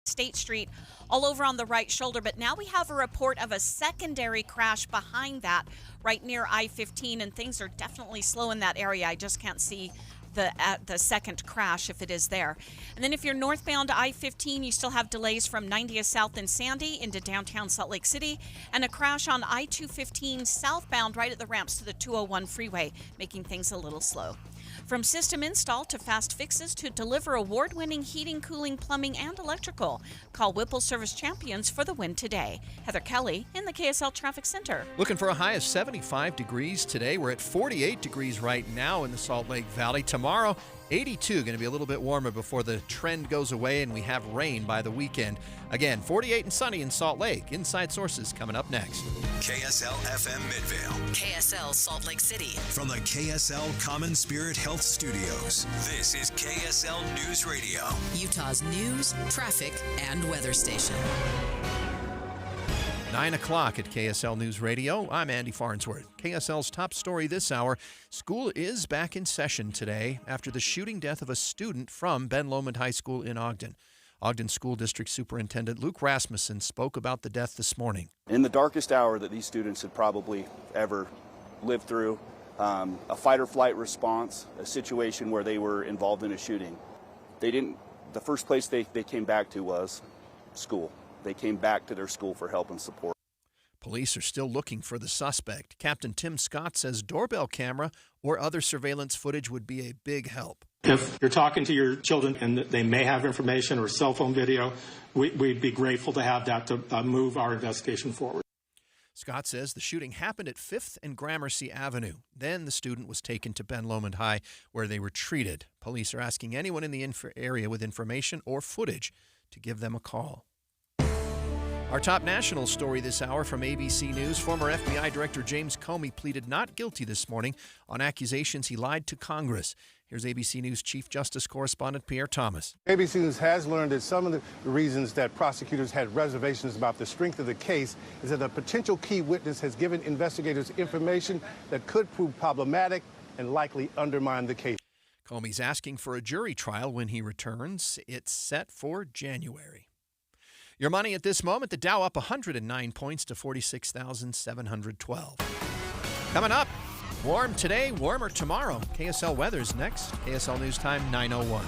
State Street all over on the right shoulder, but now we have a report of a secondary crash behind that right near I-15, and things are definitely slow in that area. I just can't see the second crash if it is there. And then if you're northbound I-15, you still have delays from 90th South and Sandy into downtown Salt Lake City, and a crash on I-215 southbound right at the ramps to the 201 freeway, making things a little slow. From system install to fast fixes to deliver award-winning heating, cooling, plumbing, and electrical. Call Whipple Service Champions for the win today. Heather Kelly in the KSL Traffic Center. Looking for a high of 75 degrees today. We're at 48 degrees right now in the Salt Lake Valley. Tomorrow, 82, going to be a little bit warmer before the trend goes away and we have rain by the weekend. Again, 48 and sunny in Salt Lake. Inside Sources coming up next. KSL FM Midvale. KSL Salt Lake City. From the KSL Common Spirit Health Studios, this is KSL News Radio. Utah's news, traffic, and weather station. 9 o'clock at KSL News Radio. I'm Andy Farnsworth. KSL's top story this hour. School is back in session today after the shooting death of a student from Ben Lomond High School in Ogden. Ogden School District Superintendent Luke Rasmussen spoke about the death this morning. In the darkest hour that these students had probably ever lived through, a fight or flight response, a situation where they were involved in a shooting. The first place they came back to was school. They came back to their school for help and support. Police are still looking for the suspect. Captain Tim Scott says doorbell camera or other surveillance footage would be a big help. If you're talking to your children and they may have information or cell phone video, we'd be grateful to have that to move our investigation forward. Scott says the shooting happened at 5th and Gramercy Avenue. Then the student was taken to Ben Lomond High, where they were treated. Police are asking anyone in the area with information or footage to give them a call. Our top national story this hour from ABC News. Former FBI Director James Comey pleaded not guilty this morning on accusations he lied to Congress. Here's ABC News Chief Justice Correspondent Pierre Thomas. ABC News has learned that some of the reasons that prosecutors had reservations about the strength of the case is that a potential key witness has given investigators information that could prove problematic and likely undermine the case. Comey's asking for a jury trial when he returns. It's set for January. Your money at this moment, the Dow up 109 points to 46,712. Coming up, warm today, warmer tomorrow. KSL weather's next. KSL News Time 9:01.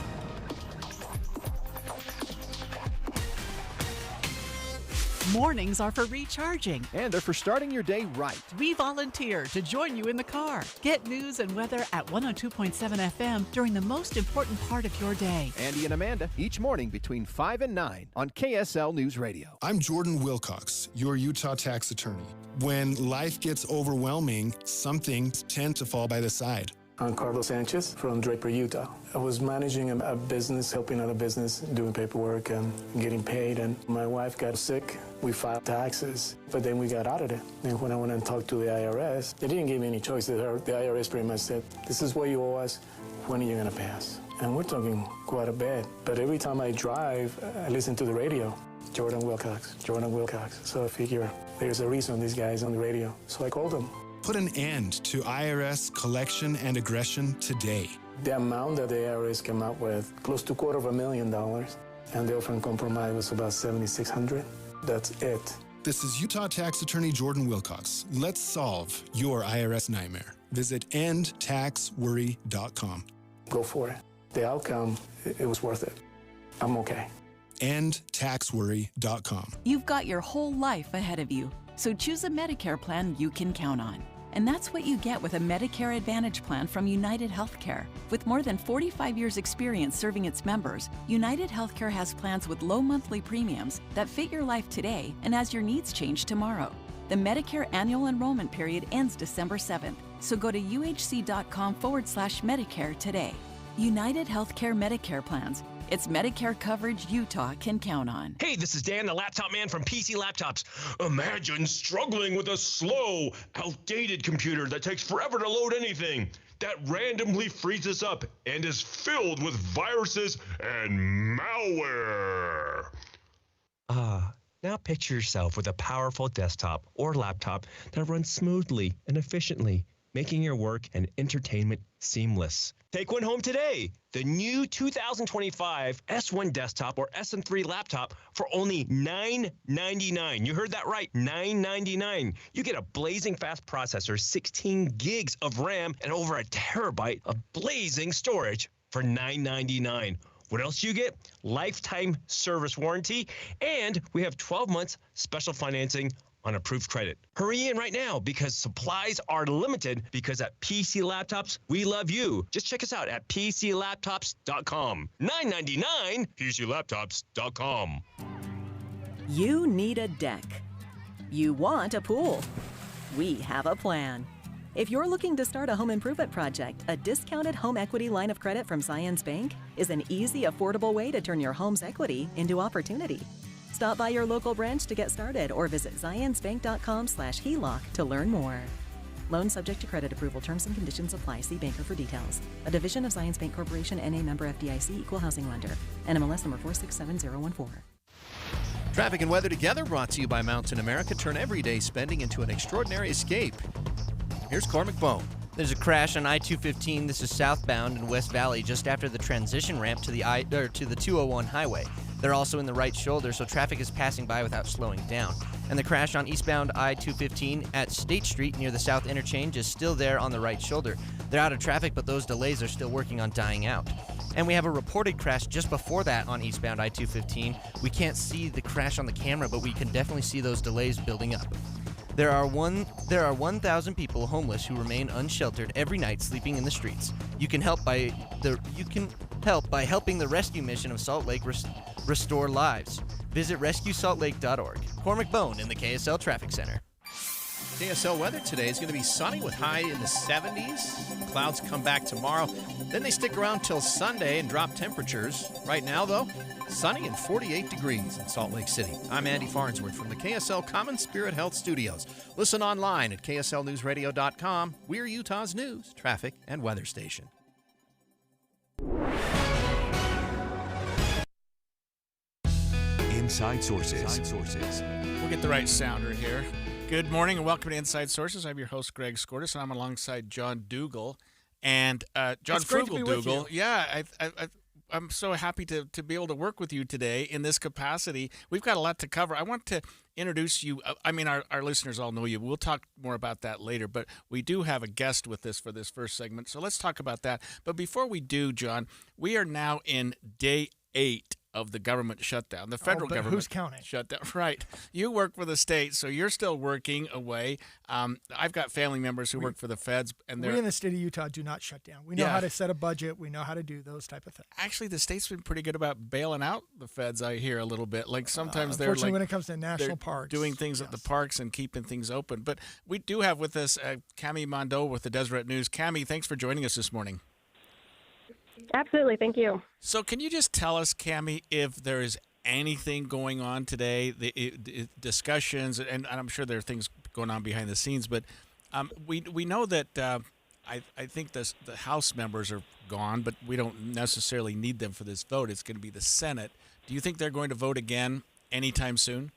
Mornings are for recharging. And they're for starting your day right. We volunteer to join you in the car. Get news and weather at 102.7 FM during the most important part of your day. Andy and Amanda, each morning between 5 and 9 on KSL News Radio. I'm Jordan Wilcox, your Utah tax attorney. When life gets overwhelming, some things tend to fall by the side. I'm Carlos Sanchez from Draper, Utah. I was managing a business, helping out a business, doing paperwork and getting paid, and my wife got sick. We filed taxes, but then we got audited. And when I went and talked to the IRS, they didn't give me any choice. The IRS pretty much said, this is what you owe us, when are you gonna pay us? And we're talking quite a bit. But every time I drive, I listen to the radio. Jordan Wilcox, Jordan Wilcox. So I figure there's a reason this guy's on the radio. So I called him. Put an end to IRS collection and aggression today. The amount that the IRS came up with, close to $250,000, and the offer and compromise was about $7,600. That's it. This is Utah Tax Attorney Jordan Wilcox. Let's solve your IRS nightmare. Visit endtaxworry.com. Go for it. The outcome, it was worth it. I'm okay. endtaxworry.com. You've got your whole life ahead of you, so choose a Medicare plan you can count on. And that's what you get with a Medicare Advantage plan from United Healthcare. With more than 45 years' experience serving its members, United Healthcare has plans with low monthly premiums that fit your life today and as your needs change tomorrow. The Medicare annual enrollment period ends December 7th, so go to uhc.com/Medicare today. United Healthcare Medicare plans. It's Medicare coverage Utah can count on. Hey, this is Dan, the laptop man from PC Laptops. Imagine struggling with a slow, outdated computer that takes forever to load anything, that randomly freezes up and is filled with viruses and malware. Now picture yourself with a powerful desktop or laptop that runs smoothly and efficiently. making your work and entertainment seamless. Take one home today. The new 2025 S1 desktop or SM3 laptop for only $999. You heard that right, $999. You get a blazing fast processor, 16 gigs of RAM, and over a terabyte of blazing storage for $999. What else do you get? Lifetime service warranty, and we have 12 months special financing on approved credit. Hurry in right now because supplies are limited, because at PC Laptops, we love you. Just check us out at PCLaptops.com. $999, PCLaptops.com. You need a deck. You want a pool. We have a plan. If you're looking to start a home improvement project, a discounted home equity line of credit from Zions Bank is an easy, affordable way to turn your home's equity into opportunity. Stop by your local branch to get started or visit zionsbank.com/HELOC to learn more. Loan subject to credit approval. Terms and conditions apply. See banker for details. A division of Zions Bank Corporation, N.A. member FDIC, equal housing lender. NMLS number 467014. Traffic and weather together brought to you by Mountain America. Turn everyday spending into an extraordinary escape. Here's Cormac Bone. There's a crash on I-215. This is southbound in West Valley just after the transition ramp to the 201 highway. They're also in the right shoulder, so traffic is passing by without slowing down. And the crash on eastbound I-215 at State Street near the south interchange is still there on the right shoulder. They're out of traffic, but those delays are still working on dying out. And we have a reported crash just before that on eastbound I-215. We can't see the crash on the camera, but we can definitely see those delays building up. There are 1,000 people homeless who remain unsheltered every night, sleeping in the streets. You can help by helping the rescue mission of Salt Lake restore lives. Visit rescuesaltlake.org. Cormac Bone in the KSL Traffic Center. KSL weather today is going to be sunny with high in the 70s. Clouds come back tomorrow. Then they stick around till Sunday and drop temperatures. Right now, though, sunny and 48 degrees in Salt Lake City. I'm Andy Farnsworth from the KSL Common Spirit Health Studios. Listen online at kslnewsradio.com. We're Utah's news, traffic, and weather station. Inside Sources. We'll get the right sounder here. Good morning and welcome to Inside Sources. I'm your host, Greg Skordas, and I'm alongside John Dougal. And John Frugal Dougal. Yeah, I'm so happy to be able to work with you today in this capacity. We've got a lot to cover. I want to introduce you. I mean, our listeners all know you. We'll talk more about that later, but we do have a guest with us for this first segment, so let's talk about that. But before we do, John, we are now in day 8 of the government shutdown, the federal government. Who's counting? Shutdown, right. You work for the state, so you're still working away. I've got family members who work for the feds. And we in the state of Utah do not shut down. We know how to set a budget. We know how to do those type of things. Actually, the state's been pretty good about bailing out the feds, I hear, a little bit. Like sometimes they're unfortunately, when it comes to national parks, doing things at the parks and keeping things open. But we do have with us Cami Mondo with the Deseret News. Cami, thanks for joining us this morning. Absolutely. Thank you. So can you just tell us, Cami, if there is anything going on today, the discussions, and I'm sure there are things going on behind the scenes, but we know that I think the House members are gone, but we don't necessarily need them for this vote. It's going to be the Senate. Do you think they're going to vote again anytime soon?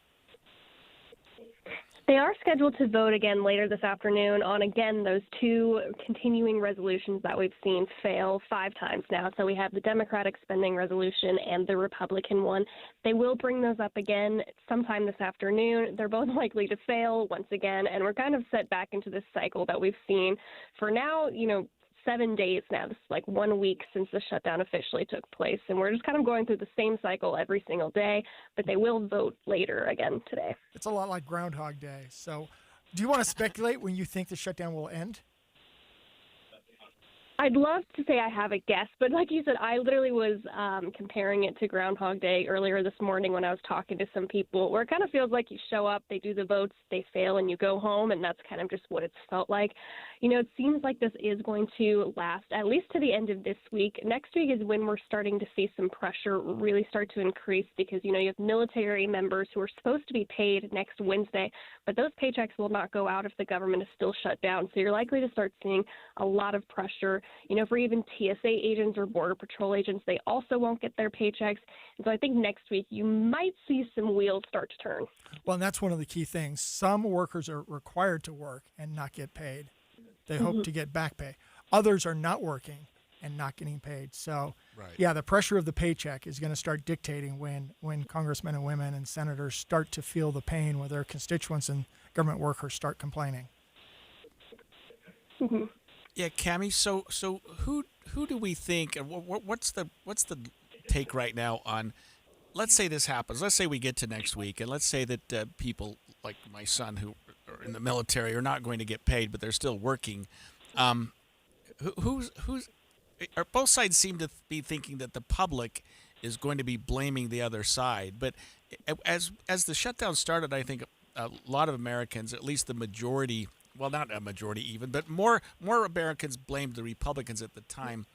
They are scheduled to vote again later this afternoon on, again, those two continuing resolutions that we've seen fail 5 times now. So we have the Democratic spending resolution and the Republican one. They will bring those up again sometime this afternoon. They're both likely to fail once again, and we're kind of set back into this cycle that we've seen for now, 7 days now. This is like 1 week since the shutdown officially took place, and we're just kind of going through the same cycle every single day, but they will vote later again today. It's a lot like Groundhog Day. So do you want to speculate when you think the shutdown will end? I'd love to say I have a guess, but like you said, I literally was comparing it to Groundhog Day earlier this morning when I was talking to some people, where it kind of feels like you show up, they do the votes, they fail, and you go home, and that's kind of just what it's felt like. It seems like this is going to last at least to the end of this week. Next week is when we're starting to see some pressure really start to increase because, you have military members who are supposed to be paid next Wednesday, but those paychecks will not go out if the government is still shut down. So you're likely to start seeing a lot of pressure. For even TSA agents or Border Patrol agents, they also won't get their paychecks. And so I think next week you might see some wheels start to turn. Well, and that's one of the key things. Some workers are required to work and not get paid. they hope to get back pay. Others are not working and not getting paid. So, yeah, the pressure of the paycheck is going to start dictating when congressmen and women and senators start to feel the pain where their constituents and government workers start complaining. Mm-hmm. Yeah, Cammie. So who do we think? And what's the take right now on? Let's say this happens. Let's say we get to next week, and let's say that people like my son who are in the military are not going to get paid, but they're still working. Who's both sides seem to be thinking that the public is going to be blaming the other side. But as the shutdown started, I think a lot of Americans, at least the majority, well, not a majority even, but more Americans blamed the Republicans at the time.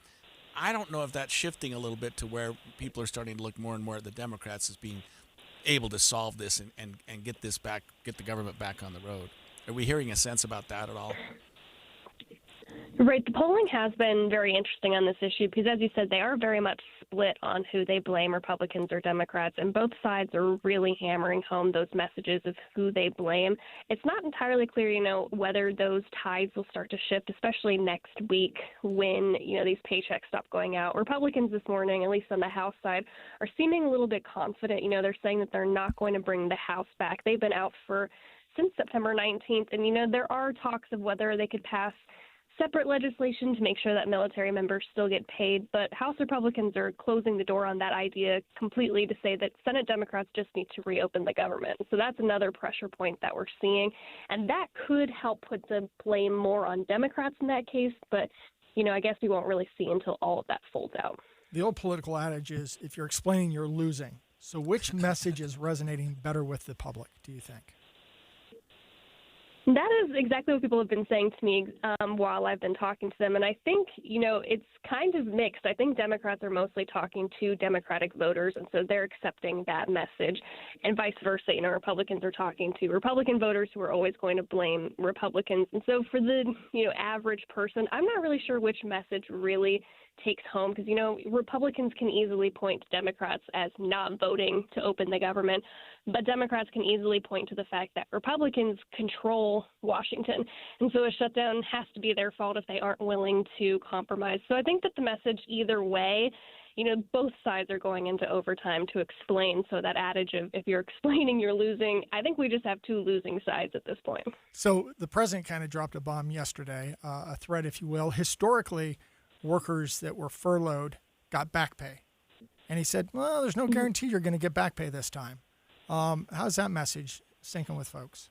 I don't know if that's shifting a little bit to where people are starting to look more and more at the Democrats as being able to solve this and get the government back on the road. Are we hearing a sense about that at all? Right. The polling has been very interesting on this issue because, as you said, they are very much split on who they blame, Republicans or Democrats, and both sides are really hammering home those messages of who they blame. It's not entirely clear, whether those tides will start to shift, especially next week when, these paychecks stop going out. Republicans this morning, at least on the House side, are seeming a little bit confident. They're saying that they're not going to bring the House back. They've been out since September 19th, and, there are talks of whether they could pass separate legislation to make sure that military members still get paid, but House Republicans are closing the door on that idea completely to say that Senate Democrats just need to reopen the government. So that's another pressure point that we're seeing, and that could help put the blame more on Democrats in that case, but, I guess we won't really see until all of that folds out. The old political adage is, if you're explaining, you're losing. So which message is resonating better with the public, do you think? That is exactly what people have been saying to me while I've been talking to them. And I think, it's kind of mixed. I think Democrats are mostly talking to Democratic voters, and so they're accepting that message. And vice versa, Republicans are talking to Republican voters who are always going to blame Republicans. And so for the, average person, I'm not really sure which message really takes home because, Republicans can easily point to Democrats as not voting to open the government, but Democrats can easily point to the fact that Republicans control Washington, and so a shutdown has to be their fault if they aren't willing to compromise. So I think that the message either way, both sides are going into overtime to explain. So that adage of if you're explaining, you're losing, I think we just have two losing sides at this point. So the president kind of dropped a bomb yesterday, a threat, if you will. Historically, workers that were furloughed got back pay. And he said, well, there's no guarantee you're going to get back pay this time. How's that message sinking with folks?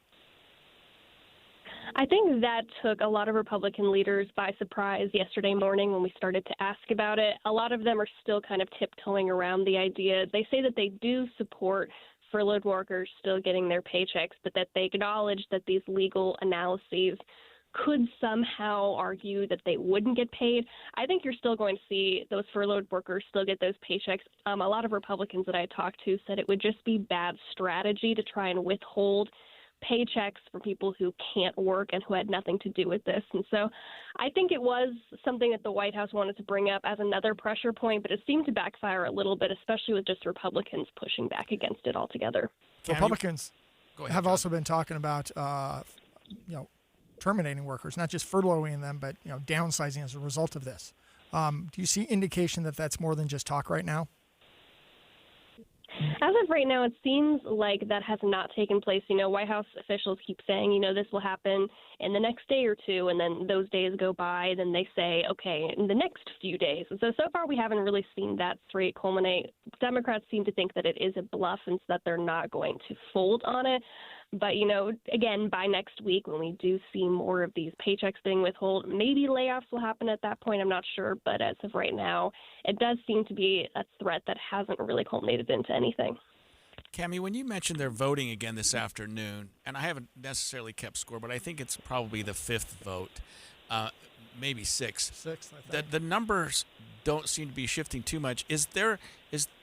I think that took a lot of Republican leaders by surprise yesterday morning when we started to ask about it. A lot of them are still kind of tiptoeing around the idea. They say that they do support furloughed workers still getting their paychecks, but that they acknowledge that these legal analyses could somehow argue that they wouldn't get paid. I think you're still going to see those furloughed workers still get those paychecks. A lot of Republicans that I talked to said it would just be bad strategy to try and withhold paychecks for people who can't work and who had nothing to do with this. And so I think it was something that the White House wanted to bring up as another pressure point, but it seemed to backfire a little bit, especially with just Republicans pushing back against it altogether. Republicans have also been talking about, terminating workers, not just furloughing them, but downsizing as a result of this. Do you see indication that that's more than just talk right now? As of right now, it seems like that has not taken place. White House officials keep saying, this will happen in the next day or two, and then those days go by, then they say, okay, in the next few days. And so far we haven't really seen that threat culminate. Democrats seem to think that it is a bluff and so that they're not going to fold on it. But, again, by next week, when we do see more of these paychecks being withheld, maybe layoffs will happen at that point. I'm not sure. But as of right now, it does seem to be a threat that hasn't really culminated into anything. Cammie, when you mentioned they're voting again this afternoon, and I haven't necessarily kept score, but I think it's probably the fifth vote, maybe sixth. Sixth, I think. The numbers don't seem to be shifting too much. Do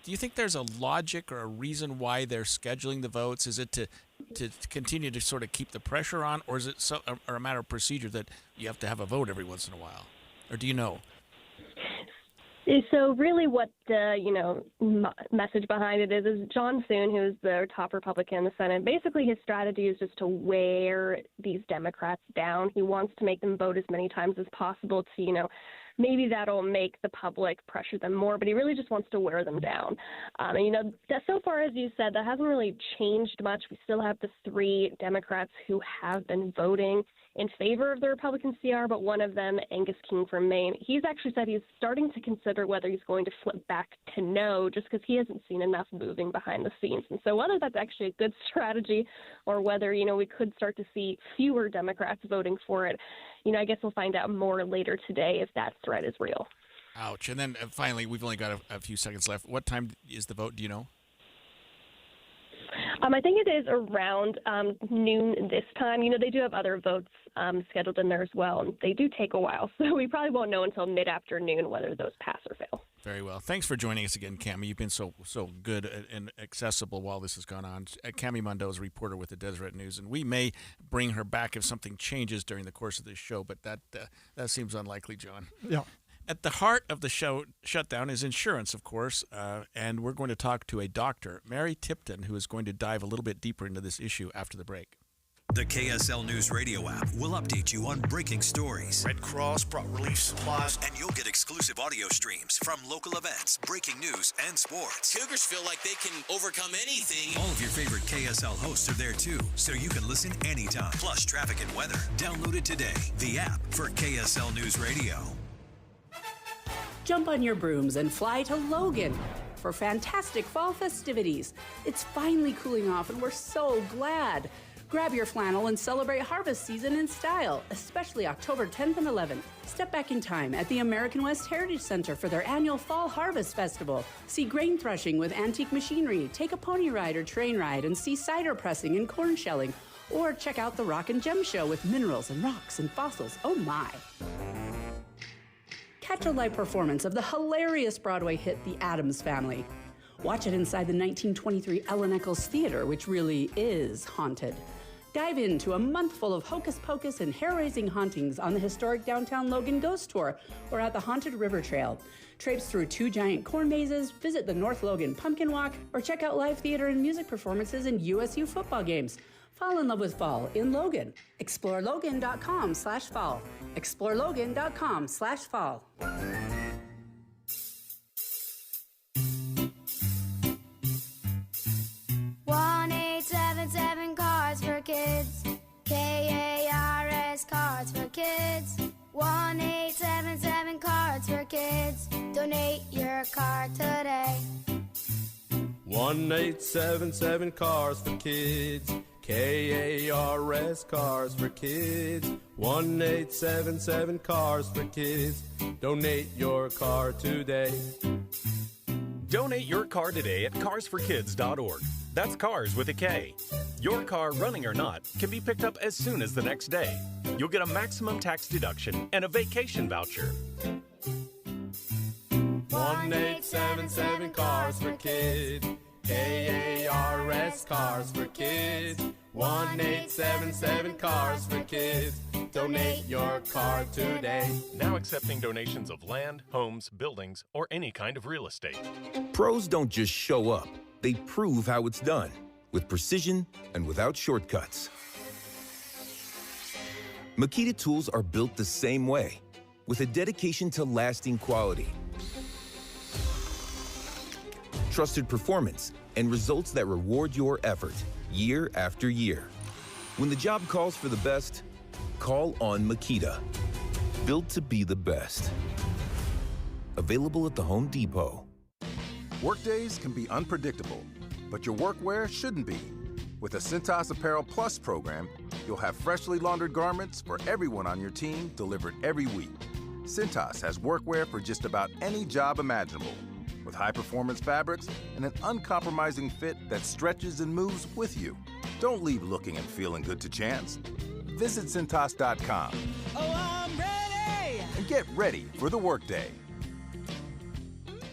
you think there's a logic or a reason why they're scheduling the votes? Is it to continue to sort of keep the pressure on, or is it a matter of procedure that you have to have a vote every once in a while? Or do you know? So really what the, message behind it is John Thune, who is the top Republican in the Senate, basically his strategy is just to wear these Democrats down. He wants to make them vote as many times as possible to, maybe that'll make the public pressure them more, but he really just wants to wear them down. That so far, as you said, that hasn't really changed much. We still have the 3 Democrats who have been voting in favor of the Republican CR, but one of them, Angus King from Maine, he's actually said he's starting to consider whether he's going to flip back to no, just because he hasn't seen enough moving behind the scenes. And so whether that's actually a good strategy or whether, we could start to see fewer Democrats voting for it, I guess we'll find out more later today if that threat is real. Ouch. And then finally, we've only got a few seconds left. What time is the vote? Do you know? I think it is around noon this time. They do have other votes scheduled in there as well, and they do take a while. So we probably won't know until mid-afternoon whether those pass or fail. Very well. Thanks for joining us again, Cami. You've been so good and accessible while this has gone on. Cami Mondo is a reporter with the Deseret News, and we may bring her back if something changes during the course of this show, but that seems unlikely, John. Yeah. At the heart of the show shutdown is insurance, of course, and we're going to talk to a doctor, Mary Tipton, who is going to dive a little bit deeper into this issue after the break. The KSL News Radio app will update you on breaking stories. Red Cross brought relief supplies. And you'll get exclusive audio streams from local events, breaking news, and sports. Cougars feel like they can overcome anything. All of your favorite KSL hosts are there too, so you can listen anytime. Plus traffic and weather. Download it today. The app for KSL News Radio. Jump on your brooms and fly to Logan for fantastic fall festivities. It's finally cooling off and we're so glad. Grab your flannel and celebrate harvest season in style, especially October 10th and 11th. Step back in time at the American West Heritage Center for their annual Fall Harvest Festival. See grain threshing with antique machinery, take a pony ride or train ride, and see cider pressing and corn shelling. Or check out the Rock and Gem Show with minerals and rocks and fossils. Oh my! Catch a live performance of the hilarious Broadway hit The Addams Family. Watch it inside the 1923 Ellen Eccles Theater, which really is haunted. Dive into a month full of hocus pocus and hair-raising hauntings on the historic downtown Logan Ghost Tour or at the Haunted River Trail. Traipse through 2 giant corn mazes, visit the North Logan Pumpkin Walk, or check out live theater and music performances and USU football games. Fall in love with fall in Logan. ExploreLogan.com/fall. ExploreLogan.com/fall. 1-877 Cards for Kids. KARS Cards for Kids. 1-877 Cards for Kids. Donate your card today. 1-877 Cars for Kids. KARS Cars for Kids. 1-877 Cars for Kids. Donate your car today. Donate your car today at carsforkids.org. That's cars with a K. Your car, running or not, can be picked up as soon as the next day. You'll get a maximum tax deduction and a vacation voucher. 1-877 Cars for Kids. KARS Cars for Kids. 1-877 Cars for Kids. Donate your car today. Now accepting donations of land, homes, buildings, or any kind of real estate. Pros don't just show up. They prove how it's done, with precision and without shortcuts. Makita tools are built the same way, with a dedication to lasting quality, trusted performance, and results that reward your effort year after year. When the job calls for the best, call on Makita. Built to be the best. Available at the Home Depot. Workdays can be unpredictable, but your workwear shouldn't be. With the Cintas Apparel Plus program, you'll have freshly laundered garments for everyone on your team delivered every week. Cintas has workwear for just about any job imaginable, with high-performance fabrics and an uncompromising fit that stretches and moves with you. Don't leave looking and feeling good to chance. Visit Cintas.com. Oh, I'm ready! And get ready for the workday.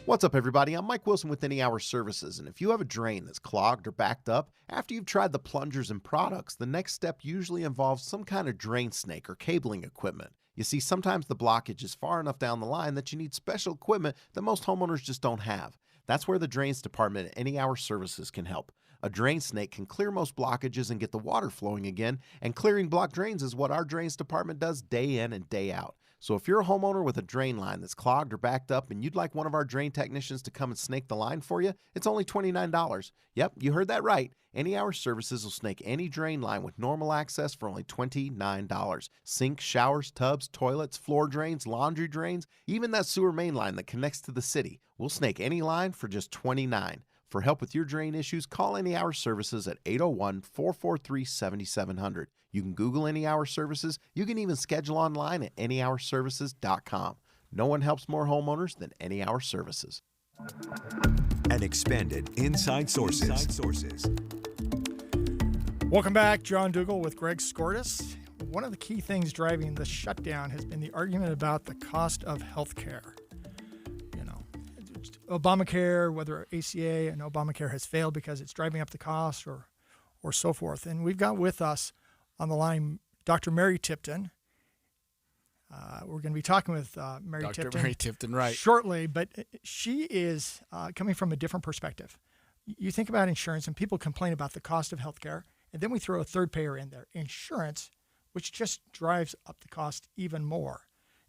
What's up, everybody? I'm Mike Wilson with Any Hour Services, and if you have a drain that's clogged or backed up, after you've tried the plungers and products, the next step usually involves some kind of drain snake or cabling equipment. You see, sometimes the blockage is far enough down the line that you need special equipment that most homeowners just don't have. That's where the Drains Department at Any Hour Services can help. A drain snake can clear most blockages and get the water flowing again, and clearing blocked drains is what our Drains Department does day in and day out. So if you're a homeowner with a drain line that's clogged or backed up and you'd like one of our drain technicians to come and snake the line for you, it's only $29. Yep, you heard that right. Any Hour Services will snake any drain line with normal access for only $29. Sinks, showers, tubs, toilets, floor drains, laundry drains, even that sewer main line that connects to the city. We'll snake any line for just $29. For help with your drain issues, call Any Hour Services at 801-443-7700. You can Google Any Hour Services. You can even schedule online at anyhourservices.com. No one helps more homeowners than Any Hour Services. And expanded Inside Sources. Welcome back. John Dougal with Greg Skordas. One of the key things driving the shutdown has been the argument about the cost of health care. Obamacare, whether ACA and Obamacare has failed because it's driving up the cost or so forth. And we've got with us on the line Dr. Mary Tipton. We're going to be talking with Mary Tipton right, shortly, but she is coming from a different perspective. You think about insurance, and people complain about the cost of healthcare, and then we throw a third payer in there, insurance, which just drives up the cost even more.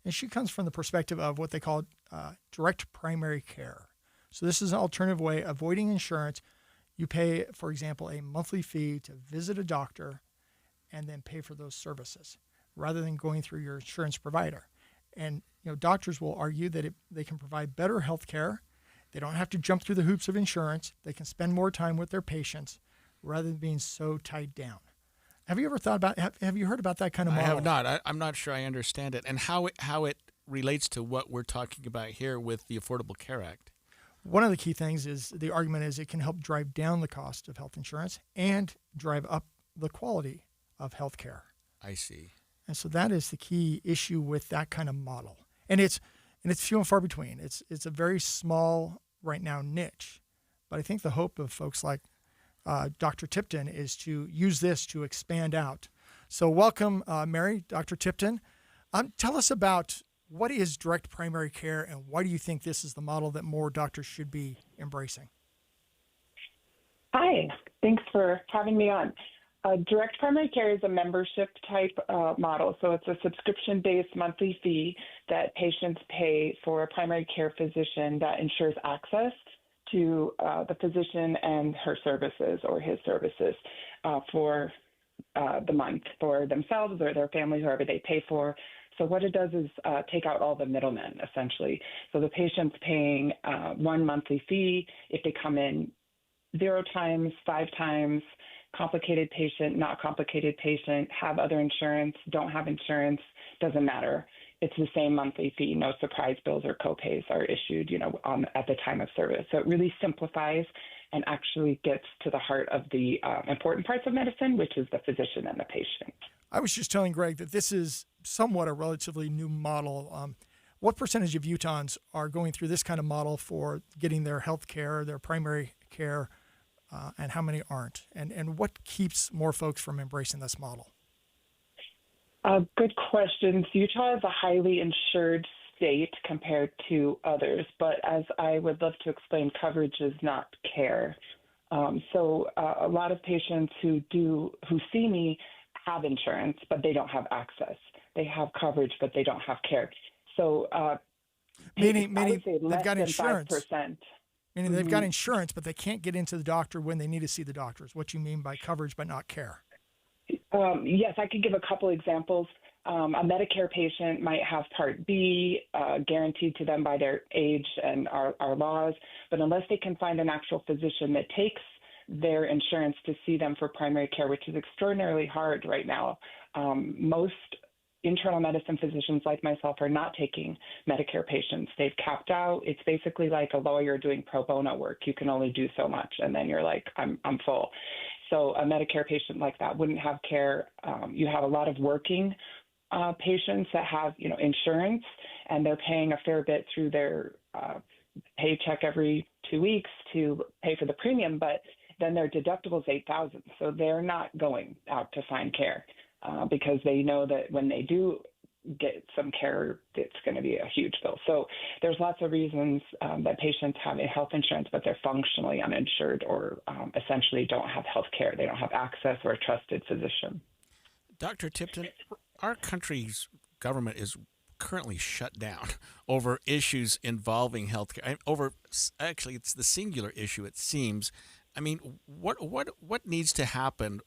And she comes from the perspective of what they call direct primary care. So this is an alternative way of avoiding insurance. You pay, for example, a monthly fee to visit a doctor and then pay for those services rather than going through your insurance provider. And doctors will argue that they can provide better health care. They don't have to jump through the hoops of insurance. They can spend more time with their patients rather than being so tied down. Have you ever thought about? Have you heard about that kind of model? I have not. I'm not sure I understand it, and how it relates to what we're talking about here with the Affordable Care Act. One of the key things is the argument is it can help drive down the cost of health insurance and drive up the quality of health care. I see. And so that is the key issue with that kind of model, and it's few and far between. It's a very small right now niche, but I think the hope of folks like Dr. Tipton is to use this to expand out. So welcome, Mary, Dr. Tipton. Tell us about what is direct primary care and why do you think this is the model that more doctors should be embracing? Hi, thanks for having me on. Direct primary care is a membership type model. So it's a subscription-based monthly fee that patients pay for a primary care physician that ensures access to the physician and her services or his services for the month for themselves or their family, whoever they pay for. So what it does is take out all the middlemen, essentially. So the patient's paying one monthly fee if they come in 0 times, 5 times, complicated patient, not complicated patient, have other insurance, don't have insurance, doesn't matter. It's the same monthly fee. No surprise bills or copays are issued, at the time of service. So it really simplifies and actually gets to the heart of the important parts of medicine, which is the physician and the patient. I was just telling Greg that this is somewhat a relatively new model. What percentage of Utahns are going through this kind of model for getting their health care, their primary care, and how many aren't? And what keeps more folks from embracing this model? Good questions. Utah is a highly insured state compared to others, but as I would love to explain, coverage is not care. So a lot of patients who see me have insurance, but they don't have access. They have coverage, but they don't have care. So meaning they've got insurance. 5%. Meaning they've got insurance, but they can't get into the doctor when they need to see the doctor. Is what you mean by coverage but not care? Yes, I could give a couple examples. A Medicare patient might have Part B guaranteed to them by their age and our laws, but unless they can find an actual physician that takes their insurance to see them for primary care, which is extraordinarily hard right now, most internal medicine physicians like myself are not taking Medicare patients. They've capped out. It's basically like a lawyer doing pro bono work. You can only do so much, and then you're like, I'm full. So a Medicare patient like that wouldn't have care. You have a lot of working patients that have, insurance, and they're paying a fair bit through their paycheck every 2 weeks to pay for the premium, but then their deductible is $8,000. So they're not going out to find care because they know that when they do get some care, it's going to be a huge bill. So there's lots of reasons that patients have health insurance, but they're functionally uninsured or essentially don't have health care. They don't have access or a trusted physician. Dr. Tipton, our country's government is currently shut down over issues involving healthcare. Actually, it's the singular issue, it seems. I mean, what needs to happen?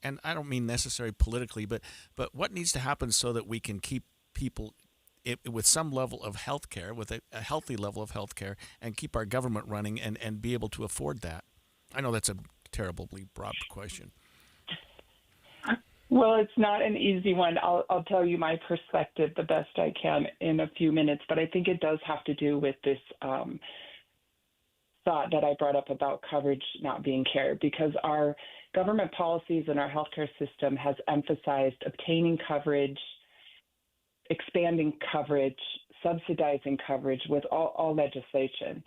And I don't mean necessarily politically, but what needs to happen so that we can keep people with some level of health care, with a healthy level of health care, and keep our government running and be able to afford that? I know that's a terribly broad question. Well, it's not an easy one. I'll tell you my perspective the best I can in a few minutes, but I think it does have to do with this thought that I brought up about coverage not being care, because our government policies and our healthcare system has emphasized obtaining coverage, expanding coverage, subsidizing coverage with all legislation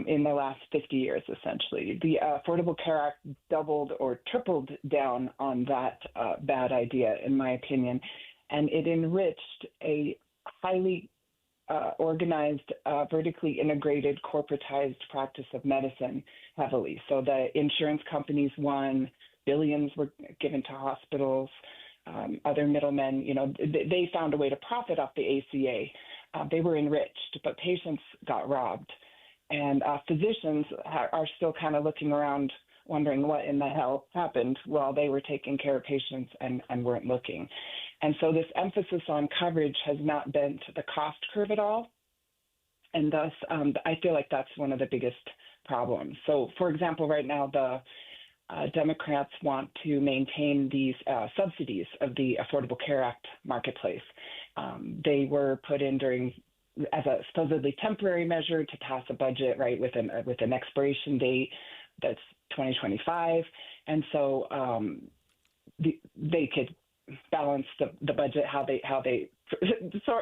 in the last 50 years, essentially. The Affordable Care Act doubled or tripled down on that bad idea, in my opinion, and it enriched a highly organized, vertically integrated, corporatized practice of medicine heavily. So the insurance companies won, billions were given to hospitals, other middlemen, they found a way to profit off the ACA. They were enriched, but patients got robbed. And physicians are still kind of looking around wondering what in the hell happened while they were taking care of patients and weren't looking. And so this emphasis on coverage has not bent the cost curve at all. And thus, I feel like that's one of the biggest problems. So, for example, right now, the Democrats want to maintain these subsidies of the Affordable Care Act marketplace. They were put in as a supposedly temporary measure to pass a budget, right, with an expiration date that's 2025. And so they could balance the budget how they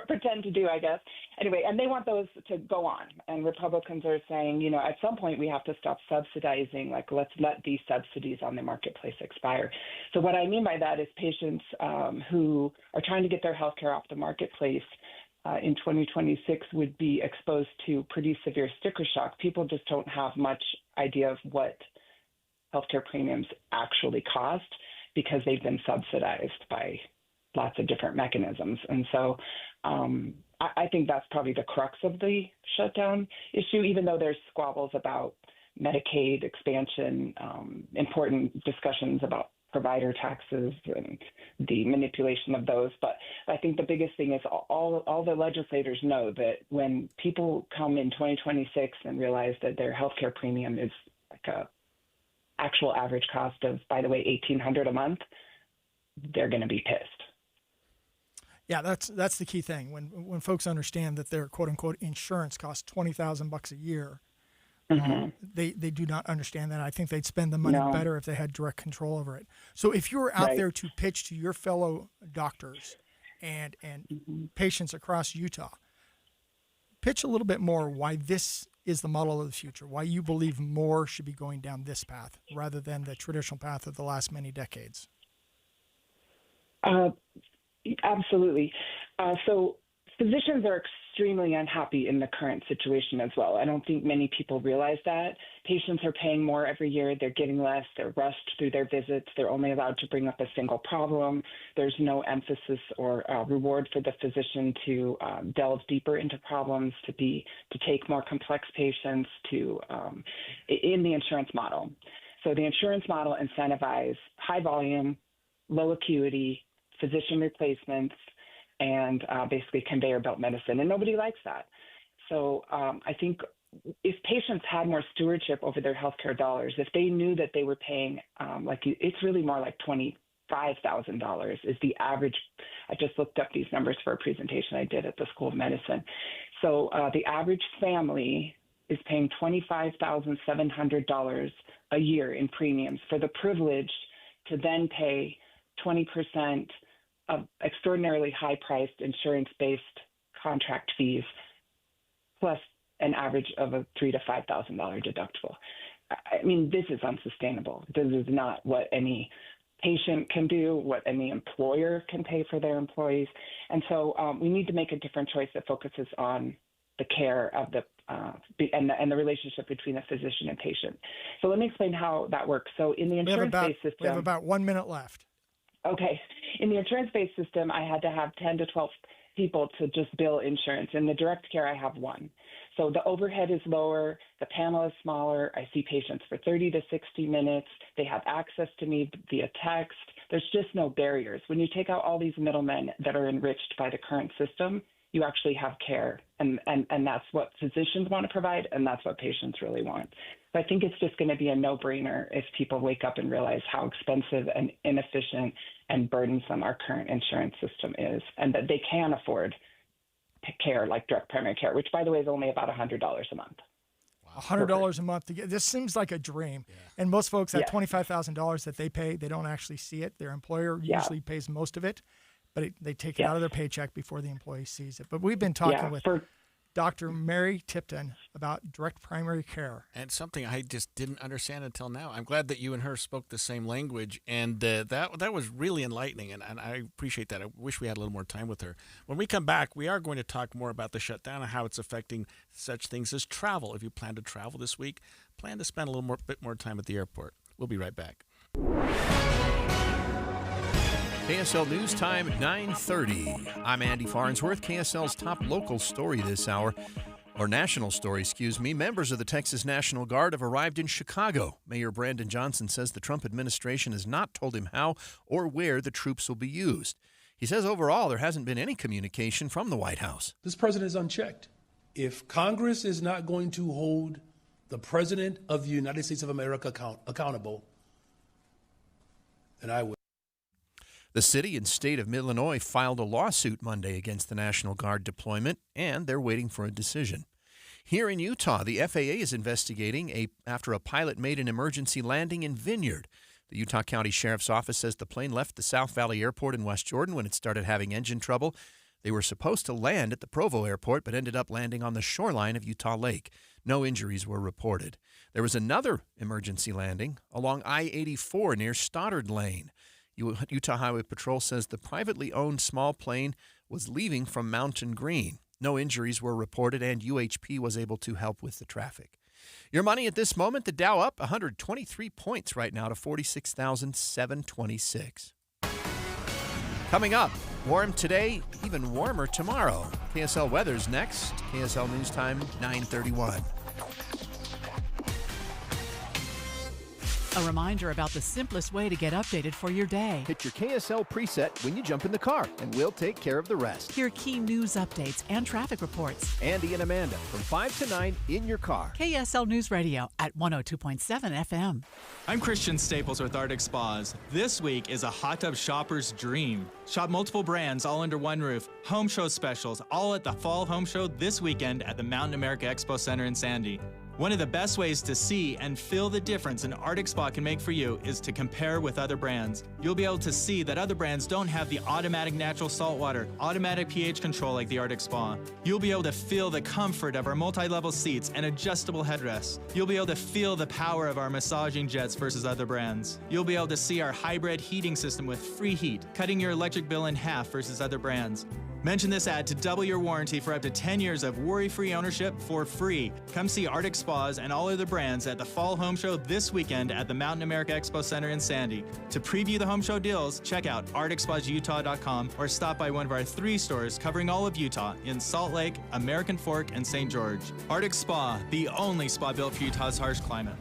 pretend to do, I guess. Anyway, and they want those to go on. And Republicans are saying, at some point we have to stop subsidizing, like let's let these subsidies on the marketplace expire. So what I mean by that is patients who are trying to get their health care off the marketplace in 2026 would be exposed to pretty severe sticker shock. People just don't have much idea of what healthcare premiums actually cost because they've been subsidized by lots of different mechanisms. And so I think that's probably the crux of the shutdown issue, even though there's squabbles about Medicaid expansion, important discussions about provider taxes and the manipulation of those. But I think the biggest thing is all the legislators know that when people come in 2026 and realize that their healthcare premium is like a actual average cost of, by the way, $1,800 a month, they're going to be pissed. Yeah, that's the key thing. When folks understand that their quote unquote insurance costs $20,000 a year, they do not understand that. I think they'd spend the money better if they had direct control over it. So if you were out there to pitch to your fellow doctors and patients across Utah, pitch a little bit more why this is the model of the future, why you believe more should be going down this path rather than the traditional path of the last many decades. Absolutely. So physicians are extremely unhappy in the current situation as well. I don't think many people realize that. Patients are paying more every year. They're getting less. They're rushed through their visits. They're only allowed to bring up a single problem. There's no emphasis or reward for the physician to delve deeper into problems, to take more complex patients in the insurance model. So the insurance model incentivizes high volume, low acuity, physician replacements, and basically conveyor belt medicine. And nobody likes that. So I think if patients had more stewardship over their healthcare dollars, if they knew that they were paying, it's really more like $25,000 is the average. I just looked up these numbers for a presentation I did at the School of Medicine. So the average family is paying $25,700 a year in premiums for the privilege to then pay 20% of extraordinarily high-priced insurance-based contract fees, plus an average of a $3,000 to $5,000 deductible. I mean, this is unsustainable. This is not what any patient can do, what any employer can pay for their employees. And so we need to make a different choice that focuses on the care of and the relationship between the physician and patient. So let me explain how that works. So in the insurance-based system... We have about 1 minute left. Okay. In the insurance-based system, I had to have 10 to 12 people to just bill insurance. In the direct care, I have one. So the overhead is lower, the panel is smaller, I see patients for 30 to 60 minutes, they have access to me via text. There's just no barriers. When you take out all these middlemen that are enriched by the current system, you actually have care, and that's what physicians want to provide, and that's what patients really want. So I think it's just going to be a no-brainer if people wake up and realize how expensive and inefficient and burdensome our current insurance system is, and that they can afford care like direct primary care, which, by the way, is only about $100 a month. $100 a month to get this seems like a dream. And most folks that $25,000 that they pay, they don't actually see it. Their employer usually pays most of it, but they take it out of their paycheck before the employee sees it. But we've been talking with Dr. Mary Tipton about direct primary care. And something I just didn't understand until now. I'm glad that you and her spoke the same language, and that was really enlightening, and I appreciate that. I wish we had a little more time with her. When we come back, we are going to talk more about the shutdown and how it's affecting such things as travel. If you plan to travel this week, plan to spend a bit more time at the airport. We'll be right back. KSL News Time at 9:30. I'm Andy Farnsworth. KSL's top local story this hour, or national story, excuse me. Members of the Texas National Guard have arrived in Chicago. Mayor Brandon Johnson says the Trump administration has not told him how or where the troops will be used. He says overall there hasn't been any communication from the White House. This president is unchecked. If Congress is not going to hold the President of the United States of America accountable, then I will. The city and state of Illinois filed a lawsuit Monday against the National Guard deployment, and they're waiting for a decision. Here in Utah, the FAA is investigating after a pilot made an emergency landing in Vineyard. The Utah County Sheriff's Office says the plane left the South Valley Airport in West Jordan when it started having engine trouble. They were supposed to land at the Provo Airport, but ended up landing on the shoreline of Utah Lake. No injuries were reported. There was another emergency landing along I-84 near Stoddard Lane. Utah Highway Patrol says the privately owned small plane was leaving from Mountain Green. No injuries were reported, and UHP was able to help with the traffic. Your money at this moment, the Dow up 123 points right now to 46,726. Coming up, warm today, even warmer tomorrow. KSL weather's next. KSL News Time, 9:31. A reminder about the simplest way to get updated for your day. Hit your KSL preset when you jump in the car, and we'll take care of the rest. Hear key news updates and traffic reports. Andy and Amanda from 5 to 9 in your car. KSL News Radio at 102.7 FM. I'm Christian Staples with Arctic Spas. This week is a hot tub shopper's dream. Shop multiple brands all under one roof. Home show specials all at the Fall Home Show this weekend at the Mountain America Expo Center in Sandy. One of the best ways to see and feel the difference an Arctic Spa can make for you is to compare with other brands. You'll be able to see that other brands don't have the automatic natural salt water, automatic pH control like the Arctic Spa. You'll be able to feel the comfort of our multi-level seats and adjustable headrests. You'll be able to feel the power of our massaging jets versus other brands. You'll be able to see our hybrid heating system with free heat, cutting your electric bill in half versus other brands. Mention this ad to double your warranty for up to 10 years of worry-free ownership for free. Come see Arctic Spas and all other brands at the Fall Home Show this weekend at the Mountain America Expo Center in Sandy. To preview the home show deals, check out arcticspasutah.com or stop by one of our 3 stores covering all of Utah in Salt Lake, American Fork, and St. George. Arctic Spa, the only spa built for Utah's harsh climate.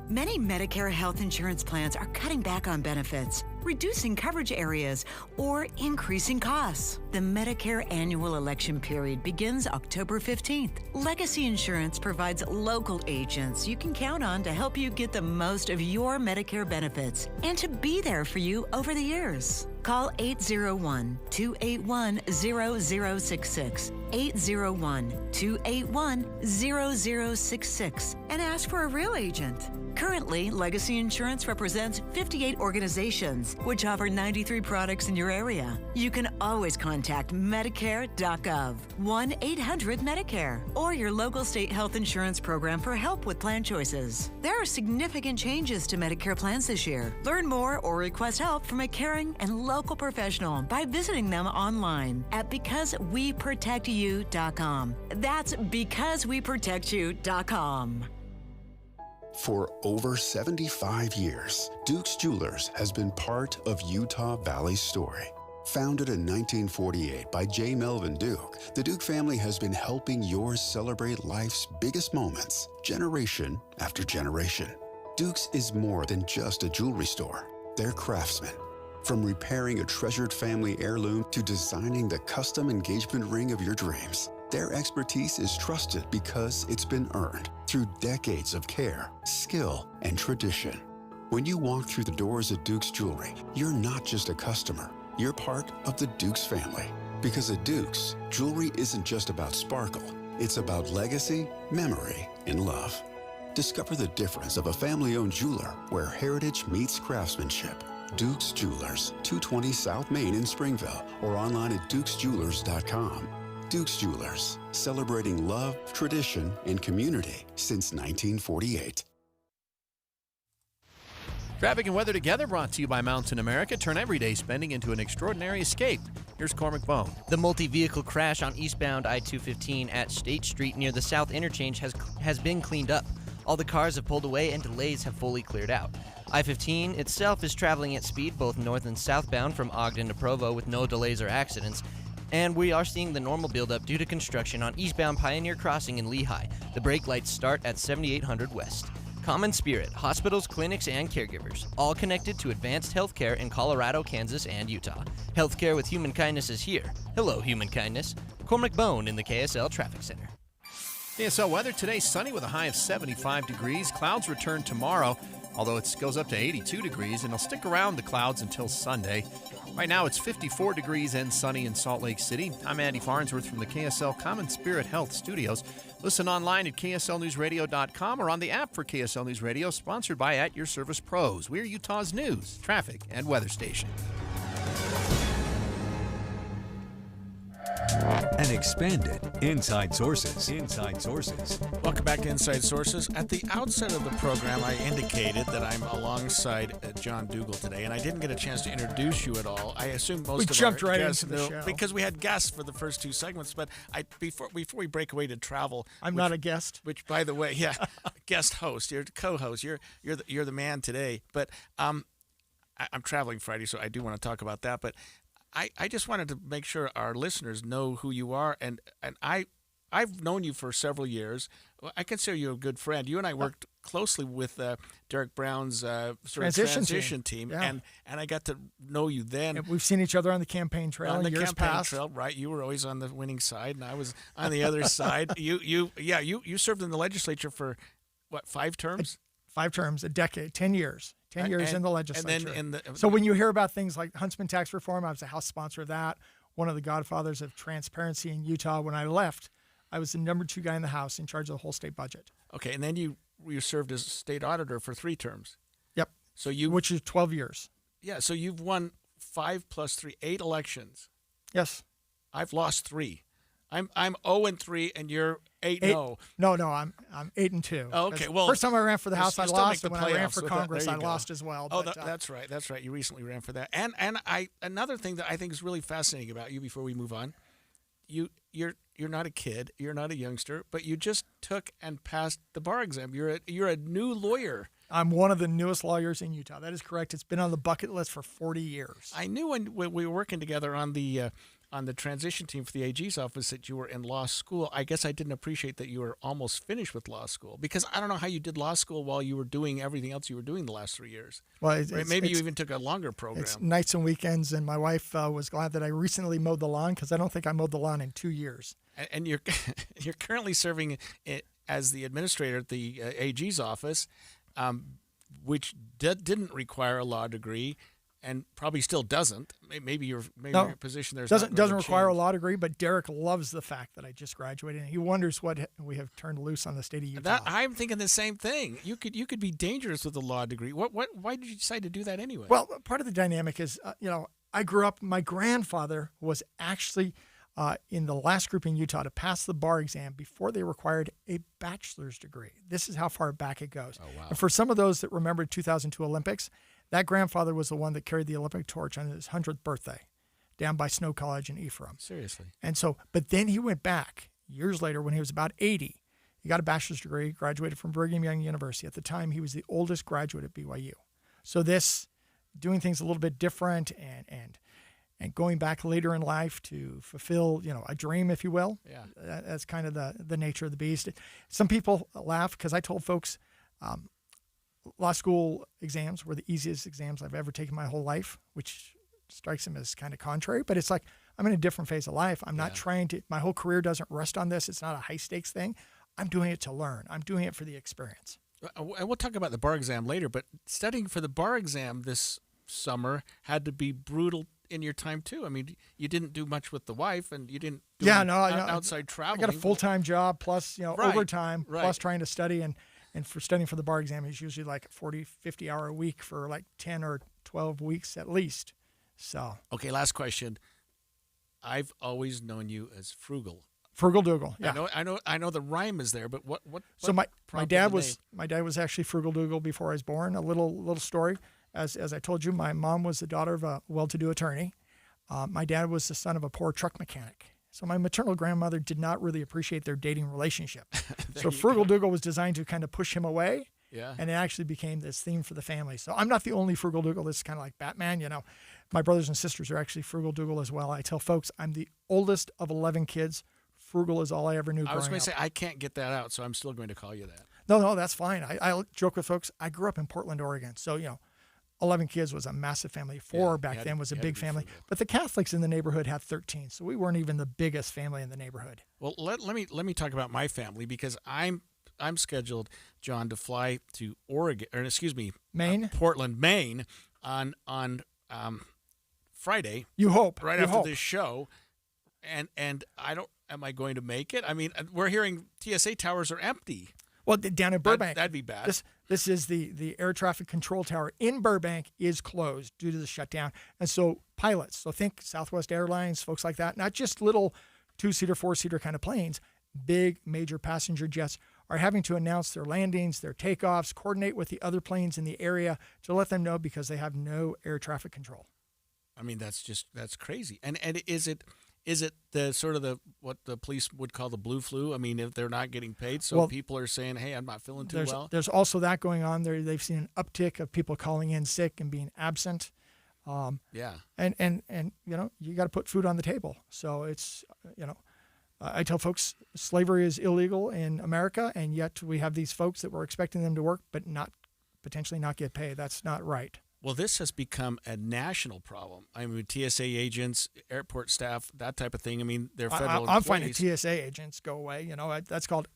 Many Medicare health insurance plans are cutting back on benefits, reducing coverage areas, or increasing costs. The Medicare annual election period begins October 15th. Legacy Insurance provides local agents you can count on to help you get the most of your Medicare benefits and to be there for you over the years. Call 801-281-0066, 801-281-0066, and ask for a real agent. Currently, Legacy Insurance represents 58 organizations, which offer 93 products in your area. You can always contact Medicare.gov, 1-800-MEDICARE, or your local state health insurance program for help with plan choices. There are significant changes to Medicare plans this year. Learn more or request help from a caring and local professional by visiting them online at BecauseWeProtectYou.com. That's BecauseWeProtectYou.com. For over 75 years, Duke's Jewelers has been part of Utah Valley's story. Founded in 1948 by J. Melvin Duke, the Duke family has been helping yours celebrate life's biggest moments, generation after generation. Duke's is more than just a jewelry store. They're craftsmen. From repairing a treasured family heirloom to designing the custom engagement ring of your dreams, their expertise is trusted because it's been earned through decades of care, skill, and tradition. When you walk through the doors at Duke's Jewelry, you're not just a customer, you're part of the Duke's family. Because at Duke's, jewelry isn't just about sparkle, it's about legacy, memory, and love. Discover the difference of a family-owned jeweler where heritage meets craftsmanship. Duke's Jewelers, 220 South Main in Springville, or online at dukesjewelers.com. Duke's Jewelers, celebrating love, tradition, and community since 1948. Traffic and weather together brought to you by Mountain America. Turn everyday spending into an extraordinary escape. Here's Cormac Bone. The multi-vehicle crash on eastbound I-215 at State Street near the South Interchange has been cleaned up. All the cars have pulled away and delays have fully cleared out. I-15 itself is traveling at speed both north and southbound from Ogden to Provo with no delays or accidents. And we are seeing the normal buildup due to construction on eastbound Pioneer Crossing in Lehigh. The brake lights start at 7800 West. Common Spirit, hospitals, clinics, and caregivers, all connected to advanced healthcare in Colorado, Kansas, and Utah. Healthcare with human kindness is here. Hello, human kindness. Cormac Bone in the KSL Traffic Center. KSL weather today, sunny with a high of 75 degrees. Clouds return tomorrow, although it goes up to 82 degrees, and it'll stick around the clouds until Sunday. Right now, it's 54 degrees and sunny in Salt Lake City. I'm Andy Farnsworth from the KSL Common Spirit Health Studios. Listen online at KSLNewsRadio.com or on the app for KSL News Radio, sponsored by At Your Service Pros. We're Utah's news, traffic, and weather station. And expanded Inside Sources. Inside Sources. Welcome back to Inside Sources. At the outset of the program, I indicated that I'm alongside John Dougal today, and I didn't get a chance to introduce you at all. I assume most of jumped our right guests into the show because we had guests for the first two segments. But before we break away to travel, I'm not a guest. Which, by the way, yeah, guest host. You're co-host. You're the man today. But I'm traveling Friday, so I do want to talk about that. But I just wanted to make sure our listeners know who you are, and I've known you for several years. I consider you a good friend. You and I worked closely with Derek Brown's sort of transition team, yeah. and I got to know you then. And we've seen each other on the campaign trail on the years campaign past. trail, right? You were always on the winning side, and I was on the other side. You served in the legislature for what, 5 terms? 5 terms, a decade, 10 years. 10 years in the legislature. And then so when you hear about things like Huntsman tax reform, I was a House sponsor of that, one of the godfathers of transparency in Utah. When I left, I was the number 2 guy in the House in charge of the whole state budget. Okay, and then you served as state auditor for 3 terms. Yep. Which is 12 years. Yeah, so you've won 5 plus 3, 8 elections. Yes. I've lost 3. I'm 0-3, and you're 8-0. No, I'm 8-2. Oh, okay. Well, first time I ran for the House, I lost, and when I ran for so Congress, I lost as well. Oh, that's right. That's right. You recently ran for that. And another thing that I think is really fascinating about you before we move on, you're not a kid, you're not a youngster, but you just took and passed the bar exam. You're a new lawyer. I'm one of the newest lawyers in Utah. That is correct. It's been on the bucket list for 40 years. I knew when we were working together on the transition team for the AG's office that you were in law school. I guess I didn't appreciate that you were almost finished with law school, because I don't know how you did law school while you were doing everything else you were doing the last 3 years. Well, maybe you even took a longer program. It's nights and weekends, and my wife was glad that I recently mowed the lawn, because I don't think I mowed the lawn in 2 years. And you're currently serving as the administrator at the AG's office, which didn't require a law degree. and probably still doesn't. Maybe your position there doesn't require a law degree, but Derek loves the fact that I just graduated, and he wonders what we have turned loose on the state of Utah. I'm thinking the same thing. You could be dangerous with a law degree. Why did you decide to do that anyway? Well, part of the dynamic is, I grew up. My grandfather was actually in the last group in Utah to pass the bar exam before they required a bachelor's degree. This is how far back it goes. Oh, wow. And for some of those that remember 2002 Olympics, that grandfather was the one that carried the Olympic torch on his 100th birthday down by Snow College in Ephraim. Seriously. And so, but then he went back years later when he was about 80. He got a bachelor's degree, graduated from Brigham Young University. At the time, he was the oldest graduate at BYU. So this, doing things a little bit different and going back later in life to fulfill, a dream, if you will. Yeah. That's kind of the nature of the beast. Some people laugh because I told folks, law school exams were the easiest exams I've ever taken my whole life, which strikes them as kind of contrary. But it's like, I'm in a different phase of life. I'm not trying to, my whole career doesn't rest on this. It's not a high stakes thing. I'm doing it to learn. I'm doing it for the experience. And we'll talk about the bar exam later, but studying for the bar exam this summer had to be brutal in your time too. I mean, you didn't do much with the wife, and you didn't do outside traveling. I got a full-time job plus, Right, overtime, right. plus trying to study. And for studying for the bar exam, it's usually like 40, 50 hour a week for like 10 or 12 weeks at least. So. Okay, last question. I've always known you as frugal. Frugal Dougal. Yeah. I know the rhyme is there, but what So my prompted dad the was actually Frugal Dougal before I was born. A little story. As I told you, my mom was the daughter of a well-to-do attorney. My dad was the son of a poor truck mechanic. So my maternal grandmother did not really appreciate their dating relationship. So Frugal Dougal was designed to kind of push him away. Yeah. And it actually became this theme for the family. So I'm not the only Frugal Dougal. This is kind of like Batman, My brothers and sisters are actually Frugal Dougal as well. I tell folks I'm the oldest of 11 kids. Frugal is all I ever knew growing up. I was going to say, I can't get that out, so I'm still going to call you that. No, that's fine. I joke with folks. I grew up in Portland, Oregon. So, 11 kids was a massive family. Four back then was a big family. But the Catholics in the neighborhood had 13, so we weren't even the biggest family in the neighborhood. Well, let me talk about my family, because I'm scheduled, John, to fly to Maine, Portland, Maine, on Friday. You hope right you after hope. this show, and I don't. Am I going to make it? I mean, we're hearing TSA towers are empty. Well, down in Burbank, that'd be bad. This is the air traffic control tower in Burbank is closed due to the shutdown, and so pilots. So think Southwest Airlines, folks like that, not just little 2-seater, 4-seater kind of planes. Big major passenger jets are having to announce their landings, their takeoffs, coordinate with the other planes in the area to let them know because they have no air traffic control. I mean, that's crazy. And is it the sort of what the police would call the blue flu? I mean, if they're not getting paid, so people are saying, "Hey, I'm not feeling too well." There's also that going on. They've seen an uptick of people calling in sick and being absent. Yeah. And you got to put food on the table. So it's I tell folks slavery is illegal in America, and yet we have these folks that we're expecting them to work, but potentially not get paid. That's not right. Well, this has become a national problem. I mean, TSA agents, airport staff, that type of thing. I mean, they're federal I'm employees. finding TSA agents go away. That's called,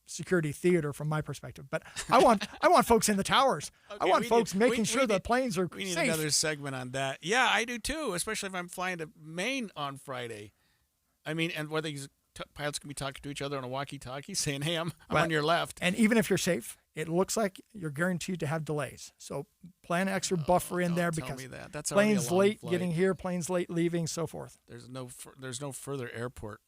security theater from my perspective. But I want folks in the towers. Okay, I want folks making sure the planes are We need safe. another segment on that. Yeah, I do too, especially if I'm flying to Maine on Friday. I mean, and whether these pilots can be talking to each other on a walkie-talkie saying, "Hey, I'm on your left." And even if you're safe, it looks like you're guaranteed to have delays. So plan an extra buffer in there tell because me that. That's already a planes long late flight. getting here, planes late leaving, so forth. There's no further airport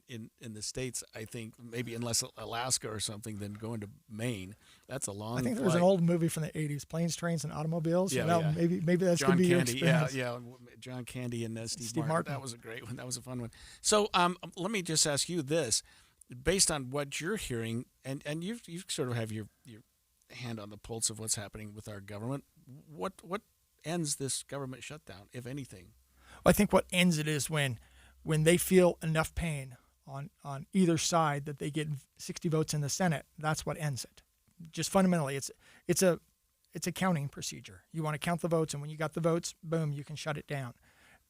in the States, I think, maybe unless Alaska or something, than going to Maine. That's a long I think flight. there was an old movie from the 80s, Planes, Trains, and Automobiles. Yeah. Maybe that's John going to be your Candy, experience. yeah, John Candy and Steve Martin. That was a great one. That was a fun one. So let me just ask you this. Based on what you're hearing, and you sort of have your hand on the pulse of what's happening with our government, what ends this government shutdown, if anything? I think what ends it is when they feel enough pain on either side that they get 60 votes in the Senate. That's what ends it. Just fundamentally, it's a counting procedure. You want to count the votes, and when you got the votes, boom, you can shut it down,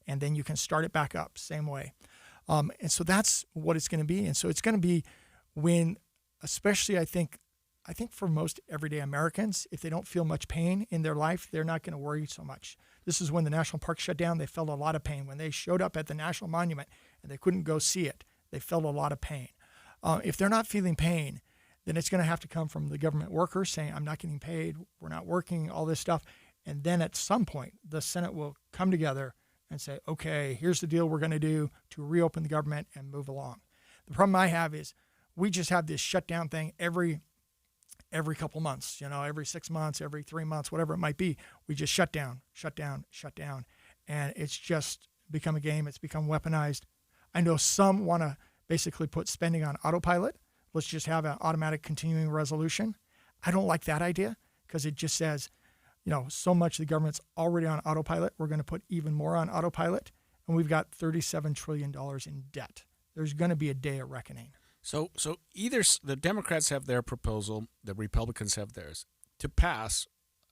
and then you can start it back up, same way. And so that's what it's going to be. And so it's going to be when, especially I think I think for most everyday Americans, if they don't feel much pain in their life, they're not going to worry so much. This is when the national park shut down. They felt a lot of pain. When they showed up at the National Monument and they couldn't go see it, they felt a lot of pain. If they're not feeling pain, then it's going to have to come from the government workers saying, I'm not getting paid, we're not working, all this stuff. And then at some point, the Senate will come together and say, okay, here's the deal we're going to do to reopen the government and move along. The problem I have is we just have this shutdown thing every couple months, every 6 months, every 3 months, whatever it might be. We just shut down. And it's just become a game. It's become weaponized. I know some want to basically put spending on autopilot. Let's just have an automatic continuing resolution. I don't like that idea because it just says, so much the government's already on autopilot. We're going to put even more on autopilot. And we've got $37 trillion in debt. There's going to be a day of reckoning. So either the Democrats have their proposal, the Republicans have theirs. To pass,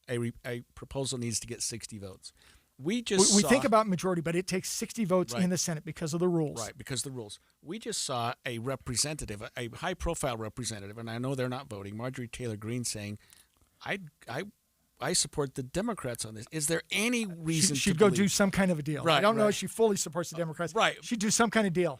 a proposal needs to get 60 votes. We think about majority, but it takes 60 votes in the Senate because of the rules. Right, because of the rules. We just saw a representative, a high-profile representative, and I know they're not voting, Marjorie Taylor Greene, saying, I support the Democrats on this. Is there any reason she'd go do some kind of a deal? Right, I don't know if she fully supports the Democrats. Right. She'd do some kind of deal.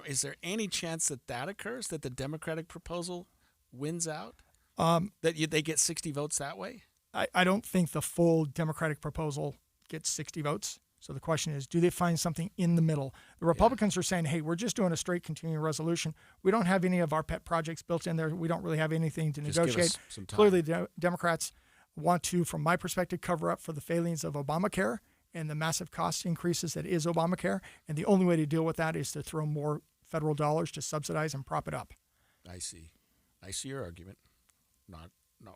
Is there any chance that occurs, that the Democratic proposal wins out? That they get 60 votes that way? I don't think the full Democratic proposal gets 60 votes. So the question is, do they find something in the middle? The Republicans are saying, hey, we're just doing a straight continuing resolution. We don't have any of our pet projects built in there. We don't really have anything to negotiate. Give us some time. Clearly, the Democrats want to, from my perspective, cover up for the failings of Obamacare and the massive cost increases that is Obamacare. And the only way to deal with that is to throw more federal dollars to subsidize and prop it up. I see your argument.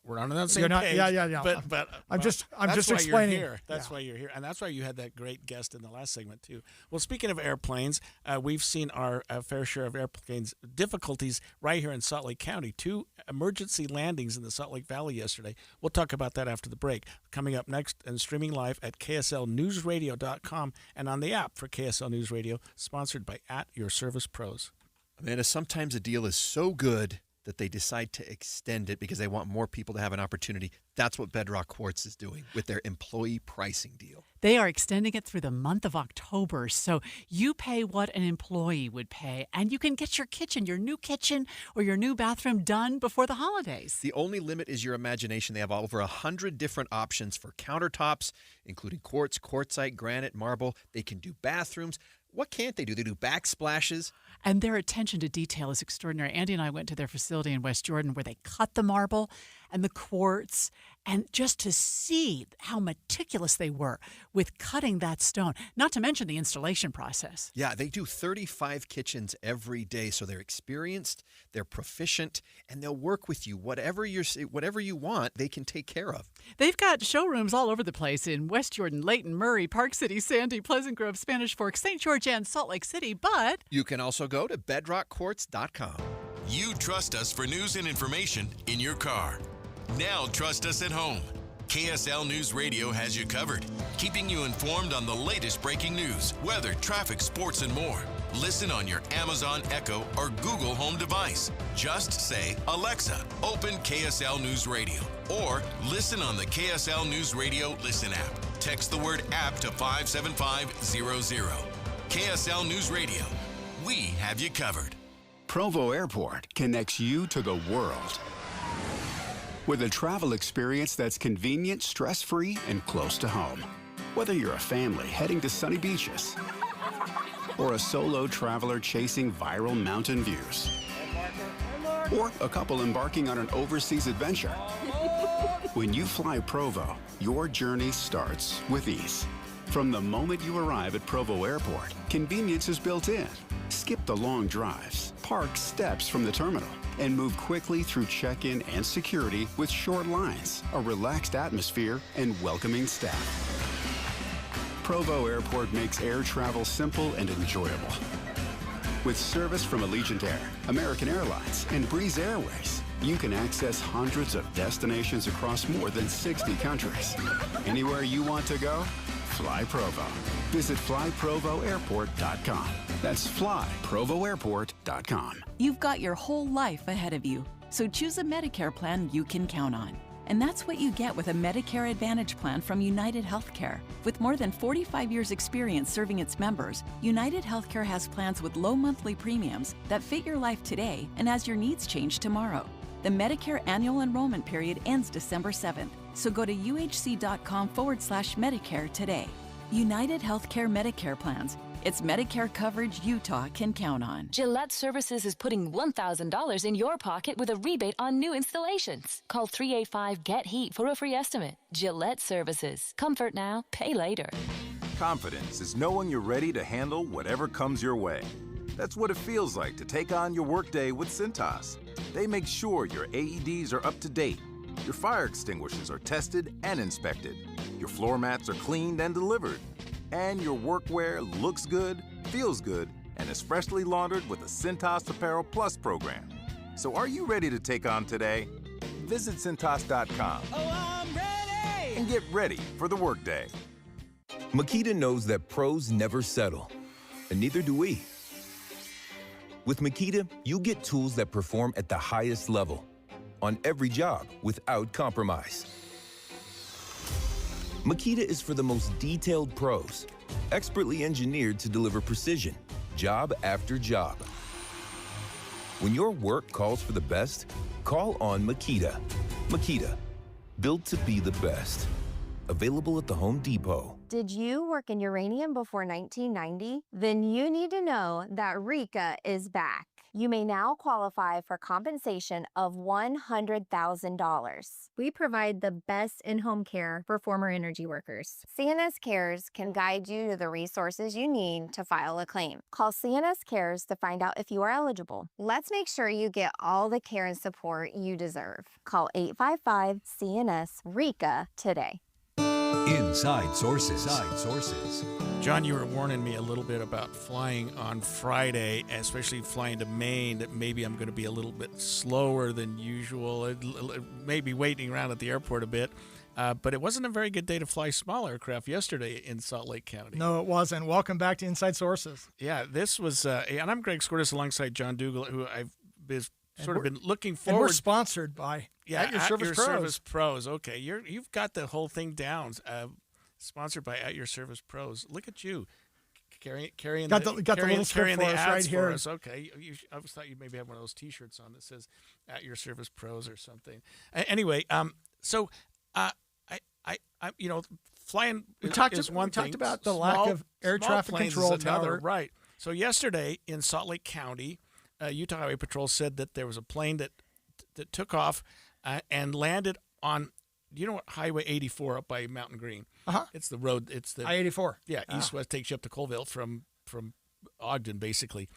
We're not on the same page. Yeah. But I'm just explaining. That's why you're here, and that's why you had that great guest in the last segment too. Well, speaking of airplanes, we've seen our fair share of airplanes difficulties right here in Salt Lake County. 2 emergency landings in the Salt Lake Valley yesterday. We'll talk about that after the break. Coming up next and streaming live at KSLNewsRadio.com and on the app for KSL News Radio, sponsored by @YourServicePros. Amanda, sometimes a deal is so good that they decide to extend it because they want more people to have an opportunity. That's what Bedrock Quartz is doing with their employee pricing deal. They are extending it through the month of October, so you pay what an employee would pay, and you can get your new kitchen or your new bathroom done before the holidays. The only limit is your imagination. They have over 100 different options for countertops, including quartz, quartzite, granite, marble. They can do bathrooms. What can't they do? They do backsplashes. And their attention to detail is extraordinary. Andy and I went to their facility in West Jordan where they cut the marble and the quartz, and just to see how meticulous they were with cutting that stone, not to mention the installation process. Yeah, they do 35 kitchens every day, so they're experienced, they're proficient, and they'll work with you. Whatever you want, they can take care of. They've got showrooms all over the place in West Jordan, Layton, Murray, Park City, Sandy, Pleasant Grove, Spanish Fork, St. George, and Salt Lake City, but you can also go to bedrockquartz.com. You trust us for news and information in your car. Now trust us at home. KSL News Radio has you covered, keeping you informed on the latest breaking news, weather, traffic, sports, and more. Listen on your Amazon Echo or Google Home device. Just say, Alexa, open KSL News Radio. Or listen on the KSL News Radio Listen app. Text the word app to 57500. KSL News Radio. We have you covered. Provo Airport connects you to the world with a travel experience that's convenient, stress-free, and close to home. Whether you're a family heading to sunny beaches or a solo traveler chasing viral mountain views, or a couple embarking on an overseas adventure, when you fly Provo, your journey starts with ease. From the moment you arrive at Provo Airport, convenience is built in. Skip the long drives, park steps from the terminal, and move quickly through check-in and security with short lines, a relaxed atmosphere, and welcoming staff. Provo Airport makes air travel simple and enjoyable. With service from Allegiant Air, American Airlines, and Breeze Airways, you can access hundreds of destinations across more than 60 countries. Anywhere you want to go, fly Provo. Visit flyprovoairport.com. That's flyprovoairport.com. You've got your whole life ahead of you. So choose a Medicare plan you can count on. And that's what you get with a Medicare Advantage plan from United Healthcare. With more than 45 years' experience serving its members, United Healthcare has plans with low monthly premiums that fit your life today and as your needs change tomorrow. The Medicare annual enrollment period ends December 7th, so go to uhc.com/Medicare today. United Healthcare Medicare plans. It's Medicare coverage Utah can count on. Gillette Services is putting $1,000 in your pocket with a rebate on new installations. Call 385-GET-HEAT for a free estimate. Gillette Services. Comfort now, pay later. Confidence is knowing you're ready to handle whatever comes your way. That's what it feels like to take on your workday with Cintas. They make sure your AEDs are up to date, your fire extinguishers are tested and inspected, your floor mats are cleaned and delivered, and your workwear looks good, feels good, and is freshly laundered with the Cintas Apparel Plus program. So are you ready to take on today? Visit Cintas.com and get ready for the workday. Makita knows that pros never settle, and neither do we. With Makita, you get tools that perform at the highest level on every job without compromise. Makita is for the most detailed pros, expertly engineered to deliver precision, job after job. When your work calls for the best, call on Makita. Makita, built to be the best. Available at the Home Depot. Did you work in uranium before 1990? Then you need to know that RECA is back. You may now qualify for compensation of $100,000. We provide the best in-home care for former energy workers. CNS Cares can guide you to the resources you need to file a claim. Call CNS Cares to find out if you are eligible. Let's make sure you get all the care and support you deserve. Call 855-CNS-RECA today. Inside Sources. John, you were warning me a little bit about flying on Friday, especially flying to Maine, that maybe I'm going to be a little bit slower than usual, maybe waiting around at the airport a bit. But it wasn't a very good day to fly small aircraft yesterday in Salt Lake County. No, it wasn't. Welcome back to Inside Sources. Yeah, this was, and I'm Greg Skordas alongside John Dougal, who I've been looking forward. And we're sponsored by At Your Service Pros. Okay, you've got the whole thing down. Sponsored by At Your Service Pros. Look at you, carrying got the little script for us right here. Okay, I always thought you maybe have one of those T-shirts on that says At Your Service Pros or something. Anyway, so I flying is one thing. We talked about the lack of air traffic control tower. Right. So yesterday in Salt Lake County, Utah Highway Patrol said that there was a plane that took off and landed on, Highway 84 up by Mountain Green. It's the road. It's the I-84. Yeah, east-west takes you up to Colville from Ogden, basically.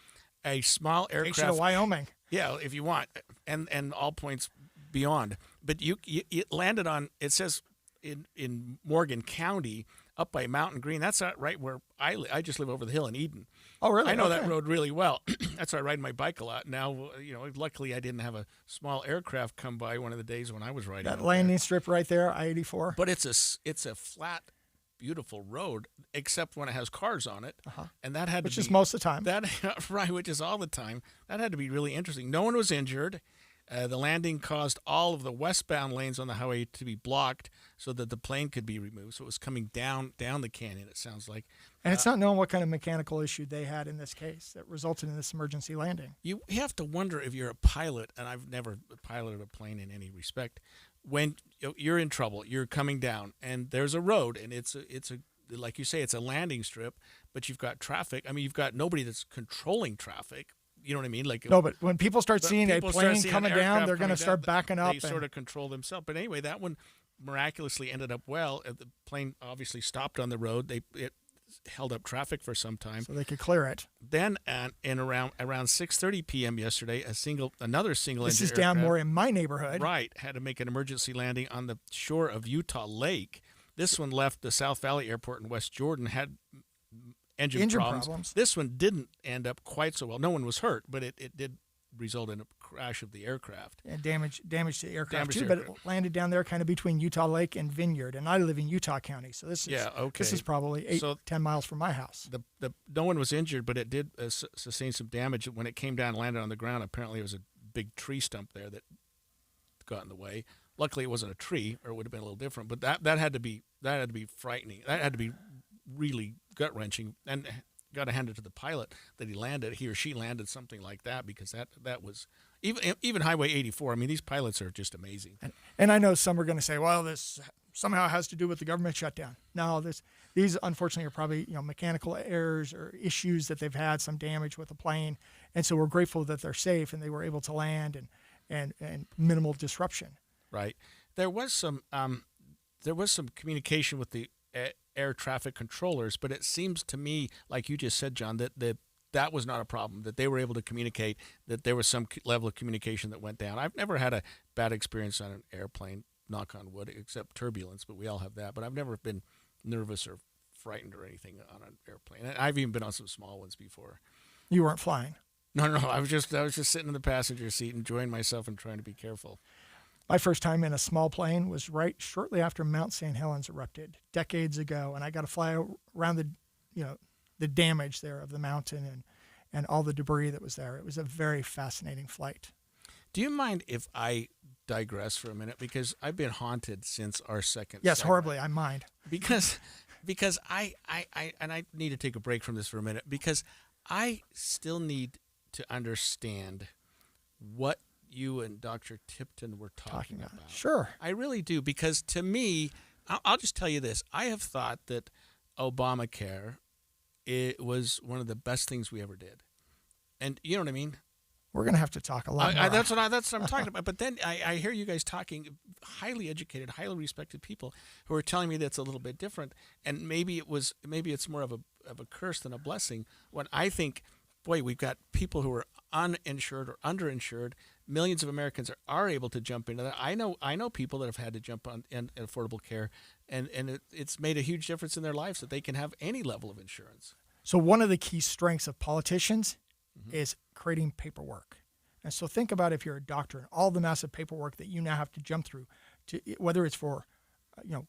A small aircraft. Takes you to Wyoming. Yeah, if you want, and all points beyond. But it landed on. It says in Morgan County, up by Mountain Green. That's not right where I live. I just live over the hill in Eden. Oh, really? I know that road really well. That's where I ride my bike a lot. Now, luckily I didn't have a small aircraft come by one of the days when I was riding. That landing strip right there, I-84. But it's a flat, beautiful road, except when it has cars on it. And that had which to is be, most of the time. Right, which is all the time. That had to be really interesting. No one was injured. The landing caused all of the westbound lanes on the highway to be blocked so that the plane could be removed. So it was coming down the canyon, it sounds like. And it's not known what kind of mechanical issue they had in this case that resulted in this emergency landing. You have to wonder if you're a pilot, and I've never piloted a plane in any respect, when you're in trouble, you're coming down, and there's a road, and it's a like you say, it's a landing strip, but you've got traffic. I mean, you've got nobody that's controlling traffic. You know what I mean? No, but when people start seeing a plane coming down, they're going to start backing up. They sort of control themselves. But anyway, that one miraculously ended up well. The plane obviously stopped on the road. It held up traffic for some time, so they could clear it. Then, in around 6:30 p.m. yesterday, another single engine. This is down more in my neighborhood. Right, had to make an emergency landing on the shore of Utah Lake. This one left the South Valley Airport in West Jordan. Had engine problems. This one didn't end up quite so well. No one was hurt, but it did result in a crash of the aircraft. And damage to the aircraft too, but it landed down there kind of between Utah Lake and Vineyard, and I live in Utah County, so this is probably 10 miles from my house. No one was injured, but it did sustain some damage when it came down and landed on the ground. Apparently, it was a big tree stump there that got in the way. Luckily, it wasn't a tree, or it would have been a little different. But that had to be frightening. That had to be really gut wrenching. And got to hand it to the pilot that he or she landed something like that, because that was even Highway 84. I mean, these pilots are just amazing. And I know some are going to say, well, this somehow has to do with the government shutdown. No, these unfortunately are probably mechanical errors or issues that they've had, some damage with the plane, and so we're grateful that they're safe and they were able to land and minimal disruption. Right. There was some communication with the air traffic controllers, but it seems to me, like you just said, John, that was not a problem, that they were able to communicate, that there was some level of communication that went down. I've never had a bad experience on an airplane, knock on wood, except turbulence, but we all have that. But I've never been nervous or frightened or anything on an airplane. And I've even been on some small ones before. You weren't flying? No, I was just sitting in the passenger seat, enjoying myself and trying to be careful. My first time in a small plane was right shortly after Mount St. Helens erupted decades ago, and I got to fly around the damage there of the mountain and all the debris that was there. It was a very fascinating flight. Do you mind if I digress for a minute, because I've been haunted since our second? Yes, segment. horribly. I mind because I need to take a break from this for a minute, because I still need to understand what you and Dr. Tipton were talking about. Sure. I really do, because to me, I'll just tell you this. I have thought that Obamacare, it was one of the best things we ever did. And you know what I mean? We're going to have to talk a lot more. That's what I'm talking about. But then I hear you guys talking, highly educated, highly respected people who are telling me that's a little bit different. And maybe it's more of a curse than a blessing, when I think, boy, we've got people who are uninsured or underinsured. Millions of Americans are able to jump into that. I know people that have had to jump on in affordable care, and it's made a huge difference in their lives that they can have any level of insurance. So one of the key strengths of politicians is creating paperwork. And so think about if you're a doctor and all the massive paperwork that you now have to jump through, whether it's for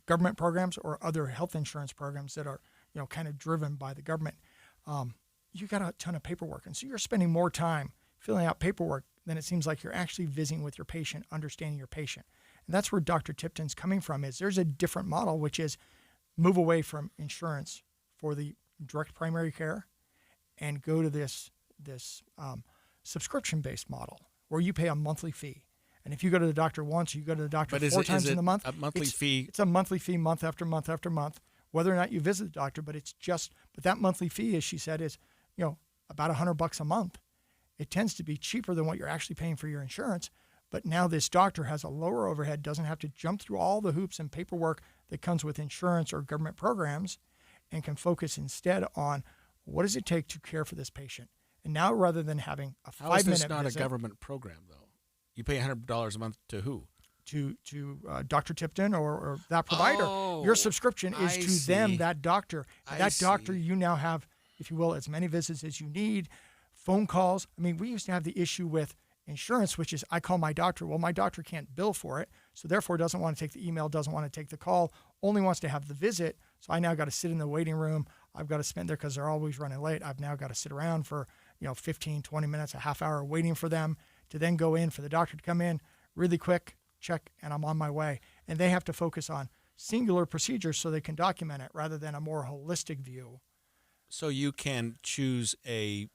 government programs or other health insurance programs that are kind of driven by the government. You got a ton of paperwork. And so you're spending more time filling out paperwork than it seems like you're actually visiting with your patient, understanding your patient. And that's where Dr. Tipton's coming from, is there's a different model, which is move away from insurance for the direct primary care and go to this subscription-based model where you pay a monthly fee. And if you go to the doctor once, you go to the doctor 4 times in the month. A monthly fee? It's a monthly fee month after month after month, whether or not you visit the doctor. But that monthly fee, as she said, is about $100 a month. It tends to be cheaper than what you're actually paying for your insurance. But now this doctor has a lower overhead, doesn't have to jump through all the hoops and paperwork that comes with insurance or government programs, and can focus instead on what does it take to care for this patient. And now, rather than having a 5-minute visit. How is this not a government program, though? You pay $100 a month to who? To Dr. Tipton or that provider. Oh, your subscription is to see. them, that doctor. That doctor, see. you now have, if you will, as many visits as you need, phone calls. I mean, we used to have the issue with insurance, which is I call my doctor. Well, my doctor can't bill for it, so therefore doesn't want to take the email, doesn't want to take the call, only wants to have the visit. So I now got to sit in the waiting room. I've got to spend there because they're always running late. I've now got to sit around for 15, 20 minutes, a half hour waiting for them to then go in, for the doctor to come in really quick, check, and I'm on my way. And they have to focus on singular procedures so they can document it rather than a more holistic view. So you can choose a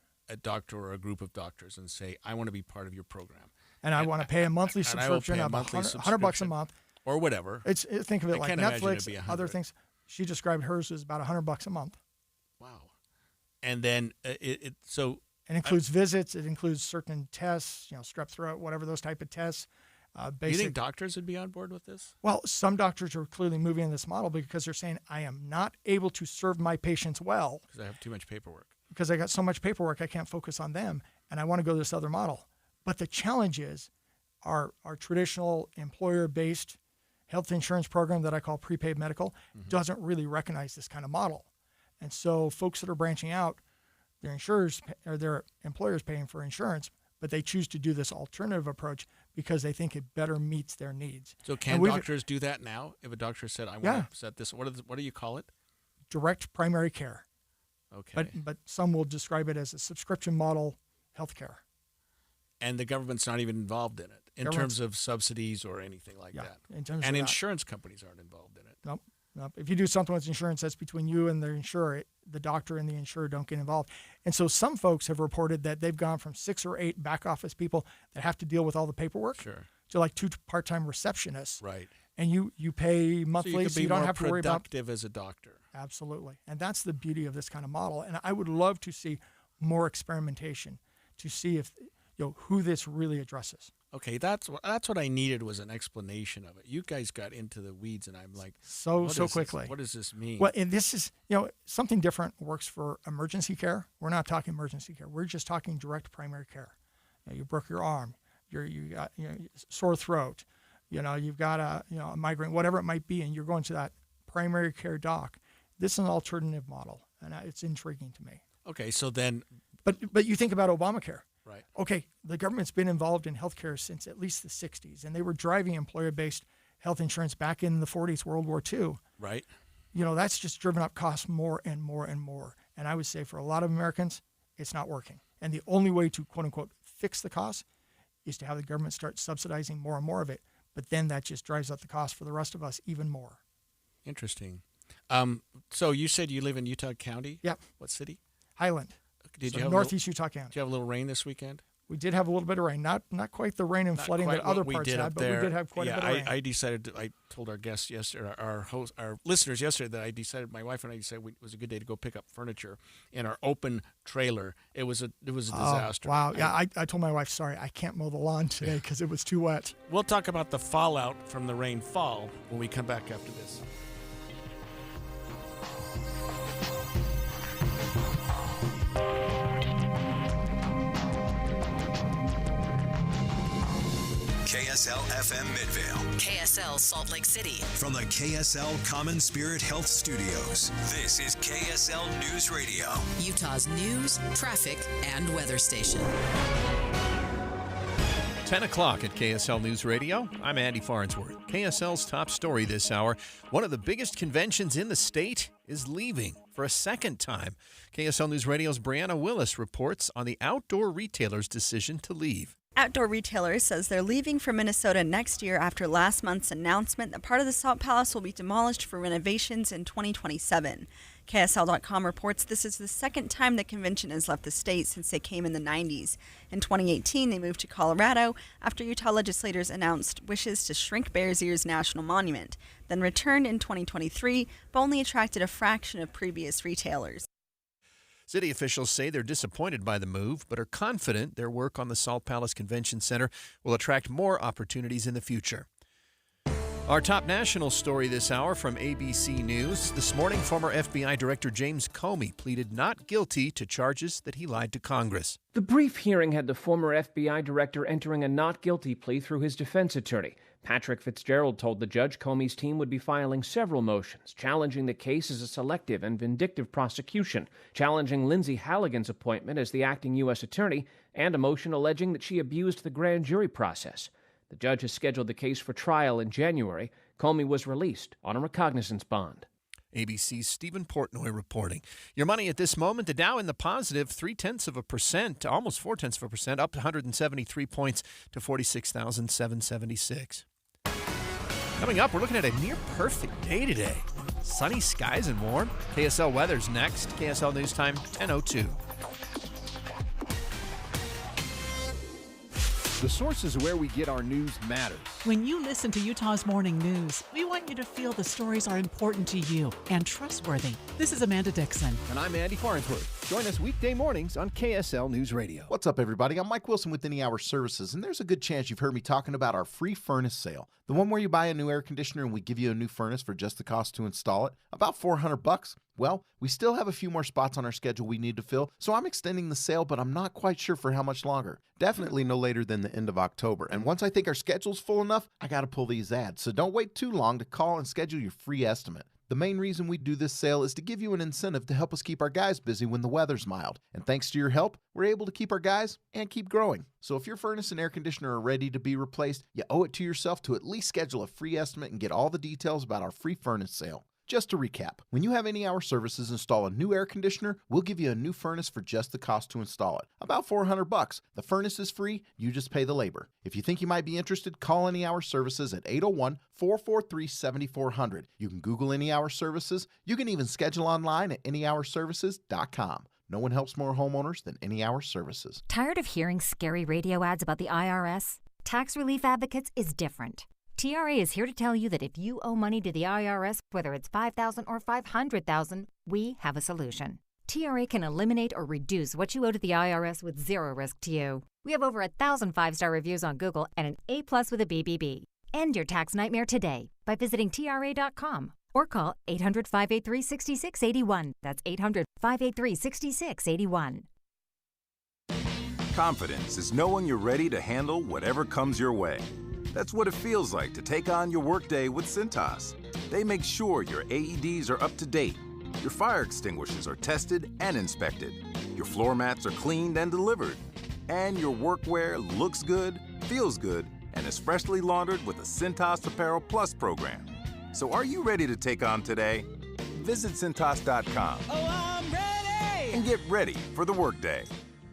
doctor or a group of doctors and say, I want to be part of your program. And I want to pay a monthly subscription of $100 a month. Or whatever. Think of it like Netflix, other things. She described hers as about $100 a month. Wow. And then it includes visits. It includes certain tests, strep throat, whatever those type of tests. You think doctors would be on board with this? Well, some doctors are clearly moving in this model because they're saying, I am not able to serve my patients well. Because I have too much paperwork. Because I got so much paperwork, I can't focus on them, and I want to go to this other model. But the challenge is our traditional employer-based health insurance program that I call prepaid medical doesn't really recognize this kind of model. And so folks that are branching out, their insurers or their employers paying for insurance, but they choose to do this alternative approach because they think it better meets their needs. So can doctors do that now? If a doctor said, I want to set this, what do you call it? Direct primary care. Okay. But some will describe it as a subscription model healthcare. And the government's not even involved in it. in terms of subsidies or anything like that. In terms and of insurance companies aren't involved in it. Nope. If you do something with insurance, that's between you and the insurer. The doctor and the insurer don't get involved. And so some folks have reported that they've gone from 6 or 8 back office people that have to deal with all the paperwork to like 2 part-time receptionists. Right. And you pay monthly, so you don't have to worry about. Productive as a doctor. Absolutely. And that's the beauty of this kind of model. And I would love to see more experimentation to see if who this really addresses. Okay, that's what I needed, was an explanation of it. You guys got into the weeds, and I'm like, so quickly. What does this mean? Well, and this is something different works for emergency care. We're not talking emergency care. We're just talking direct primary care. You broke your arm, you got sore throat, you've got a migraine, whatever it might be, and you're going to that primary care doc. This is an alternative model, and it's intriguing to me. Okay, so then, but you think about Obamacare. Right. Okay, the government's been involved in healthcare since at least the 60s, and they were driving employer-based health insurance back in the 40s, World War II. Right. That's just driven up costs more and more and more. And I would say for a lot of Americans, it's not working. And the only way to, quote unquote, fix the cost is to have the government start subsidizing more and more of it. But then that just drives up the cost for the rest of us even more. Interesting. So you said you live in Utah County? Yep. What city? Highland. Did you have Northeast Utah County. Did you have a little rain this weekend? We did have a little bit of rain. Not quite the rain and flooding that other parts had, but we did have quite a bit of rain. I told our guests yesterday, our listeners yesterday, that my wife and I decided it was a good day to go pick up furniture in our open trailer. It was a disaster. Wow. Yeah, I told my wife, sorry, I can't mow the lawn today because it was too wet. We'll talk about the fallout from the rainfall when we come back after this. KSL FM Midvale. KSL Salt Lake City. From the KSL Common Spirit Health Studios, this is KSL News Radio. Utah's news, traffic, and weather station. 10 o'clock at KSL News Radio. I'm Andy Farnsworth. KSL's top story this hour. One of the biggest conventions in the state is leaving for a second time. KSL News Radio's Brianna Willis reports on the outdoor retailer's decision to leave. Outdoor Retailer says they're leaving for Minnesota next year after last month's announcement that part of the Salt Palace will be demolished for renovations in 2027. KSL.com reports this is the second time the convention has left the state since they came in the 90s. In 2018, they moved to Colorado after Utah legislators announced wishes to shrink Bears Ears National Monument, then returned in 2023, but only attracted a fraction of previous retailers. City officials say they're disappointed by the move, but are confident their work on the Salt Palace Convention Center will attract more opportunities in the future. Our top national story this hour from ABC News. This morning, former FBI Director James Comey pleaded not guilty to charges that he lied to Congress. The brief hearing had the former FBI director entering a not guilty plea through his defense attorney. Patrick Fitzgerald told the judge Comey's team would be filing several motions, challenging the case as a selective and vindictive prosecution, challenging Lindsay Halligan's appointment as the acting U.S. attorney, and a motion alleging that she abused the grand jury process. The judge has scheduled the case for trial in January. Comey was released on a recognizance bond. ABC's Stephen Portnoy reporting. Your money at this moment, the Dow in the positive 0.3%, almost 0.4%, up 173 points to 46,776. Coming up, we're looking at a near-perfect day today. Sunny skies and warm. KSL weather's next. KSL News Time, 10:02. The sources where we get our news matters. When you listen to Utah's Morning News, we want you to feel the stories are important to you and trustworthy. This is Amanda Dixon. And I'm Andy Farnsworth. Join us weekday mornings on KSL News Radio. What's up, everybody? I'm Mike Wilson with Any Hour Services, and there's a good chance you've heard me talking about our free furnace sale. The one where you buy a new air conditioner and we give you a new furnace for just the cost to install it, about $400. Well, we still have a few more spots on our schedule we need to fill, so I'm extending the sale, but I'm not quite sure for how much longer. Definitely no later than the end of October. And once I think our schedule's full enough, I gotta pull these ads. So don't wait too long to call and schedule your free estimate. The main reason we do this sale is to give you an incentive to help us keep our guys busy when the weather's mild. And thanks to your help, we're able to keep our guys and keep growing. So if your furnace and air conditioner are ready to be replaced, you owe it to yourself to at least schedule a free estimate and get all the details about our free furnace sale. Just to recap, when you have Any Hour Services install a new air conditioner, we'll give you a new furnace for just the cost to install it. About $400. The furnace is free, you just pay the labor. If you think you might be interested, call Any Hour Services at 801-443-7400. You can Google Any Hour Services. You can even schedule online at anyhourservices.com. No one helps more homeowners than Any Hour Services. Tired of hearing scary radio ads about the IRS? Tax Relief Advocates is different. TRA is here to tell you that if you owe money to the IRS, whether it's $5,000 or $500,000, we have a solution. TRA can eliminate or reduce what you owe to the IRS with zero risk to you. We have over 1,000 5-star reviews on Google and an A+ with a BBB. End your tax nightmare today by visiting TRA.com or call 800-583-6681. That's 800-583-6681. Confidence is knowing you're ready to handle whatever comes your way. That's what it feels like to take on your workday with Cintas. They make sure your AEDs are up to date, your fire extinguishers are tested and inspected, your floor mats are cleaned and delivered, and your workwear looks good, feels good, and is freshly laundered with the Cintas Apparel Plus program. So are you ready to take on today? Visit Cintas.com and get ready for the workday.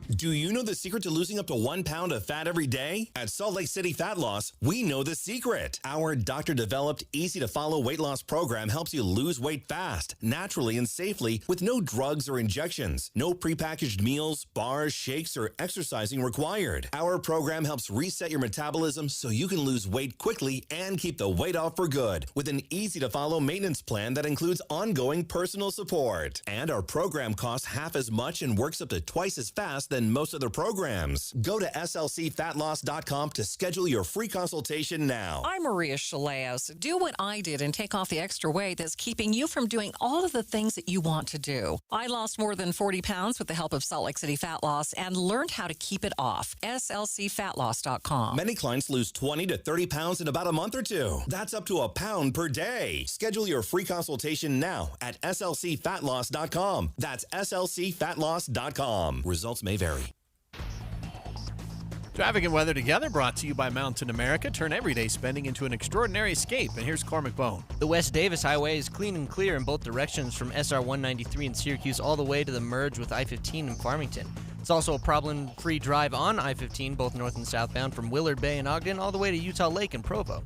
Do you know the secret to losing up to 1 pound of fat every day? At Salt Lake City Fat Loss, we know the secret. Our doctor-developed, easy-to-follow weight loss program helps you lose weight fast, naturally, and safely with no drugs or injections, no prepackaged meals, bars, shakes, or exercising required. Our program helps reset your metabolism so you can lose weight quickly and keep the weight off for good with an easy-to-follow maintenance plan that includes ongoing personal support. And our program costs half as much and works up to twice as fast than most other programs. Go to slcfatloss.com to schedule your free consultation now. I'm Maria Chaleos. Do what I did and take off the extra weight that's keeping you from doing all of the things that you want to do. I lost more than 40 pounds with the help of Salt Lake City Fat Loss and learned how to keep it off. slcfatloss.com. Many clients lose 20 to 30 pounds in about a month or two. That's up to a pound per day. Schedule your free consultation now at slcfatloss.com. That's slcfatloss.com. Results may vary. Traffic and weather together brought to you by Mountain America. Turn everyday spending into an extraordinary escape. And here's Cormac Bone. The West Davis Highway is clean and clear in both directions from SR 193 in Syracuse all the way to the merge with I-15 in Farmington. It's also a problem-free drive on I-15 both north and southbound from Willard Bay and Ogden all the way to Utah Lake and Provo.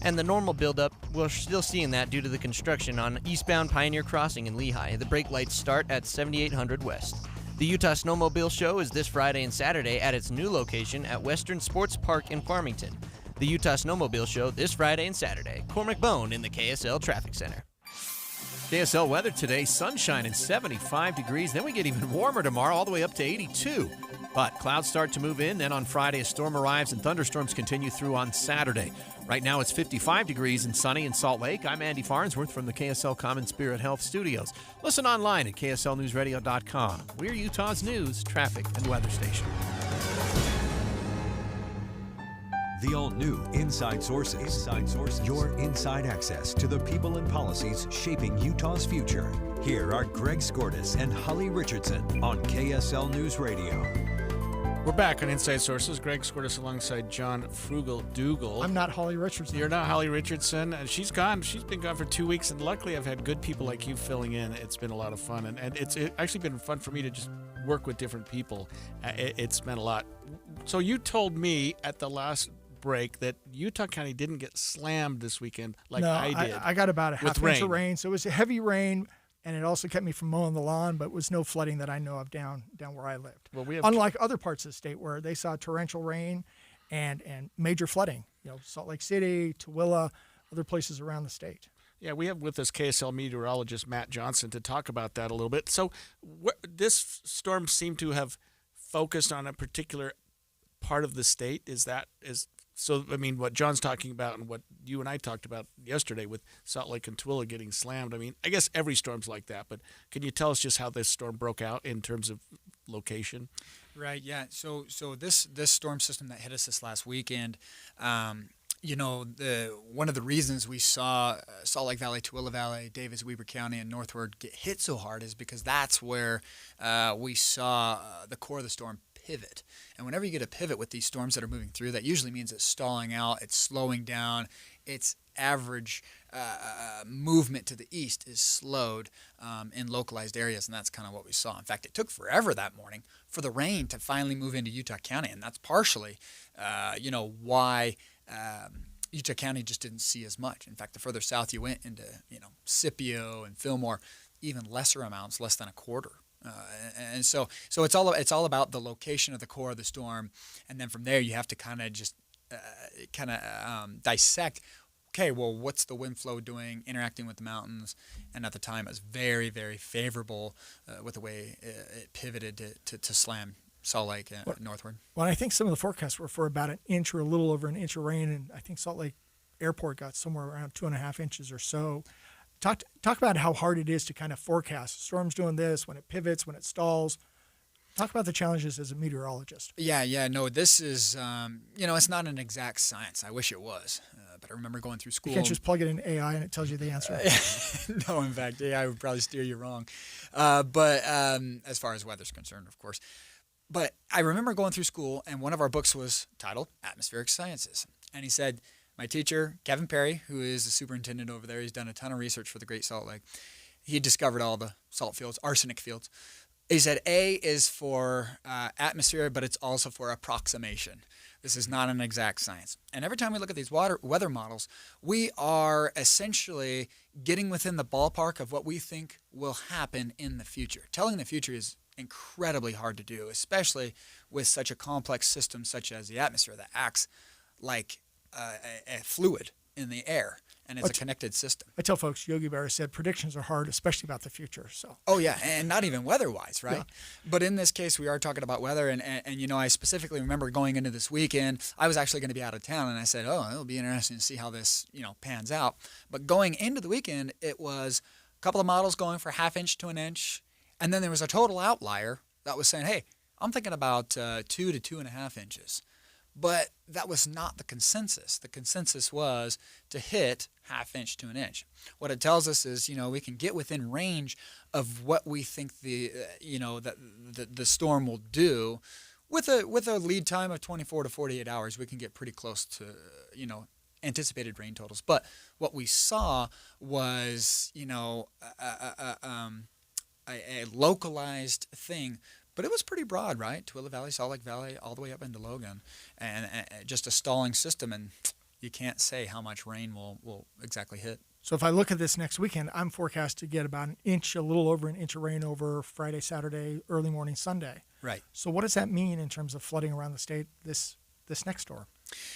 And the normal buildup, we're still seeing that due to the construction on eastbound Pioneer Crossing in Lehigh. The brake lights start at 7800 West. The Utah Snowmobile Show is this Friday and Saturday at its new location at Western Sports Park in Farmington. The Utah Snowmobile Show this Friday and Saturday. Cormac Bone in the KSL Traffic Center. KSL weather today, sunshine and 75 degrees. Then we get even warmer tomorrow, all the way up to 82. But clouds start to move in. Then on Friday, a storm arrives and thunderstorms continue through on Saturday. Right now, it's 55 degrees and sunny in Salt Lake. I'm Andy Farnsworth from the KSL Common Spirit Health Studios. Listen online at kslnewsradio.com. We're Utah's news, traffic, and weather station. The all-new Inside Sources. Inside Sources. Your inside access to the people and policies shaping Utah's future. Here are Greg Skordas and Holly Richardson on KSL News Radio. We're back on Inside Sources. Greg Skordas alongside John Frugal-Dougal. I'm not Holly Richardson. You're not Holly Richardson. And she's gone. She's been gone for 2 weeks. And luckily, I've had good people like you filling in. It's been a lot of fun. And it's actually been fun for me to just work with different people. It's meant a lot. So you told me at the last break that Utah County didn't get slammed this weekend like I did. I got about a half rain. inch of rain. So it was a heavy rain. And it also kept me from mowing the lawn, but was no flooding that I know of down where I lived. Well, we have unlike other parts of the state where they saw torrential rain and major flooding. Salt Lake City, Tooele, other places around the state. Yeah, we have with us KSL meteorologist Matt Johnson to talk about that a little bit. So this storm seemed to have focused on a particular part of the state. So, I mean, what John's talking about and what you and I talked about yesterday with Salt Lake and Tooele getting slammed, I mean, I guess every storm's like that, but can you tell us just how this storm broke out in terms of location? Right, yeah. So this storm system that hit us this last weekend, one of the reasons we saw Salt Lake Valley, Tooele Valley, Davis, Weber County, and northward get hit so hard is because that's where we saw the core of the storm pivot. And whenever you get a pivot with these storms that are moving through, that usually means it's stalling out, it's slowing down, its average movement to the east is slowed in localized areas, and that's kind of what we saw. In fact, it took forever that morning for the rain to finally move into Utah County, and that's partially, why Utah County just didn't see as much. In fact, the further south you went into, Scipio and Fillmore, even lesser amounts, less than a quarter. And so it's all about the location of the core of the storm, and then from there you have to kind of just dissect. Okay, well, what's the wind flow doing, interacting with the mountains? And at the time, it was very, very favorable with the way it pivoted to slam Salt Lake northward. Well, I think some of the forecasts were for about an inch or a little over an inch of rain, and I think Salt Lake Airport got somewhere around 2.5 inches or so. Talk about how hard it is to kind of forecast. Storm's doing this, when it pivots, when it stalls. Talk about the challenges as a meteorologist. Yeah, no, this is, it's not an exact science. I wish it was, but I remember going through school. You can't just plug it in AI and it tells you the answer. No, in fact, AI would probably steer you wrong. But as far as weather's concerned, of course. But I remember going through school, and one of our books was titled Atmospheric Sciences. And he said, my teacher, Kevin Perry, who is the superintendent over there, he's done a ton of research for the Great Salt Lake. He discovered all the salt fields, arsenic fields. He said A is for atmosphere, but it's also for approximation. This is not an exact science. And every time we look at these weather models, we are essentially getting within the ballpark of what we think will happen in the future. Telling the future is incredibly hard to do, especially with such a complex system such as the atmosphere that acts like a fluid in the air, and it's a connected system. I tell folks, Yogi Berra said predictions are hard, especially about the future. So. Oh yeah, and not even weather-wise, right? Yeah. But in this case, we are talking about weather, and I specifically remember going into this weekend. I was actually going to be out of town, and I said, it'll be interesting to see how this pans out. But going into the weekend, it was a couple of models going for 1/2 inch to 1 inch, and then there was a total outlier that was saying, hey, I'm thinking about 2 to 2.5 inches. But that was not the consensus. The consensus was to hit 1/2 inch to 1 inch. What it tells us is, we can get within range of what we think the storm will do. With a lead time of 24 to 48 hours, we can get pretty close to, anticipated rain totals. But what we saw was, a localized thing. But it was pretty broad, right? Tooele Valley, Salt Lake Valley, all the way up into Logan. And just a stalling system, and you can't say how much rain will exactly hit. So if I look at this next weekend, I'm forecast to get about a little over an inch of rain over Friday, Saturday, early morning, Sunday. Right. So what does that mean in terms of flooding around the state this next storm?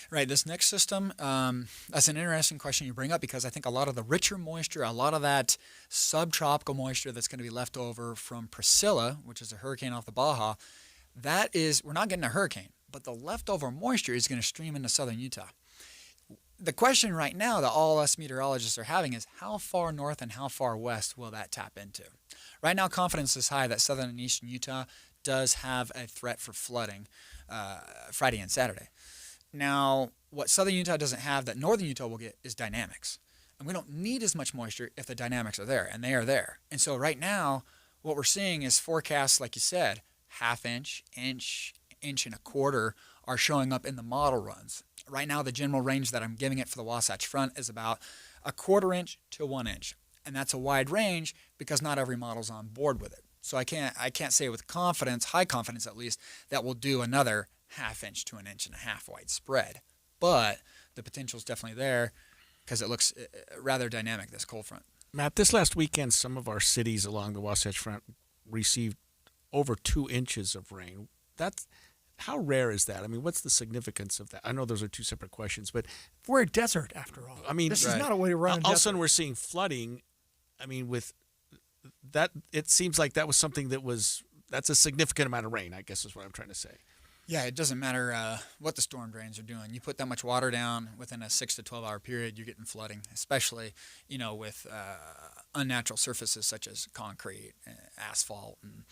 Right. This next system, that's an interesting question you bring up, because I think a lot of the richer moisture, a lot of that subtropical moisture that's going to be left over from Priscilla, which is a hurricane off the Baja, we're not getting a hurricane, but the leftover moisture is going to stream into southern Utah. The question right now that all us meteorologists are having is how far north and how far west will that tap into? Right now, confidence is high that southern and eastern Utah does have a threat for flooding Friday and Saturday. Now, what southern Utah doesn't have that northern Utah will get is dynamics. And we don't need as much moisture if the dynamics are there, and they are there. And so right now, what we're seeing is forecasts, like you said, 1/2 inch, inch, 1.25 inches are showing up in the model runs. Right now, the general range that I'm giving it for the Wasatch Front is about 1/4 inch to 1 inch. And that's a wide range because not every model's on board with it. So I can't say with confidence, high confidence at least, that we'll do another 1/2 inch to 1.5 inches wide spread. But the potential is definitely there because it looks rather dynamic, this cold front. Matt, this last weekend, some of our cities along the Wasatch Front received over 2 inches of rain. How rare is that? I mean, what's the significance of that? I know those are two separate questions, but we're a desert after all. I mean, this is not a way to run. All of a sudden, we're seeing flooding. I mean, with that, it seems like that was something that's a significant amount of rain, I guess is what I'm trying to say. Yeah, it doesn't matter what the storm drains are doing. You put that much water down within a 6 to 12 hour period, you're getting flooding, especially, with unnatural surfaces such as concrete, asphalt, and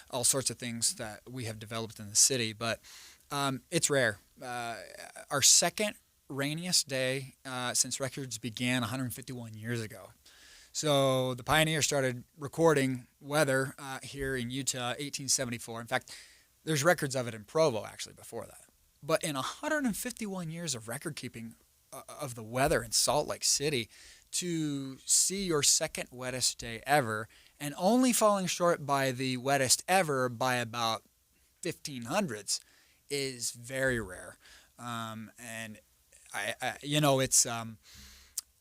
all sorts of things that we have developed in the city. But it's rare. Our second rainiest day since records began 151 years ago. So the pioneers started recording weather here in Utah 1874. In fact, There's records of it in Provo, actually, before that. But in 151 years of record keeping of the weather in Salt Lake City, to see your second wettest day ever and only falling short by the wettest ever by about 1500s is very rare. And it's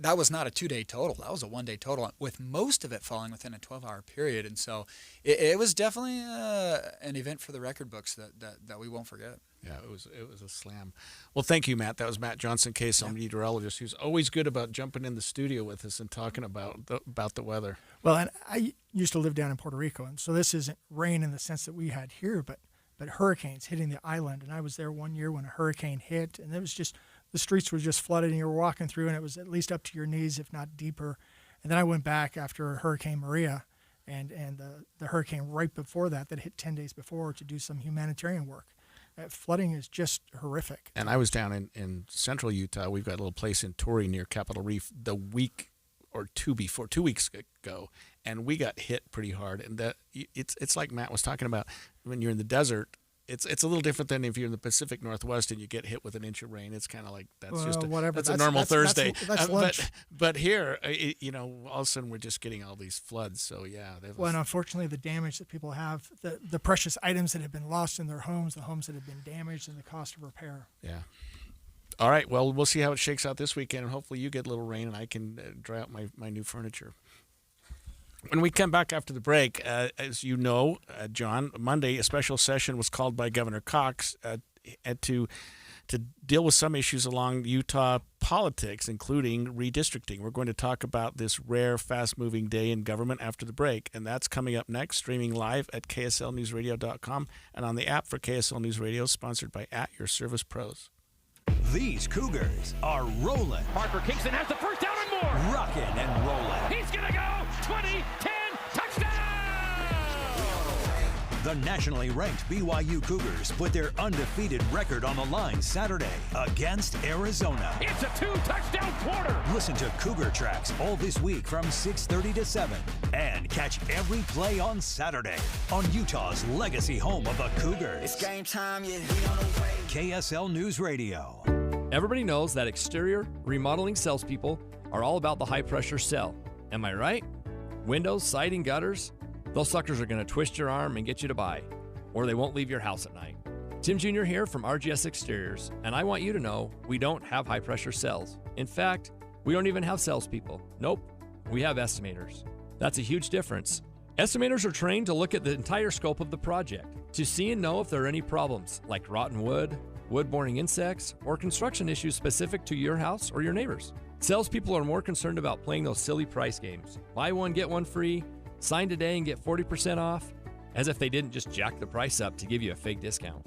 that was not a 2-day total. That was a 1-day total, with most of it falling within a 12-hour period. And so it was definitely an event for the record books that we won't forget. Yeah, it was a slam. Well, thank you, Matt. That was Matt Johnson, KSL meteorologist, who's always good about jumping in the studio with us and talking about the weather. Well, and I used to live down in Puerto Rico, and so this isn't rain in the sense that we had here, but hurricanes hitting the island. And I was there one year when a hurricane hit, and it was just, the streets were just flooded, and you were walking through, and it was at least up to your knees, if not deeper. And then I went back after Hurricane Maria and the hurricane right before that hit 10 days before to do some humanitarian work. Flooding is just horrific. And I was down in central Utah. We've got a little place in Torrey near Capitol Reef the week or 2 weeks ago, and we got hit pretty hard. And it's like Matt was talking about, when you're in the desert, it's a little different than if you're in the Pacific Northwest and you get hit with an inch of rain. It's kind of like that's a normal Thursday. That's lunch. But here, all of a sudden we're just getting all these floods. So yeah. And unfortunately, the damage that people have, the precious items that have been lost in their homes, the homes that have been damaged, and the cost of repair. Yeah. All right. Well, we'll see how it shakes out this weekend, and hopefully you get a little rain and I can dry out my new furniture. When we come back after the break, as you know, John, Monday a special session was called by Governor Cox to deal with some issues along Utah politics, including redistricting. We're going to talk about this rare, fast-moving day in government after the break, and that's coming up next, streaming live at KSLNewsRadio.com and on the app for KSL News Radio, sponsored by At Your Service Pros. These Cougars are rolling. Parker Kingston has the first down and more. Rocking and rolling. He's going to go 20, 10, touchdown! The nationally ranked BYU Cougars put their undefeated record on the line Saturday against Arizona. It's a 2-touchdown quarter. Listen to Cougar Tracks all this week from 6:30 to 7. And catch every play on Saturday on Utah's legacy home of the Cougars. It's game time, yeah. We on the way. KSL News Radio. Everybody knows that exterior remodeling salespeople are all about the high-pressure sell. Am I right? Windows, siding, gutters, those suckers are going to twist your arm and get you to buy, or they won't leave your house at night. Tim Jr. here from RGS Exteriors, and I want you to know we don't have high-pressure sells. In fact, we don't even have salespeople. Nope, we have estimators. That's a huge difference. Estimators are trained to look at the entire scope of the project, to see and know if there are any problems, like rotten wood, wood-borne insects, or construction issues specific to your house or your neighbors. Salespeople are more concerned about playing those silly price games. Buy one, get one free, sign today and get 40% off, as if they didn't just jack the price up to give you a fake discount.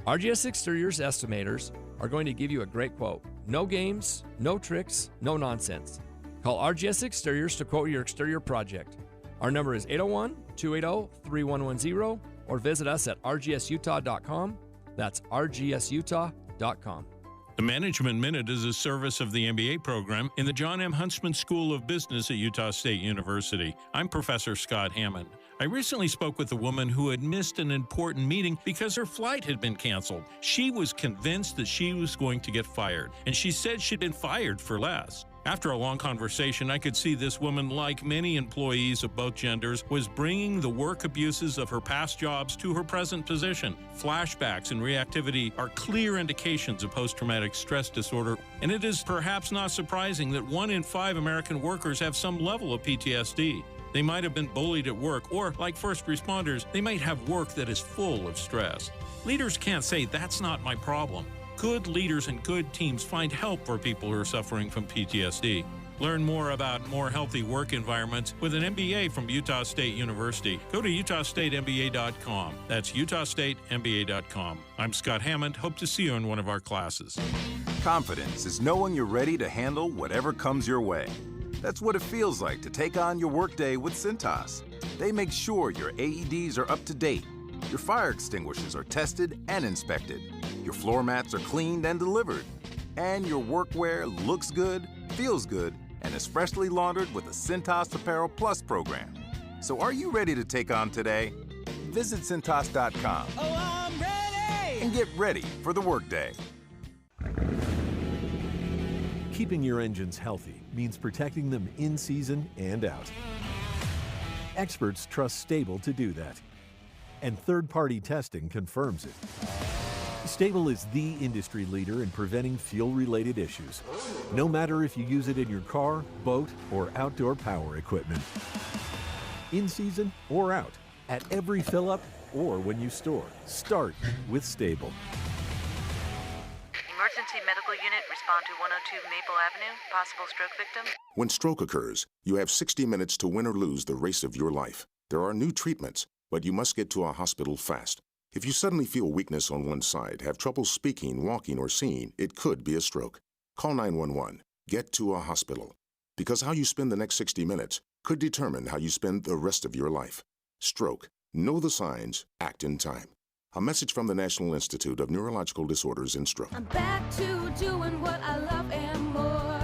RGS Exteriors estimators are going to give you a great quote. No games, no tricks, no nonsense. Call RGS Exteriors to quote your exterior project. Our number is 801-280-3110, or visit us at rgsutah.com. That's rgsutah.com. The Management Minute is a service of the MBA program in the John M. Huntsman School of Business at Utah State University. I'm Professor Scott Hammond. I recently spoke with a woman who had missed an important meeting because her flight had been canceled. She was convinced that she was going to get fired, and she said she'd been fired for less. After a long conversation, I could see this woman, like many employees of both genders, was bringing the work abuses of her past jobs to her present position. Flashbacks and reactivity are clear indications of post-traumatic stress disorder, and it is perhaps not surprising that 1 in 5 American workers have some level of PTSD. They might have been bullied at work, or, like first responders, they might have work that is full of stress. Leaders can't say, "That's not my problem." Good leaders and good teams find help for people who are suffering from PTSD. Learn more about more healthy work environments with an MBA from Utah State University. Go to utahstatemba.com. That's utahstatemba.com. I'm Scott Hammond. Hope to see you in one of our classes. Confidence is knowing you're ready to handle whatever comes your way. That's what it feels like to take on your workday with Cintas. They make sure your AEDs are up to date, your fire extinguishers are tested and inspected, your floor mats are cleaned and delivered, and your workwear looks good, feels good, and is freshly laundered with the Cintas Apparel Plus program. So are you ready to take on today? Visit Cintas.com. Oh, I'm and get ready for the workday. Keeping your engines healthy means protecting them in season and out. Experts trust Stable to do that, and third-party testing confirms it. Stable is the industry leader in preventing fuel-related issues, no matter if you use it in your car, boat, or outdoor power equipment. In season or out, at every fill-up or when you store, start with Stable. Emergency medical unit, respond to 102 Maple Avenue, possible stroke victim. When stroke occurs, you have 60 minutes to win or lose the race of your life. There are new treatments, but you must get to a hospital fast. If you suddenly feel weakness on one side, have trouble speaking, walking, or seeing, it could be a stroke. Call 911. Get to a hospital. Because how you spend the next 60 minutes could determine how you spend the rest of your life. Stroke. Know the signs. Act in time. A message from the National Institute of Neurological Disorders and Stroke. I'm back to doing what I love and more,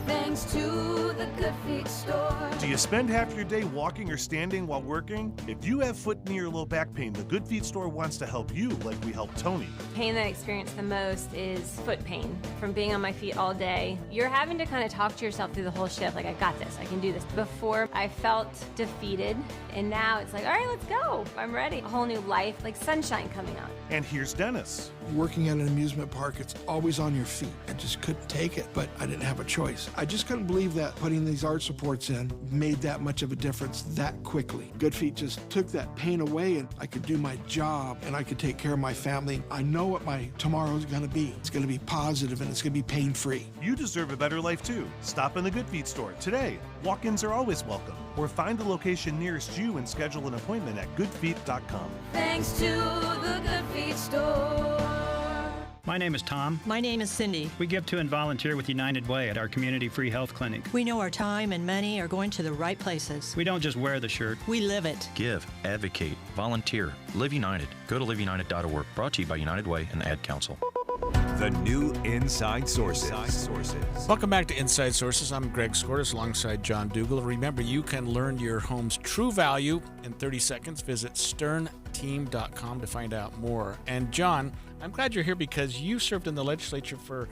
thanks to the Good Feet store. Do you spend half your day walking or standing while working? If you have foot, knee, or low back pain, the Good Feet store wants to help you like we helped Tony. Pain that I experience the most is foot pain from being on my feet all day. You're having to kind of talk to yourself through the whole shift, like, I got this, I can do this. Before, I felt defeated, and now it's like, all right, let's go. I'm ready. A whole new life, like sunshine coming on. And here's Dennis. Working at an amusement park, it's always on your feet. I just couldn't take it, but I didn't have a choice. I just couldn't believe that putting these arch supports in made that much of a difference that quickly. Good Feet just took that pain away, and I could do my job, and I could take care of my family. I know what my tomorrow is going to be. It's going to be positive, and it's going to be pain-free. You deserve a better life, too. Stop in the Good Feet store today. Walk-ins are always welcome. Or find the location nearest you and schedule an appointment at goodfeet.com. Thanks to the Good Feet store. My name is Tom. My name is Cindy. We give to and volunteer with United Way at our community free health clinic. We know our time and money are going to the right places. We don't just wear the shirt. We live it. Give, advocate, volunteer, Live United. Go to liveunited.org. Brought to you by United Way and the Ad Council. The new Inside Sources. Welcome back to Inside Sources. I'm Greg Skordas alongside John Dougal. Remember, you can learn your home's true value in 30 seconds. Visit sternteam.com to find out more. And John, I'm glad you're here because you served in the legislature for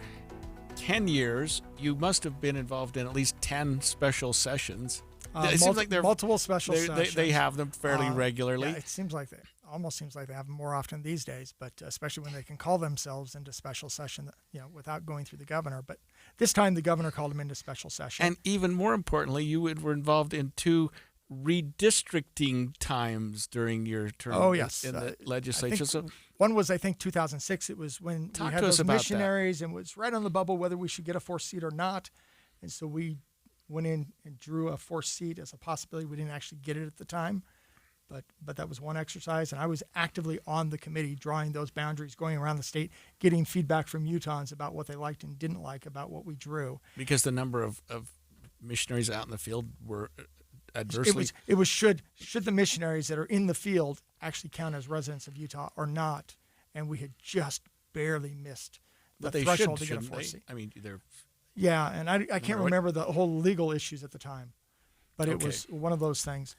10 years. You must have been involved in at least 10 special sessions. It seems like they're multiple special sessions. They have them fairly regularly. Yeah, it seems like almost seems like they have them more often these days, but especially when they can call themselves into special session, without going through the governor. But this time the governor called them into special session. And even more importantly, you were involved in 2 redistricting times during your term in the legislature. So one was, I think, 2006. It was when we had those missionaries and was right on the bubble whether we should get a 4th seat or not. And so we went in and drew a 4th seat as a possibility. We didn't actually get it at the time. But that was one exercise, and I was actively on the committee drawing those boundaries, going around the state, getting feedback from Utahns about what they liked and didn't like about what we drew. Because the number of missionaries out in the field were adversely... It was should the missionaries that are in the field actually count as residents of Utah or not, and we had just barely missed the threshold to get a 4th seat. I mean, they're... Yeah, and I can't remember the whole legal issues at the time, but it was one of those things.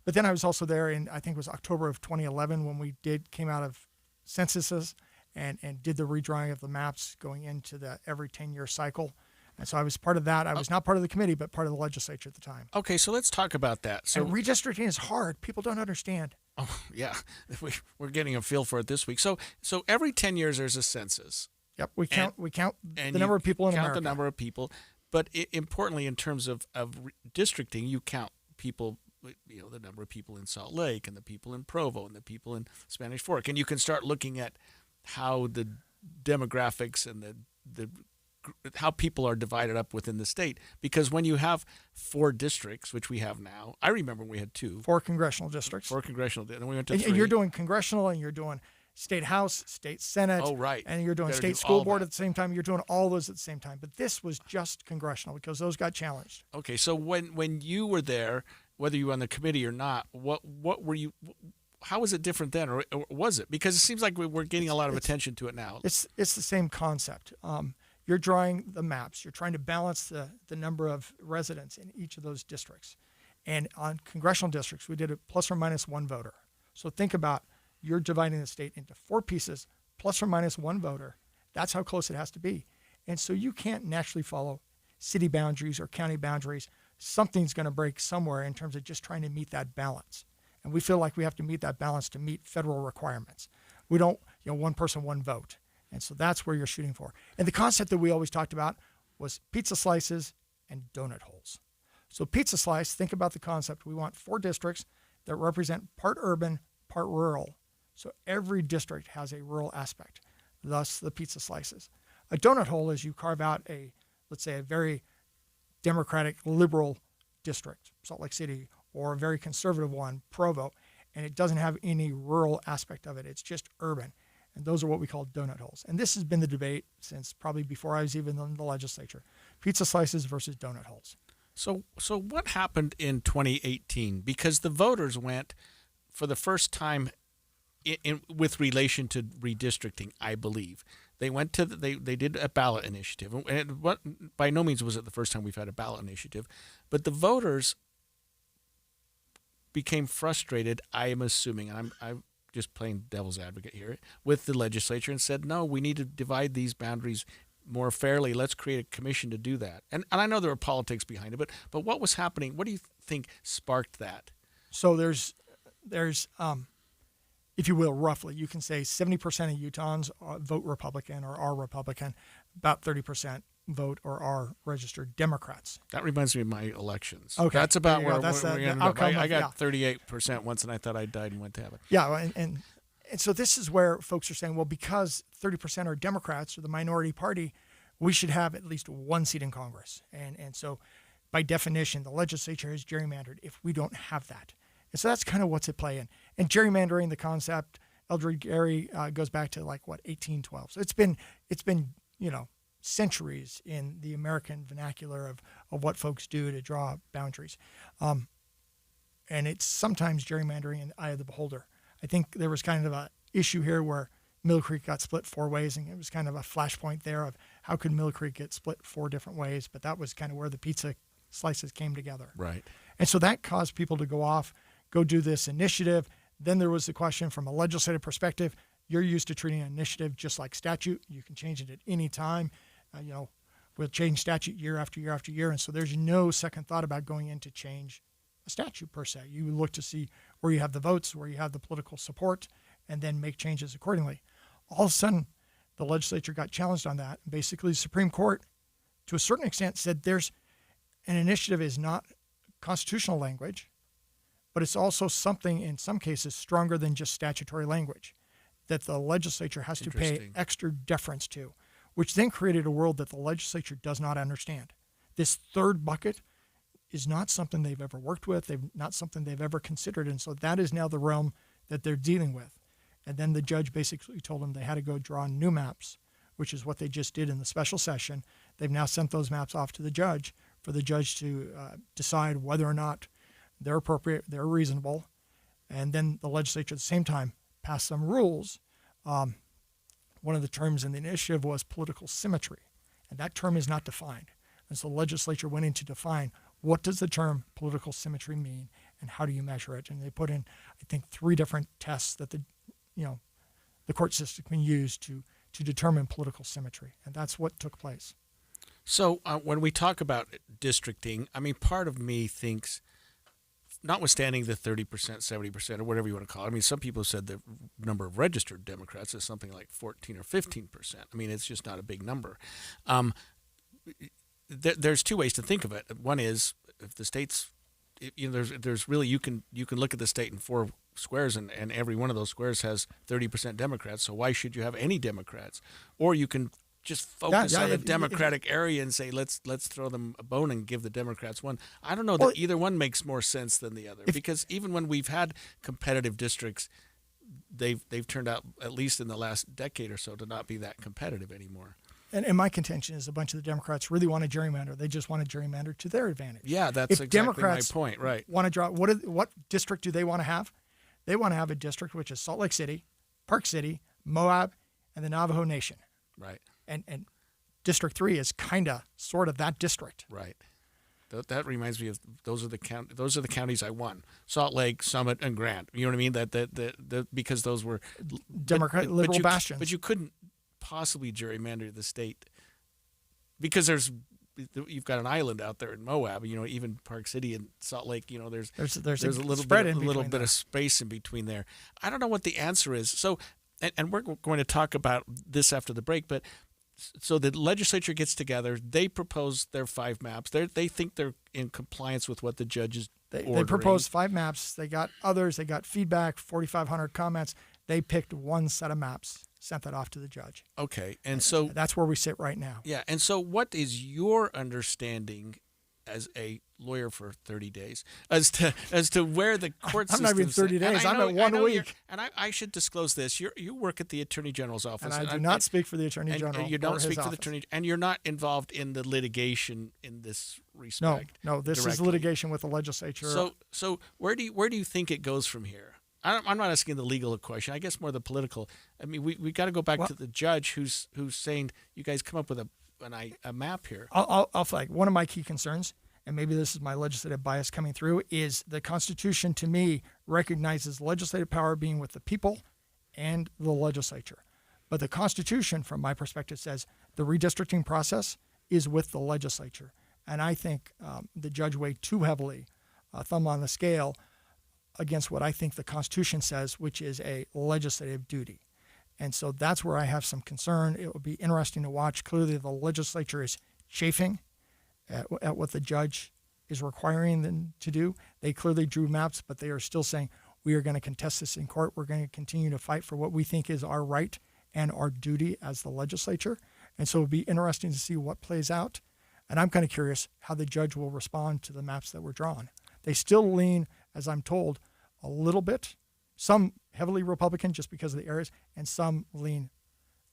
But then I was also there in, I think it was October of 2011 when we came out of censuses and did the redrawing of the maps going into the every 10-year cycle. And so I was part of that. I was not part of the committee, but part of the legislature at the time. Okay, so let's talk about that. So and redistricting is hard. People don't understand. Oh, yeah. We're getting a feel for it this week. So every 10 years there's a census. Yep, we count the number of people in America. Count the number of people. But importantly, in terms of districting, you count people, the number of people in Salt Lake and the people in Provo and the people in Spanish Fork. And you can start looking at how the demographics and how people are divided up within the state. Because when you have 4 districts, which we have now, I remember we had 2. 4 congressional districts. 4 congressional, and we went to 3. And you're doing congressional, and you're doing state house, state senate. Oh, right. And you're doing state school board at the same time. You're doing all those at the same time. But this was just congressional because those got challenged. Okay, so when you were there, whether you were on the committee or not, what were you? How was it different then, or was it? Because it seems like we're getting a lot of attention to it now. It's the same concept. You're drawing the maps. You're trying to balance the number of residents in each of those districts. And on congressional districts, we did a plus or minus 1 voter. So think about you're dividing the state into 4 pieces, plus or minus 1 voter. That's how close it has to be. And so you can't naturally follow city boundaries or county boundaries. Something's going to break somewhere in terms of just trying to meet that balance. And we feel like we have to meet that balance to meet federal requirements. We don't, one person, one vote. And so that's where you're shooting for. And the concept that we always talked about was pizza slices and donut holes. So pizza slice, think about the concept. We want 4 districts that represent part urban, part rural. So every district has a rural aspect, thus the pizza slices. A donut hole is you carve out let's say a very Democratic liberal district, Salt Lake City, or a very conservative one, Provo, and it doesn't have any rural aspect of it. It's just urban. And those are what we call donut holes. And this has been the debate since probably before I was even in the legislature. Pizza slices versus donut holes. So what happened in 2018? Because the voters went for the first time with relation to redistricting, I believe. They went to they did a ballot initiative. And by no means was it the first time we've had a ballot initiative, but the voters became frustrated, I am assuming, and I'm just playing devil's advocate here, with the legislature and said, no, we need to divide these boundaries more fairly. Let's create a commission to do that. And I know there were politics behind it, but what was happening? What do you think sparked that? So there's if you will, roughly, you can say 70% of Utahns vote Republican or are Republican, about 30% vote or are registered Democrats. That reminds me of my elections. Okay. That's about where that's we ended up. outcome. I got 38% once, and I thought I died and went to heaven. Yeah, and so this is where folks are saying, well, because 30% are Democrats or the minority party, we should have at least 1 seat in Congress. And so by definition, the legislature is gerrymandered if we don't have that. And so that's kind of what's at play. And gerrymandering, the concept, Eldred Gary goes back to 1812. So it's been centuries in the American vernacular of what folks do to draw boundaries. And it's sometimes gerrymandering in the eye of the beholder. I think there was kind of an issue here where Mill Creek got split 4 ways, and it was kind of a flashpoint there of how could Mill Creek get split 4 different ways, but that was kind of where the pizza slices came together. Right. And so that caused people to go do this initiative. Then there was the question from a legislative perspective. You're used to treating an initiative just like statute. You can change it at any time. We'll change statute year after year after year. And so there's no second thought about going in to change a statute per se. You look to see where you have the votes, where you have the political support, and then make changes accordingly. All of a sudden, the legislature got challenged on that. Basically, the Supreme Court, to a certain extent, said there's an initiative is not constitutional language, but it's also something, in some cases, stronger than just statutory language that the legislature has to pay extra deference to, which then created a world that the legislature does not understand. This third bucket is not something they've ever worked with, not something they've ever considered, and so that is now the realm that they're dealing with. And then the judge basically told them they had to go draw new maps, which is what they just did in the special session. They've now sent those maps off to the judge for the judge to decide whether or not they're appropriate, they're reasonable, and then the legislature at the same time passed some rules. One of the terms in the initiative was political symmetry, and that term is not defined. And so the legislature went in to define what does the term political symmetry mean and how do you measure it. And they put in, I think, 3 different tests that the court system can use to determine political symmetry, and that's what took place. So when we talk about districting, I mean, part of me thinks, notwithstanding the 30%, 70%, or whatever you want to call it, I mean, some people said the number of registered Democrats is something like 14 or 15%. I mean, it's just not a big number. There's 2 ways to think of it. One is if the state's, there's really, you can look at the state in 4 squares, and every one of those squares has 30% Democrats. So why should you have any Democrats? Or you can just focus on a Democratic area and say, let's throw them a bone and give the Democrats 1. I don't know that either one makes more sense than the other, because even when we've had competitive districts, they've turned out, at least in the last decade or so, to not be that competitive anymore. And my contention is a bunch of the Democrats really want to gerrymander. They just want to gerrymander to their advantage. Yeah, that's exactly Democrats my point, right. Want to draw, what district do they want to have? They want to have a district which is Salt Lake City, Park City, Moab, and the Navajo Nation. Right. And District 3 is kind of, sort of that district. Right. That reminds me of those are the counties I won: Salt Lake, Summit, and Grant. You know what I mean? That because those were Democrat liberal bastions. But you couldn't possibly gerrymander the state because you've got an island out there in Moab. You know, even Park City and Salt Lake. You know, there's a little bit of space in between there. I don't know what the answer is. So, and we're going to talk about this after the break, but. So the legislature gets together. They propose their 5 maps. They think they're in compliance with what the judge is ordering. They proposed 5 maps. They got others. They got feedback, 4,500 comments. They picked one set of maps, sent that off to the judge. Okay, and so that's where we sit right now. Yeah, and so what is your understanding as a lawyer for 30 days as to where the court system? I'm not even 30 days. I'm at 1 week. And I should disclose this. You work at the Attorney General's office. And I do not speak for the Attorney General. And you don't speak for the Attorney, and you're not involved in the litigation in this respect. No, this directly. is litigation with the legislature. So where do you think it goes from here? I'm not asking the legal question. I guess more the political. I mean, we got to go back to the judge who's saying you guys come up with a map here. I'll flag one of my key concerns, and maybe this is my legislative bias coming through, is the Constitution to me recognizes legislative power being with the people and the legislature. But the Constitution, from my perspective, says the redistricting process is with the legislature. And I think the judge weighed too heavily, thumb on the scale, against what I think the Constitution says, which is a legislative duty. And so that's where I have some concern. It would be interesting to watch. Clearly, the legislature is chafing at what the judge is requiring them to do. They clearly drew maps, but they are still saying, we are going to contest this in court. We're going to continue to fight for what we think is our right and our duty as the legislature. And so it would be interesting to see what plays out. And I'm kind of curious how the judge will respond to the maps that were drawn. They still lean, as I'm told, a little bit, some heavily Republican just because of the areas, and some lean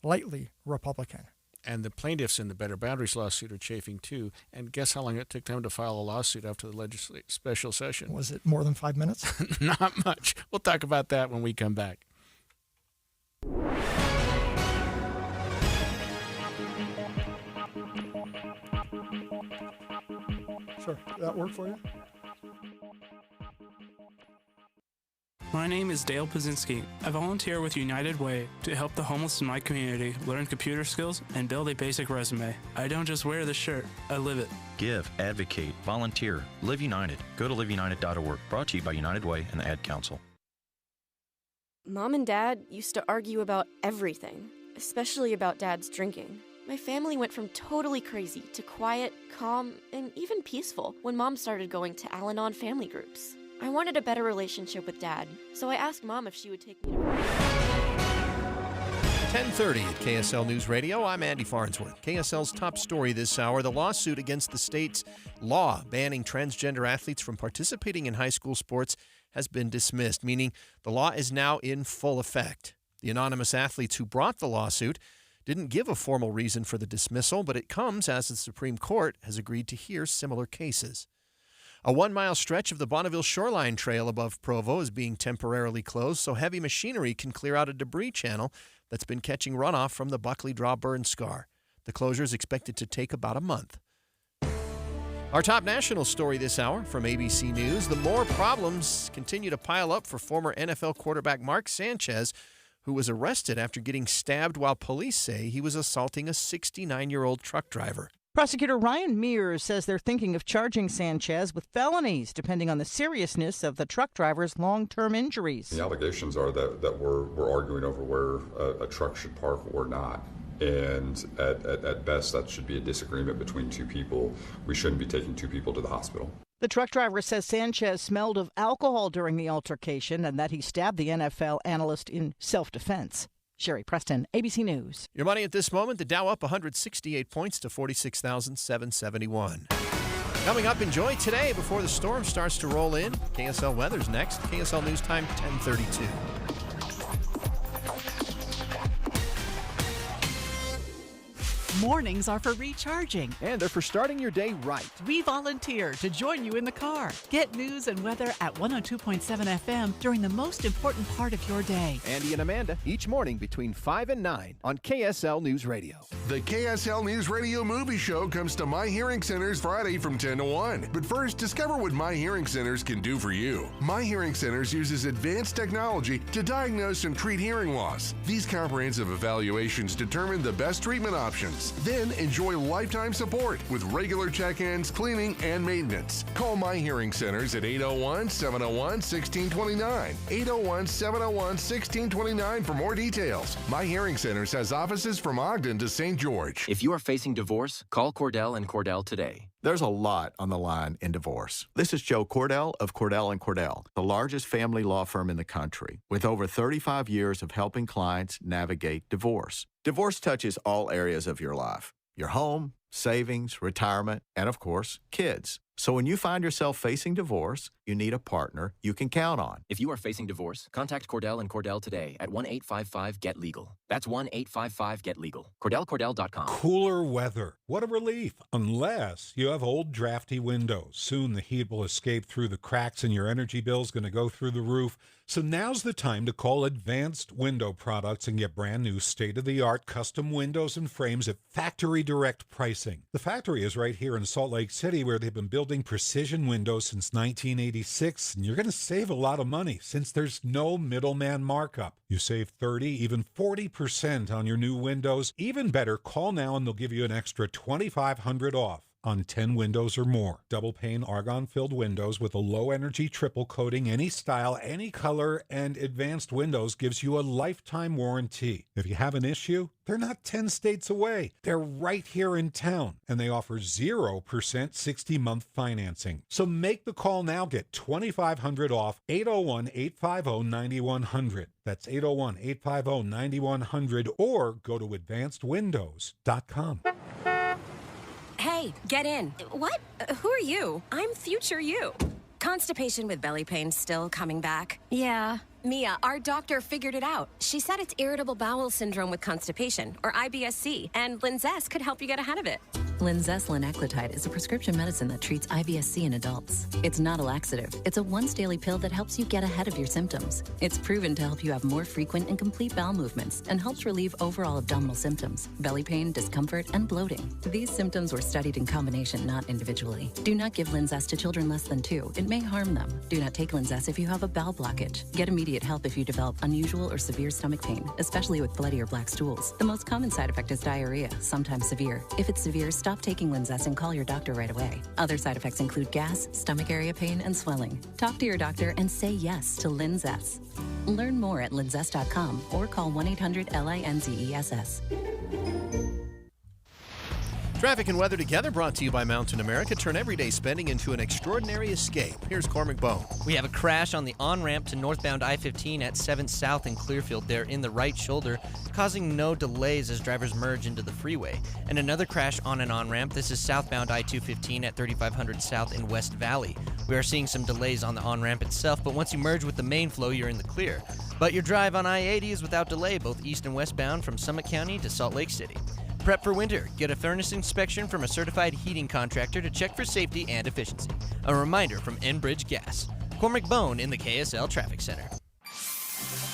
lightly Republican. And the plaintiffs in the Better Boundaries lawsuit are chafing too. And guess how long it took them to file a lawsuit after the legislative special session? Was it more than 5 minutes? Not much. We'll talk about that when we come back. Sure. Did that work for you? My name is Dale Pazinski. I volunteer with United Way to help the homeless in my community learn computer skills and build a basic resume. I don't just wear the shirt, I live it. Give, advocate, volunteer, Live United. Go to liveunited.org. Brought to you by United Way and the Ad Council. Mom and Dad used to argue about everything, especially about Dad's drinking. My family went from totally crazy to quiet, calm, and even peaceful when Mom started going to Al-Anon family groups. I wanted a better relationship with Dad, so I asked Mom if she would take me to 10:30 at KSL News Radio. I'm Andy Farnsworth. KSL's top story this hour, the lawsuit against the state's law banning transgender athletes from participating in high school sports has been dismissed, meaning the law is now in full effect. The anonymous athletes who brought the lawsuit didn't give a formal reason for the dismissal, but it comes as the Supreme Court has agreed to hear similar cases. A 1-mile stretch of the Bonneville Shoreline Trail above Provo is being temporarily closed so heavy machinery can clear out a debris channel that's been catching runoff from the Buckley Draw burn scar. The closure is expected to take about a month. Our top national story this hour from ABC News. The more problems continue to pile up for former NFL quarterback Mark Sanchez, who was arrested after getting stabbed while police say he was assaulting a 69-year-old truck driver. Prosecutor Ryan Mears says they're thinking of charging Sanchez with felonies, depending on the seriousness of the truck driver's long-term injuries. The allegations are that we're arguing over where a truck should park or not. And at best, that should be a disagreement between two people. We shouldn't be taking two people to the hospital. The truck driver says Sanchez smelled of alcohol during the altercation and that he stabbed the NFL analyst in self-defense. Sherry Preston, ABC News. Your money at this moment, the Dow up 168 points to 46,771. Coming up, enjoy today before the storm starts to roll in. KSL weather's next. KSL News Time, 10:32. Mornings are for recharging. And they're for starting your day right. We volunteer to join you in the car. Get news and weather at 102.7 FM during the most important part of your day. Andy and Amanda, each morning between 5 and 9 on KSL News Radio. The KSL News Radio movie show comes to My Hearing Centers Friday from 10 to 1. But first, discover what My Hearing Centers can do for you. My Hearing Centers uses advanced technology to diagnose and treat hearing loss. These comprehensive evaluations determine the best treatment options. Then enjoy lifetime support with regular check-ins, cleaning, and maintenance. Call My Hearing Centers at 801-701-1629. 801-701-1629 for more details. My Hearing Centers has offices from Ogden to St. George. If you are facing divorce, call Cordell and Cordell today. There's a lot on the line in divorce. This is Joe Cordell of Cordell & Cordell, the largest family law firm in the country, with over 35 years of helping clients navigate divorce. Divorce touches all areas of your life: your home, savings, retirement, and of course, kids. So when you find yourself facing divorce, you need a partner you can count on. If you are facing divorce, contact Cordell and Cordell today at 1-855-GET-LEGAL. That's 1-855-GET-LEGAL. CordellCordell.com. Cooler weather. What a relief, unless you have old drafty windows. Soon the heat will escape through the cracks and your energy bill's going to go through the roof. So now's the time to call Advanced Window Products and get brand new state-of-the-art custom windows and frames at factory direct pricing. The factory is right here in Salt Lake City, where they've been building precision windows since 1986, and you're going to save a lot of money since there's no middleman markup. You save 30, even 40% on your new windows. Even better, call now and they'll give you an extra $2,500 off on 10 windows or more. Double pane argon-filled windows with a low-energy triple coating, any style, any color, and Advanced Windows gives you a lifetime warranty. If you have an issue, they're not 10 states away. They're right here in town, and they offer 0% 60-month financing. So make the call now. Get $2,500 off. 801-850-9100. That's 801-850-9100, or go to advancedwindows.com. Hey, get in. What? Who are you? I'm future you. Constipation with belly pain still coming back? Yeah. Mia, our doctor figured it out. She said it's irritable bowel syndrome with constipation, or IBS-C, and Linzess could help you get ahead of it. Linzess linaclotide is a prescription medicine that treats IBS-C in adults. It's not a laxative. It's a once-daily pill that helps you get ahead of your symptoms. It's proven to help you have more frequent and complete bowel movements and helps relieve overall abdominal symptoms, belly pain, discomfort, and bloating. These symptoms were studied in combination, not individually. Do not give Linzess to children less than 2. It may harm them. Do not take Linzess if you have a bowel blockage. Get immediate help if you develop unusual or severe stomach pain, especially with bloody or black stools. The most common side effect is diarrhea, sometimes severe. If it's severe, stop taking Linzess and call your doctor right away. Other side effects include gas, stomach area pain, and swelling. Talk to your doctor and say yes to Linzess. Learn more at linzess.com or call 1-800-LINZESS. Traffic and weather together, brought to you by Mountain America. Turn everyday spending into an extraordinary escape. Here's Cormac Bone. We have a crash on the on-ramp to northbound I-15 at 7th South in Clearfield there in the right shoulder, causing no delays as drivers merge into the freeway. And another crash on an on-ramp. This is southbound I-215 at 3500 South in West Valley. We are seeing some delays on the on-ramp itself, but once you merge with the main flow, you're in the clear. But your drive on I-80 is without delay, both east and westbound from Summit County to Salt Lake City. Prep for winter. Get a furnace inspection from a certified heating contractor to check for safety and efficiency. A reminder from Enbridge Gas. Cormac Bone in the KSL Traffic Center.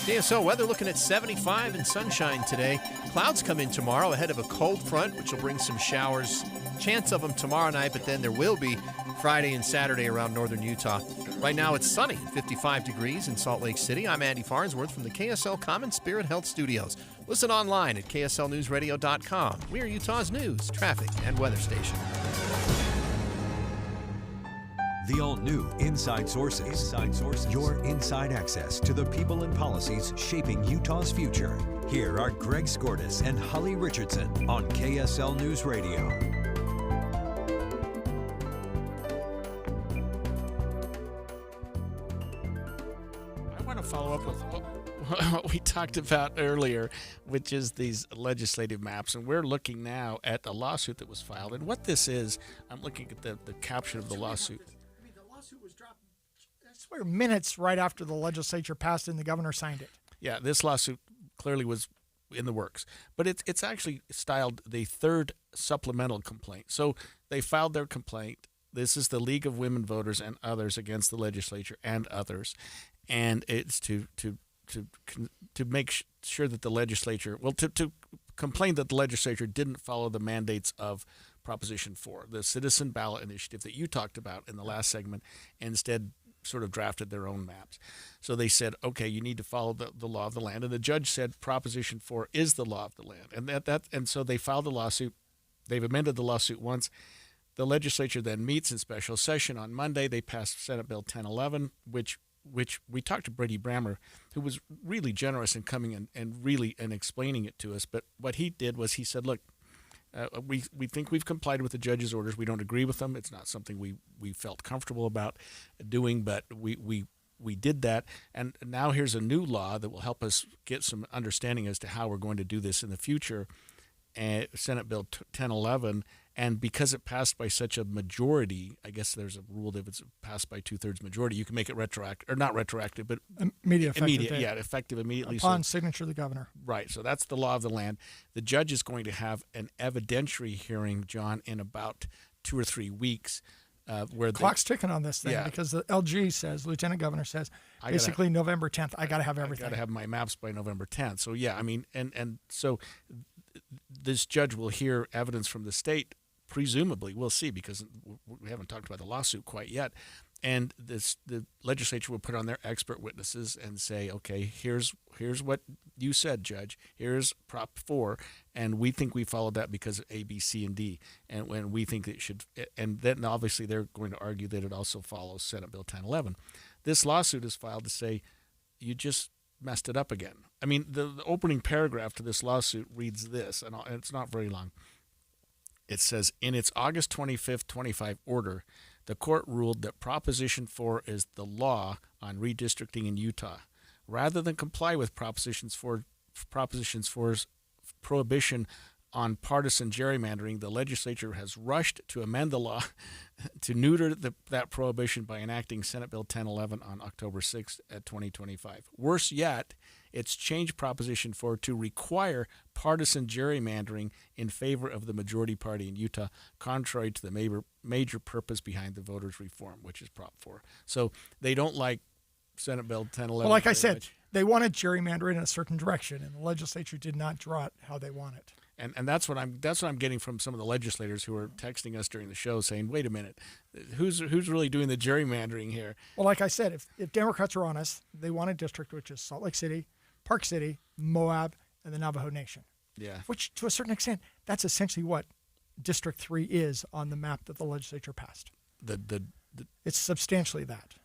KSL weather looking at 75 and sunshine today. Clouds come in tomorrow ahead of a cold front, which will bring some showers. Chance of them tomorrow night, but then there will be Friday and Saturday around northern Utah. Right now it's sunny, 55 degrees in Salt Lake City. I'm Andy Farnsworth from the KSL Common Spirit Health Studios. Listen online at kslnewsradio.com. We are Utah's news, traffic, and weather station. The all-new Inside Sources. Inside Sources. Your inside access to the people and policies shaping Utah's future. Here are Greg Skordas and Holly Richardson on KSL News Radio. I want to follow up with what we talked about earlier, which is these legislative maps. And we're looking now at the lawsuit that was filed. And what this is, I'm looking at the caption of the lawsuit. The lawsuit was dropped, I swear, minutes right after the legislature passed it and the governor signed it. Yeah, this lawsuit clearly in the works. But it's actually styled the third supplemental complaint. So they filed their complaint. This is the League of Women Voters and others against the legislature and others, and it's to make sure that the legislature, to complain that the legislature didn't follow the mandates of Proposition 4, the citizen ballot initiative that you talked about in the last segment, and instead sort of drafted their own maps. So they said, okay, you need to follow the law of the land, and the judge said Proposition 4 is the law of the land, and so they filed a lawsuit. They've amended the lawsuit once. The legislature then meets in special session on Monday. They passed Senate Bill 1011, which we talked to Brady Brammer, who was really generous in coming in and explaining it to us. But what he did was he said, look, we think we've complied with the judge's orders. We don't agree with them. It's not something we felt comfortable about doing, but we did that. And now here's a new law that will help us get some understanding as to how we're going to do this in the future. Senate Bill 1011, and because it passed by such a majority, I guess there's a rule that if it's passed by 2/3 majority, you can make it retroactive, or not retroactive, but immediate, effective immediately. Upon signature of the governor. Right, so that's the law of the land. The judge is going to have an evidentiary hearing, John, in about 2 or 3 weeks. Where clock's ticking on this thing because the LG says, Lieutenant Governor says, basically November 10th, I got to have everything. I got to have my maps by November 10th. So yeah, I mean, and so this judge will hear evidence from the state. Presumably, we'll see, because we haven't talked about the lawsuit quite yet. And the legislature will put on their expert witnesses and say, okay, here's what you said, Judge. Here's Prop 4, and we think we followed that because of A, B, C, and D. And when we think it should, and then obviously they're going to argue that it also follows Senate Bill 1011. This lawsuit is filed to say, you just messed it up again. I mean, the opening paragraph to this lawsuit reads this, and it's not very long. It says, in its August 25th, 25 order, the court ruled that Proposition 4 is the law on redistricting in Utah. Rather than comply with Proposition 4's prohibition on partisan gerrymandering, the legislature has rushed to amend the law to neuter that prohibition by enacting Senate Bill 1011 on October 6th, 2025. Worse yet, it's changed Proposition 4 to require partisan gerrymandering in favor of the majority party in Utah, contrary to the major purpose behind the voters' reform, which is Prop 4. So they don't like Senate Bill 1011. Well, like I said, they wanted gerrymandering in a certain direction, and the legislature did not draw it how they want it. And that's what I'm getting from some of the legislators who are texting us during the show, saying, "Wait a minute, who's really doing the gerrymandering here?" Well, like I said, if Democrats are honest, they want a district which is Salt Lake City, Park City, Moab, and the Navajo Nation. Yeah. Which, to a certain extent, that's essentially what District 3 is on the map that the legislature passed. It's substantially that.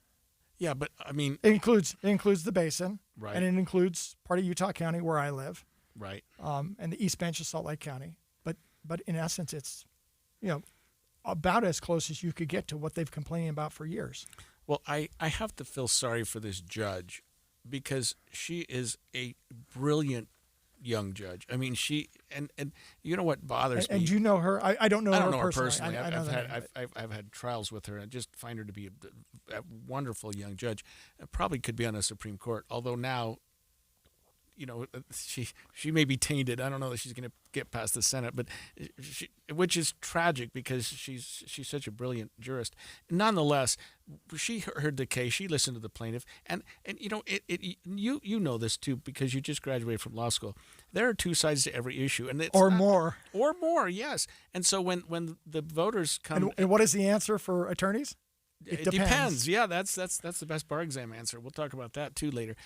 Yeah, but I mean, it includes the basin, right, and it includes part of Utah County where I live. Right. And the East Bench of Salt Lake County. But in essence, it's, about as close as you could get to what they've complained about for years. Well, I have to feel sorry for this judge, because she is a brilliant young judge. I mean, and you know what bothers me? And you know her? I don't know her personally. I don't know her personally. I've had trials with her, and I just find her to be a wonderful young judge. Probably could be on the Supreme Court, although now, she may be tainted. I don't know that she's going to get past the Senate, but which is tragic, because she's such a brilliant jurist. Nonetheless, she heard the case. She listened to the plaintiff, and you know this too, because you just graduated from law school. There are two sides to every issue, and more, yes. And so when the voters come, and what is the answer for attorneys? It depends. Yeah, that's the best bar exam answer. We'll talk about that too later.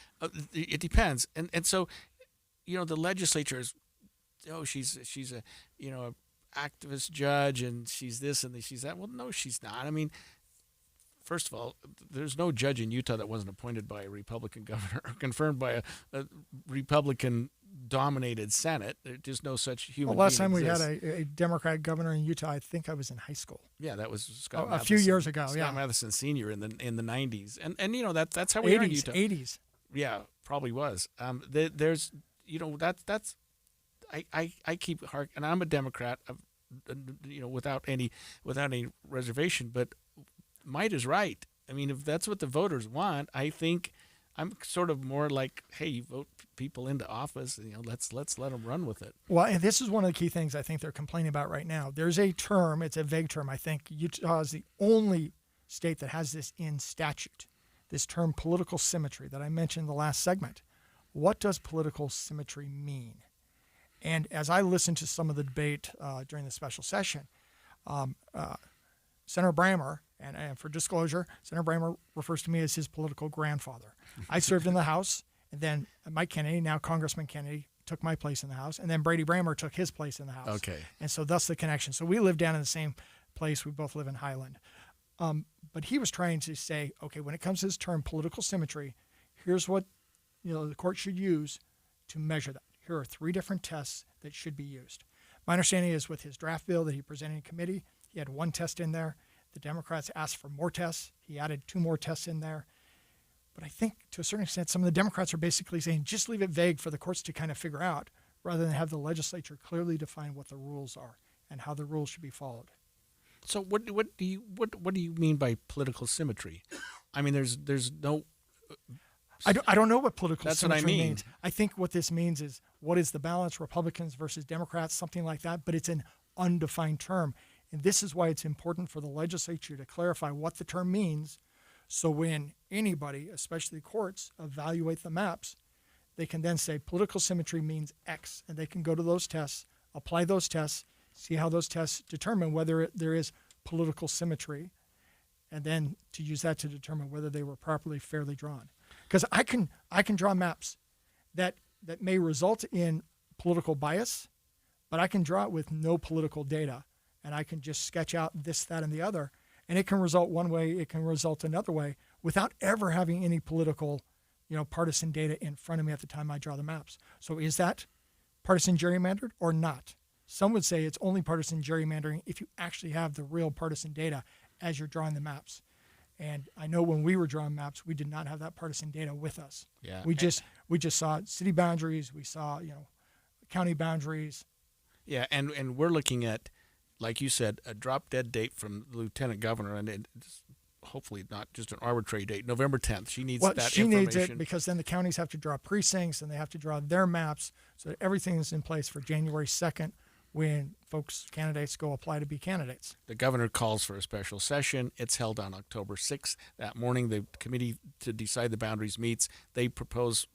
It depends, and so, the legislature is, she's a activist judge, and she's this and she's that. Well, no, she's not. I mean, first of all, there's no judge in Utah that wasn't appointed by a Republican governor or confirmed by a Republican-dominated Senate. There's just no such human being. Well, last time we exists. had a Democrat governor in Utah, I think I was in high school. Yeah, that was Scott a Matheson, few years ago. Scott Matheson Sr. in the 90s, and that's how we are in Utah. 80s. Yeah, probably was. There's that's I keep and I'm a Democrat, without any reservation, but might is right. I mean, if that's what the voters want, I think I'm sort of more like, hey, you vote people into office, let's let them run with it. Well, and this is one of the key things I think they're complaining about right now. There's a term, it's a vague term. I think Utah is the only state that has this in statute, this term political symmetry that I mentioned in the last segment. What does political symmetry mean? And as I listened to some of the debate during the special session, Senator Brammer, and for disclosure, Senator Brammer refers to me as his political grandfather. I served in the House, and then Mike Kennedy, now Congressman Kennedy, took my place in the House, and then Brady Brammer took his place in the House. Okay. And so thus the connection. So we live down in the same place. We both live in Highland. But he was trying to say, okay, when it comes to this term political symmetry, here's what the court should use to measure that. Here are 3 different tests that should be used. My understanding is with his draft bill that he presented in committee, he had 1 test in there. The Democrats asked for more tests. He added 2 more tests in there. But I think to a certain extent, some of the Democrats are basically saying just leave it vague for the courts to kind of figure out rather than have the legislature clearly define what the rules are and how the rules should be followed. So what do you mean by political symmetry? I mean, there's no. I don't know what political That's symmetry what I mean. means. I think what this means is what is the balance, Republicans versus Democrats, something like that, but it's an undefined term. And this is why it's important for the legislature to clarify what the term means so when anybody, especially courts, evaluate the maps, they can then say political symmetry means X, and they can go to those tests, apply those tests, see how those tests determine whether there is political symmetry, and then to use that to determine whether they were properly, fairly drawn. Because I can draw maps that may result in political bias, but I can draw it with no political data, and I can just sketch out this, that, and the other, and it can result one way, it can result another way, without ever having any political, partisan data in front of me at the time I draw the maps. So is that partisan gerrymandered or not? Some would say it's only partisan gerrymandering if you actually have the real partisan data as you're drawing the maps. And I know when we were drawing maps, we did not have that partisan data with us. Yeah. We just saw city boundaries, we saw, county boundaries. Yeah, and we're looking at, like you said, a drop-dead date from the lieutenant governor, and it's hopefully not just an arbitrary date, November 10th. She needs that information. She needs it because then the counties have to draw precincts, and they have to draw their maps so that everything is in place for January 2nd when candidates go apply to be candidates. The governor calls for a special session. It's held on October 6th. That morning, the committee to decide the boundaries meets. They propose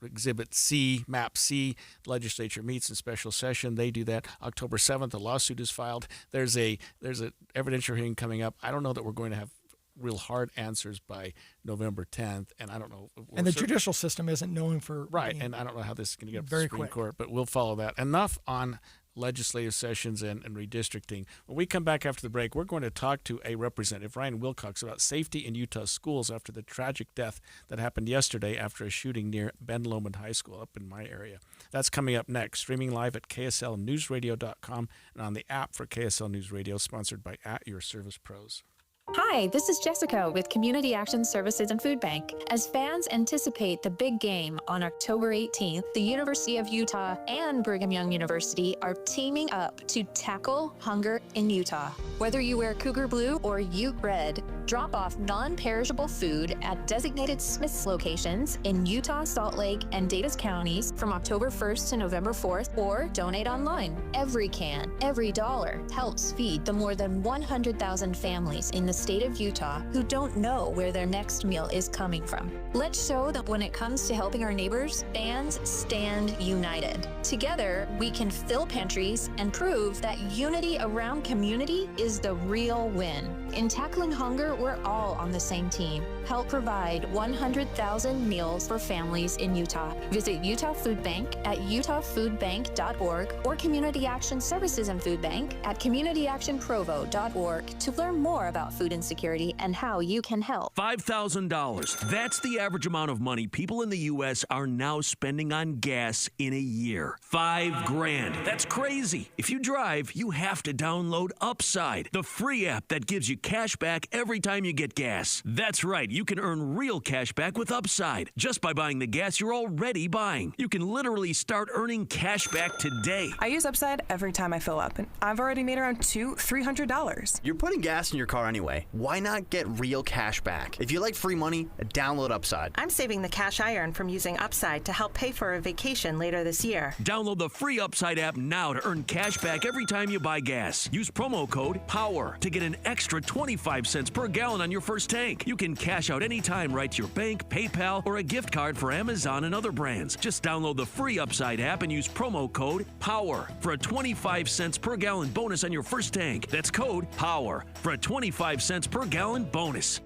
Exhibit C, Map C. The legislature meets in special session. They do that. October 7th, a lawsuit is filed. There's a evidentiary hearing coming up. I don't know that we're going to have real hard answers by November 10th, and I don't know. And the judicial system isn't known for right, and I don't know how this is going to get up to very the Supreme quick. Court, but we'll follow that. Enough on legislative sessions and redistricting. When we come back after the break, we're going to talk to a representative, Ryan Wilcox, about safety in Utah schools after the tragic death that happened yesterday after a shooting near Ben Lomond High School up in my area. That's coming up next, streaming live at KSLNewsRadio.com and on the app for KSL News Radio, sponsored by At Your Service Pros. Hi, this is Jessica with Community Action Services and Food Bank. As fans anticipate the big game on October 18th, the University of Utah and Brigham Young University are teaming up to tackle hunger in Utah. Whether you wear Cougar Blue or Ute Red, drop off non-perishable food at designated Smith's locations in Utah, Salt Lake, and Davis counties from October 1st to November 4th, or donate online. Every can, every dollar helps feed the more than 100,000 families in the state of Utah who don't know where their next meal is coming from. Let's show that when it comes to helping our neighbors, fans stand united. Together, we can fill pantries and prove that unity around community is the real win. In tackling hunger, we're all on the same team. Help provide 100,000 meals for families in Utah. Visit Utah Food Bank at utahfoodbank.org or Community Action Services and Food Bank at communityactionprovo.org to learn more about food insecurity and how you can help. $5,000. That's the average amount of money people in the U.S. are now spending on gas in a year. $5,000. That's crazy. If you drive, you have to download Upside, the free app that gives you cash back every time you get gas. That's right. You can earn real cash back with Upside just by buying the gas you're already buying. You can literally start earning cash back today. I use Upside every time I fill up, and I've already made around $200-300. You're putting gas in your car anyway. way. Why not get real cash back? If you like free money, download Upside. I'm saving the cash I earn from using Upside to help pay for a vacation later this year. Download the free Upside app now to earn cash back every time you buy gas. Use promo code POWER to get an extra 25 cents per gallon on your first tank. You can cash out anytime right to your bank, PayPal, or a gift card for Amazon and other brands. Just download the free Upside app and use promo code POWER for a 25 cents per gallon bonus on your first tank. That's code POWER for a 25 cents per gallon bonus.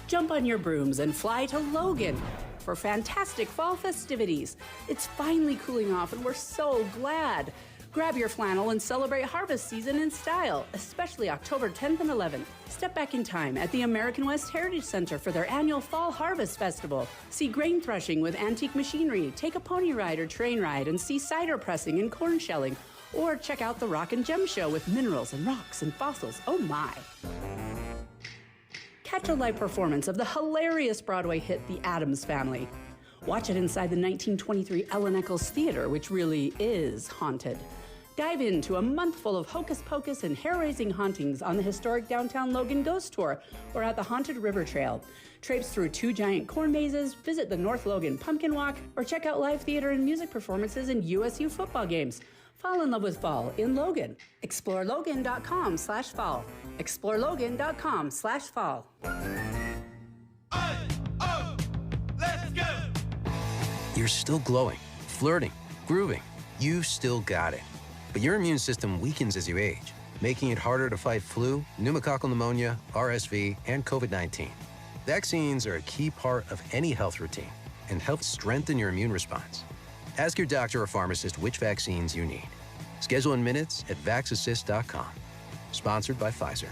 Jump on your brooms and fly to Logan for fantastic fall festivities. It's finally cooling off and we're so glad. Grab your flannel and celebrate harvest season in style, especially October 10th and 11th. Step back in time at the American West Heritage Center for their annual Fall Harvest Festival. See grain threshing with antique machinery, take a pony ride or train ride, and see cider pressing and corn shelling. Or check out the Rock and Gem Show with minerals and rocks and fossils. Oh my! Catch a live performance of the hilarious Broadway hit The Addams Family. Watch it inside the 1923 Ellen Eccles Theater, which really is haunted. Dive into a month full of hocus pocus and hair-raising hauntings on the historic downtown Logan Ghost Tour or at the Haunted River Trail. Traipse through 2 giant corn mazes, visit the North Logan Pumpkin Walk, or check out live theater and music performances and USU football games. Fall in love with fall in Logan. ExploreLogan.com/fall. ExploreLogan.com/fall. Let's go! You're still glowing, flirting, grooving. You still got it. But your immune system weakens as you age, making it harder to fight flu, pneumococcal pneumonia, RSV, and COVID-19. Vaccines are a key part of any health routine and help strengthen your immune response. Ask your doctor or pharmacist which vaccines you need. Schedule in minutes at VaxAssist.com. Sponsored by Pfizer.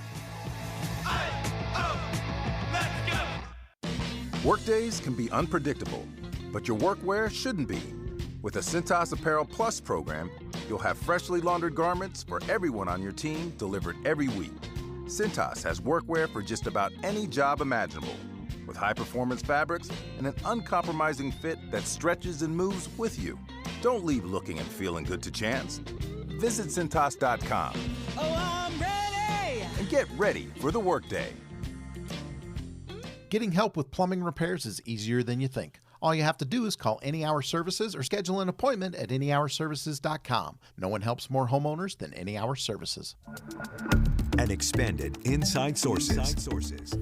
Workdays can be unpredictable, but your workwear shouldn't be. With the Cintas Apparel Plus program, you'll have freshly laundered garments for everyone on your team delivered every week. Cintas has workwear for just about any job imaginable, with high-performance fabrics and an uncompromising fit that stretches and moves with you. Don't leave looking and feeling good to chance. Visit Cintas.com. Oh, I'm ready! And get ready for the workday. Getting help with plumbing repairs is easier than you think. All you have to do is call Any Hour Services or schedule an appointment at anyhourservices.com. No one helps more homeowners than Any Hour Services. An expanded Inside Sources.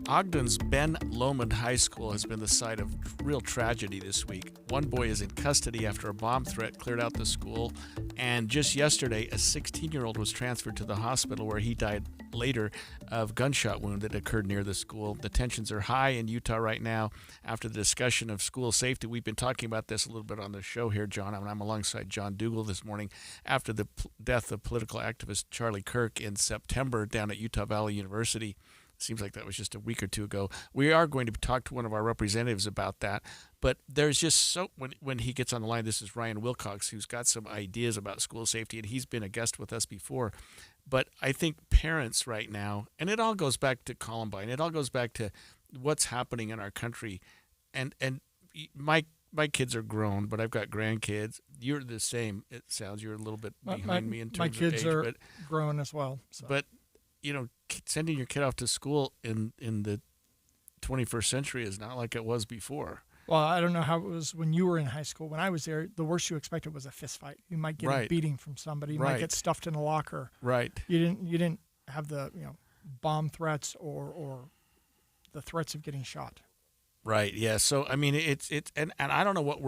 Ogden's Ben Lomond High School has been the site of real tragedy this week. One boy is in custody after a bomb threat cleared out the school, and just yesterday, a 16-year-old was transferred to the hospital where he died later of gunshot wound that occurred near the school. The tensions are high in Utah right now after the discussion of school safety. We've been talking about this a little bit on the show here, John. I'm alongside John Dougal this morning after the death of political activist Charlie Kirk in September down at Utah Valley University. Seems like that was just a week or two ago. We are going to talk to one of our representatives about that. But there's just so when he gets on the line, this is Ryan Wilcox, who's got some ideas about school safety, and he's been a guest with us before. But I think parents right now, and it all goes back to Columbine, it all goes back to what's happening in our country. And my kids are grown, but I've got grandkids. You're the same, it sounds. You're a little bit behind me in terms of age. My kids are grown as well. So. But sending your kid off to school in the 21st century is not like it was before. Well, I don't know how it was when you were in high school. When I was there, the worst you expected was a fist fight. You might get a beating from somebody. You might get stuffed in a locker. Right. You didn't have the bomb threats or the threats of getting shot. Right. Yeah. So I mean, it's and I don't know what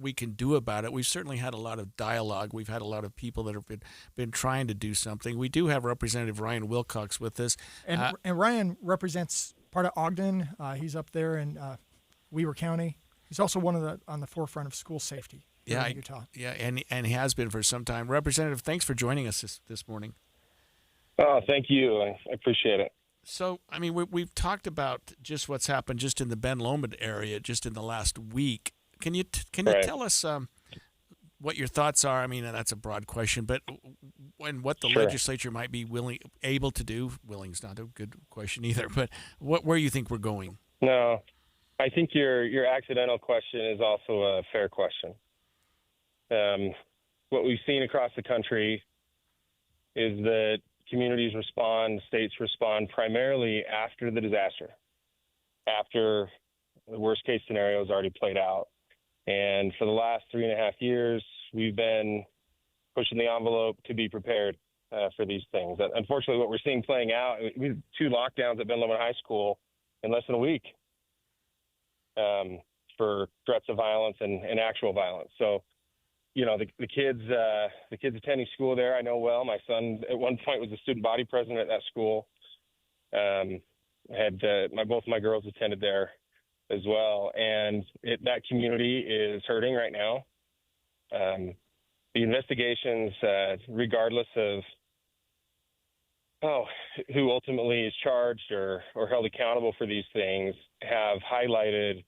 we can do about it. We've certainly had a lot of dialogue. We've had a lot of people that have been trying to do something. We do have Representative Ryan Wilcox with us, and Ryan represents part of Ogden. He's up there in Weaver County. He's also on the forefront of school safety in Utah. And he has been for some time. Representative, thanks for joining us this morning. Oh, thank you. I appreciate it. So, I mean, we've talked about just what's happened just in the Ben Lomond area just in the last week. Can you tell us what your thoughts are? I mean, that's a broad question, but what the legislature might be able to do. Willing's not a good question either, but where you think we're going? No, I think your accidental question is also a fair question. What we've seen across the country is that communities respond, states respond primarily after the disaster, after the worst case scenario is already played out. And for the last 3.5 years, we've been pushing the envelope to be prepared for these things. Unfortunately, what we're seeing playing out, we had 2 lockdowns at Ben Lomond High School in less than a week for threats of violence and actual violence. So, you know, the kids attending school there, I know well. My son at one point was the student body president at that school. Both my girls attended there as well, and that community is hurting right now. The investigations, regardless of who ultimately is charged or held accountable for these things, have highlighted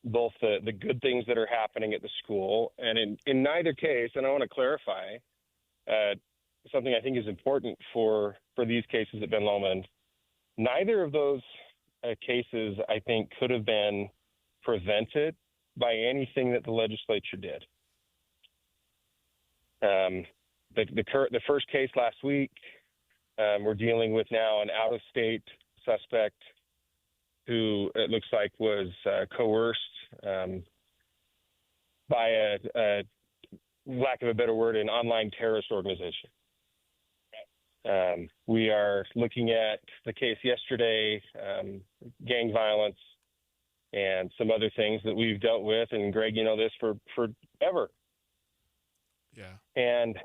both the good things that are happening at the school, and in neither case, and I want to clarify something I think is important for these cases at Ben Lomond, neither of those cases, I think, could have been prevented by anything that the legislature did. The first case last week, we're dealing with now an out-of-state suspect who it looks like was coerced by a lack of a better word, an online terrorist organization. We are looking at the case yesterday, gang violence, and some other things that we've dealt with. And Greg, you know this for forever. Yeah. And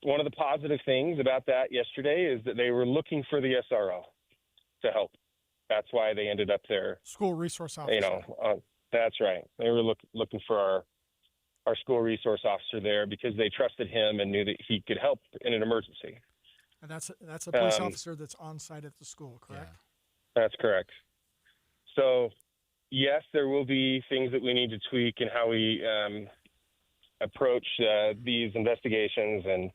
one of the positive things about that yesterday is that they were looking for the SRO to help. That's why they ended up there. School resource officer. You know, that's right. They were looking for our school resource officer there because they trusted him and knew that he could help in an emergency. And that's a police officer that's on site at the school, correct? Yeah. That's correct. So, yes, there will be things that we need to tweak in how we approach these investigations. And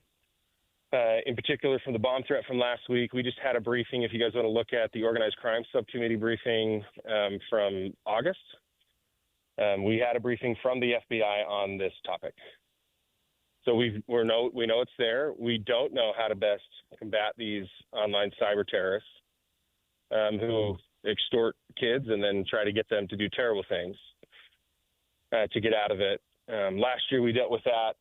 in particular, from the bomb threat from last week, we just had a briefing. If you guys want to look at the Organized Crime Subcommittee briefing from August, we had a briefing from the FBI on this topic. So we know it's there. We don't know how to best combat these online cyber terrorists who extort kids and then try to get them to do terrible things to get out of it. Last year we dealt with that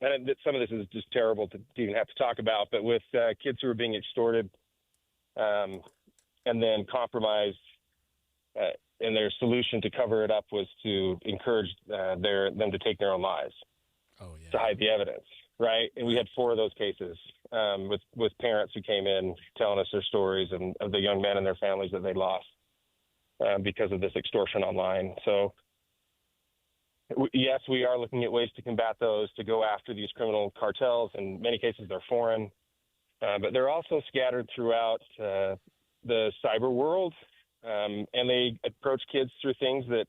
and some of this is just terrible to even have to talk about, but with kids who were being extorted and then compromised, and their solution to cover it up was to encourage them to take their own lives. To hide the evidence, right? And we had 4 of those cases with parents who came in telling us their stories and of the young men and their families that they lost because of this extortion online. So, yes, we are looking at ways to combat those, to go after these criminal cartels. In many cases, they're foreign, but they're also scattered throughout the cyber world, and they approach kids through things that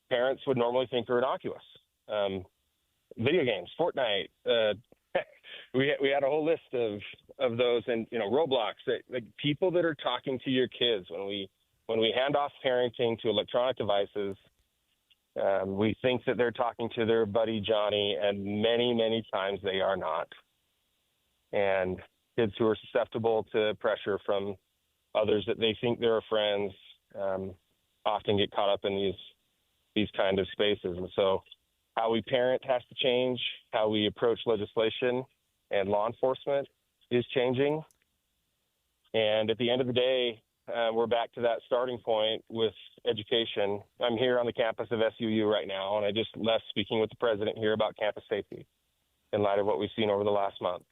parents would normally think are innocuous. Video games, Fortnite. We had a whole list of those, and Roblox. Like people that are talking to your kids when we hand off parenting to electronic devices, we think that they're talking to their buddy Johnny, and many times they are not. And kids who are susceptible to pressure from others that they think they're friends often get caught up in these kind of spaces, and so. How we parent has to change. How we approach legislation and law enforcement is changing. And at the end of the day, we're back to that starting point with education. I'm here on the campus of SUU right now, and I just left speaking with the president here about campus safety in light of what we've seen over the last month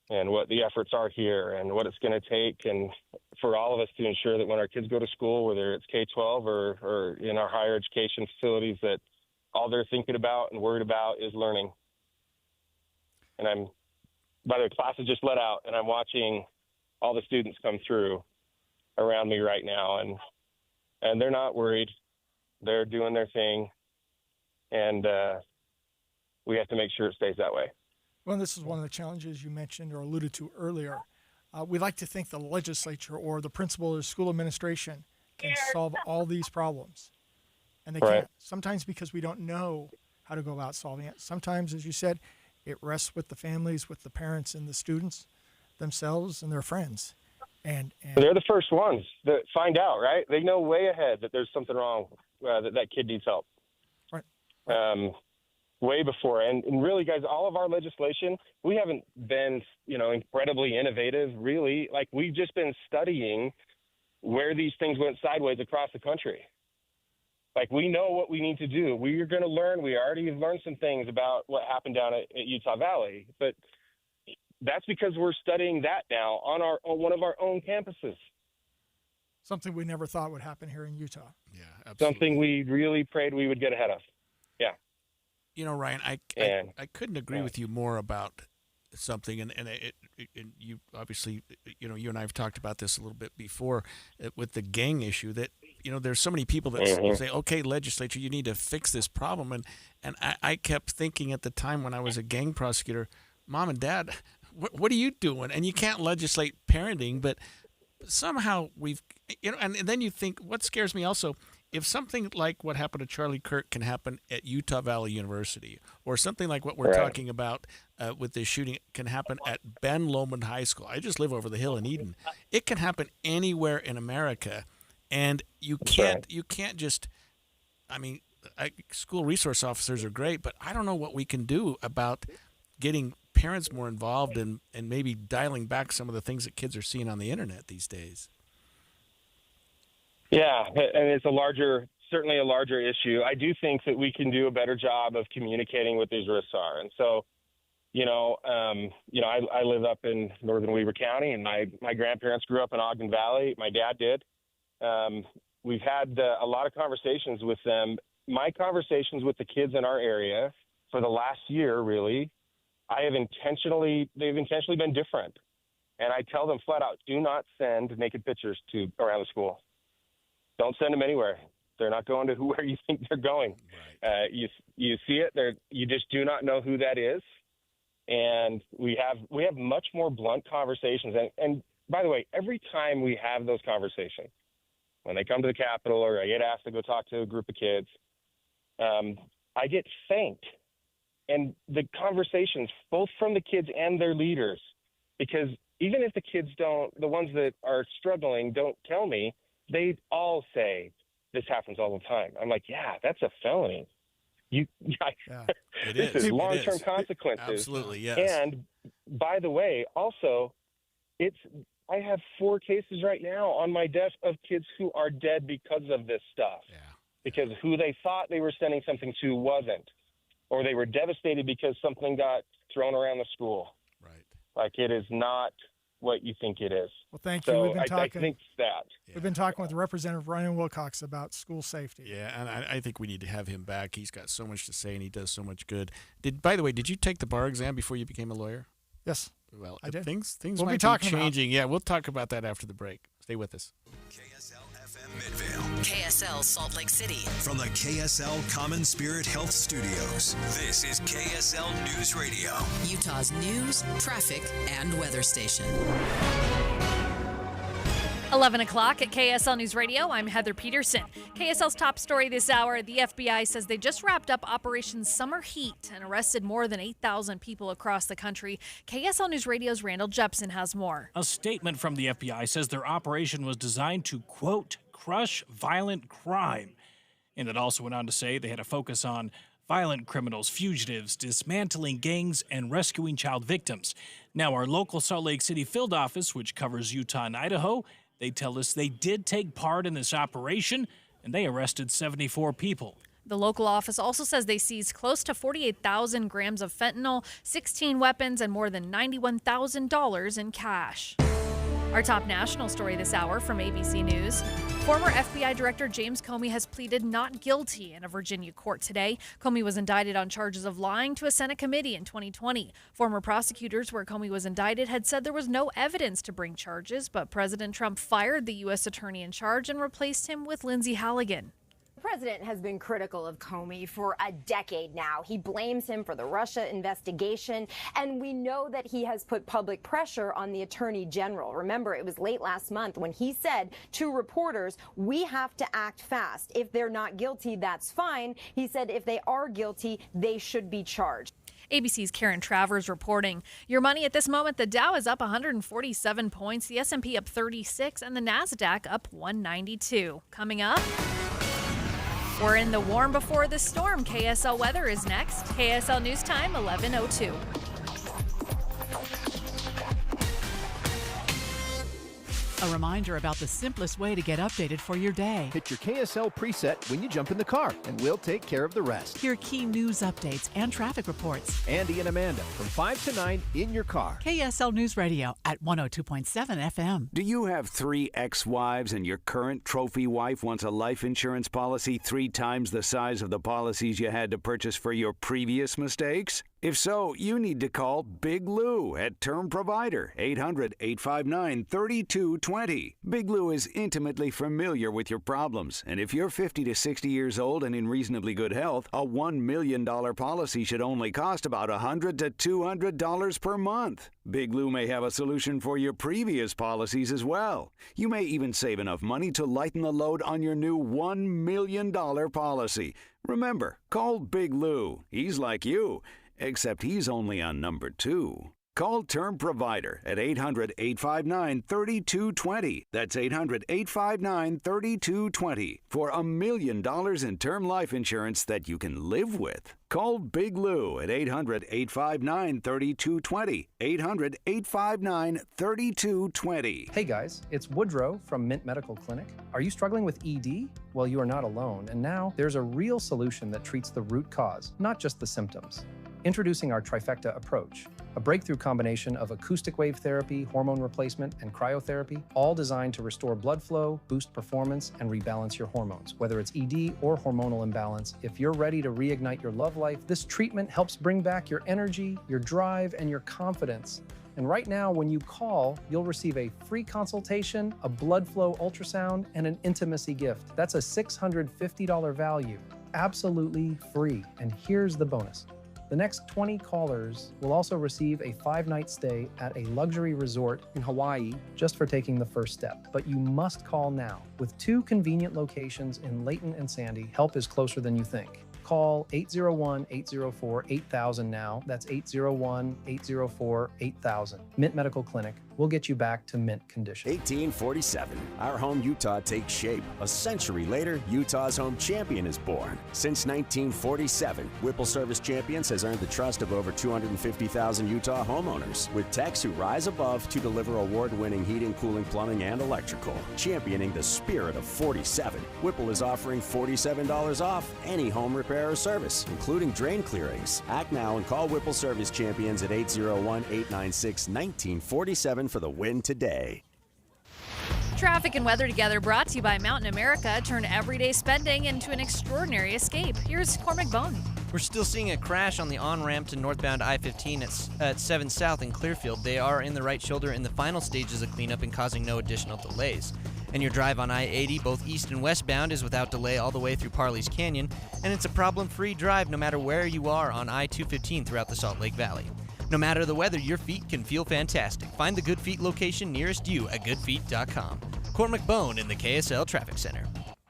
and what the efforts are here and what it's going to take and for all of us to ensure that when our kids go to school, whether it's K-12 or in our higher education facilities, that all they're thinking about and worried about is learning. And by the way, class has just let out, and I'm watching all the students come through around me right now, and they're not worried. They're doing their thing, and we have to make sure it stays that way. Well, this is one of the challenges you mentioned or alluded to earlier. We like to think the legislature or the principal or school administration can solve all these problems. And they can't, sometimes because we don't know how to go about solving it. Sometimes, as you said, it rests with the families, with the parents and the students. themselves and their friends. And they're the first ones that find out, right? They know way ahead that there's something wrong, that kid needs help. Right. Way before. And really, guys, all of our legislation, we haven't been, incredibly innovative, really. Like, we've just been studying where these things went sideways across the country. Like, we know what we need to do. We're going to learn. We already have learned some things about what happened down at Utah Valley. But that's because we're studying that now on one of our own campuses. Something we never thought would happen here in Utah. Yeah, absolutely. Something we really prayed we would get ahead of. Yeah. Ryan, I couldn't agree with you more about something, and you obviously, you and I have talked about this a little bit before with the gang issue, that, there's so many people that say, okay, legislature, you need to fix this problem. And I kept thinking at the time when I was a gang prosecutor, Mom and Dad, what are you doing? And you can't legislate parenting, but somehow we've, and then you think, what scares me also, if something like what happened to Charlie Kirk can happen at Utah Valley University, or something like what we're talking about with this shooting can happen at Ben Lomond High School. I just live over the hill in Eden. It can happen anywhere in America, and you can't just, school resource officers are great, but I don't know what we can do about getting parents more involved and maybe dialing back some of the things that kids are seeing on the internet these days. Yeah, and it's certainly a larger issue. I do think that we can do a better job of communicating what these risks are. And so, I live up in northern Weber County, and my grandparents grew up in Ogden Valley. My dad did. We've had a lot of conversations with them. My conversations with the kids in our area for the last year, really, they've intentionally been different. And I tell them flat out, do not send naked pictures around the school. Don't send them anywhere. They're not going to where you think they're going. Right. You see it. You just do not know who that is. And we have much more blunt conversations. And by the way, every time we have those conversations, when they come to the Capitol or I get asked to go talk to a group of kids, I get thanked. And the conversations, both from the kids and their leaders, because even if the kids the ones that are struggling don't tell me, they all say, this happens all the time. I'm like, yeah, that's a felony. This is long-term consequences. Absolutely, yes. And by the way, also, I have 4 cases right now on my desk of kids who are dead because of this stuff. Yeah. Because who they thought they were sending something to wasn't. Or they were devastated because something got thrown around the school. Right. Like, it is not what you think it is. Well, thank you. So We've been talking. I think that. We've been talking with Representative Ryan Wilcox about school safety. Yeah, and I think we need to have him back. He's got so much to say, and he does so much good. By the way, did you take the bar exam before you became a lawyer? Yes. Well, I did. Things we'll might be changing. Yeah, we'll talk about that after the break. Stay with us. KSL-FM Midvale. KSL Salt Lake City. From the KSL Common Spirit Health Studios, this is KSL News Radio. Utah's news, traffic, and weather station. 11 o'clock at KSL News Radio. I'm Heather Peterson. KSL's top story this hour, the FBI says they just wrapped up Operation Summer Heat and arrested more than 8,000 people across the country. KSL News Radio's Randall Jepson has more. A statement from the FBI says their operation was designed to, quote, crush violent crime. And it also went on to say they had a focus on violent criminals, fugitives, dismantling gangs, and rescuing child victims. Now, our local Salt Lake City field office, which covers Utah and Idaho, they tell us they did take part in this operation, and they arrested 74 people. The local office also says they seized close to 48,000 grams of fentanyl, 16 weapons, and more than $91,000 in cash. Our top national story this hour from ABC News. Former FBI Director James Comey has pleaded not guilty in a Virginia court today. Comey was indicted on charges of lying to a Senate committee in 2020. Former prosecutors where Comey was indicted had said there was no evidence to bring charges, but President Trump fired the U.S. attorney in charge and replaced him with Lindsay Halligan. The president has been critical of Comey for a decade now. He blames him for the Russia investigation, and we know that he has put public pressure on the attorney general. Remember, it was late last month when he said to reporters, we have to act fast. If they're not guilty, that's fine. He said if they are guilty, they should be charged. ABC's Karen Travers reporting. Your money at this moment, the Dow is up 147 points, the S&P up 36, and the NASDAQ up 192. Coming up, we're in the warm before the storm. KSL weather is next. KSL News Time, 11:02. A reminder about the simplest way to get updated for your day. Hit your KSL preset when you jump in the car, and we'll take care of the rest. Hear key news updates and traffic reports. Andy and Amanda from 5 to 9 in your car. KSL News Radio at 102.7 FM. Do you have 3 ex-wives and your current trophy wife wants a life insurance policy 3 times the size of the policies you had to purchase for your previous mistakes? If so, you need to call Big Lou at Term Provider, 800-859-3220. Big Lou is intimately familiar with your problems, and if you're 50 to 60 years old and in reasonably good health, a $1 million policy should only cost about $100 to $200 per month. Big Lou may have a solution for your previous policies as well. You may even save enough money to lighten the load on your new $1 million policy. Remember, call Big Lou. He's like you, except he's only on number 2. Call Term Provider at 800-859-3220. That's 800-859-3220 for $1 million in term life insurance that you can live with. Call Big Lou at 800-859-3220. 800-859-3220. Hey guys, it's Woodrow from Mint Medical Clinic. Are you struggling with ED? Well, you are not alone, and now there's a real solution that treats the root cause, not just the symptoms. Introducing our Trifecta approach, a breakthrough combination of acoustic wave therapy, hormone replacement, and cryotherapy, all designed to restore blood flow, boost performance, and rebalance your hormones. Whether it's ED or hormonal imbalance, if you're ready to reignite your love life, this treatment helps bring back your energy, your drive, and your confidence. And right now, when you call, you'll receive a free consultation, a blood flow ultrasound, and an intimacy gift. That's a $650 value, absolutely free. And here's the bonus. The next 20 callers will also receive a 5-night stay at a luxury resort in Hawaii just for taking the first step. But you must call now. With 2 convenient locations in Layton and Sandy, help is closer than you think. Call 801-804-8000 now. That's 801-804-8000. Mint Medical Clinic. We'll get you back to mint condition. 1847. Our home Utah takes shape. A century later, Utah's home champion is born. Since 1947, Whipple Service Champions has earned the trust of over 250,000 Utah homeowners, with techs who rise above to deliver award-winning heating, cooling, plumbing, and electrical. Championing the spirit of 47, Whipple is offering $47 off any home repair or service, including drain clearings. Act now and call Whipple Service Champions at 801-896-1947 for the win today. Traffic and weather together brought to you by Mountain America. Turn everyday spending into an extraordinary escape. Here's Cormac Bone. We're still seeing a crash on the on-ramp to northbound I-15 at 7 South in Clearfield. They are in the right shoulder in the final stages of cleanup and causing no additional delays. And your drive on I-80, both east and westbound, is without delay all the way through Parley's Canyon, and it's a problem-free drive no matter where you are on I-215 throughout the Salt Lake Valley. No matter the weather, your feet can feel fantastic. Find the Good Feet location nearest you at goodfeet.com. Cormac Bone in the KSL Traffic Center.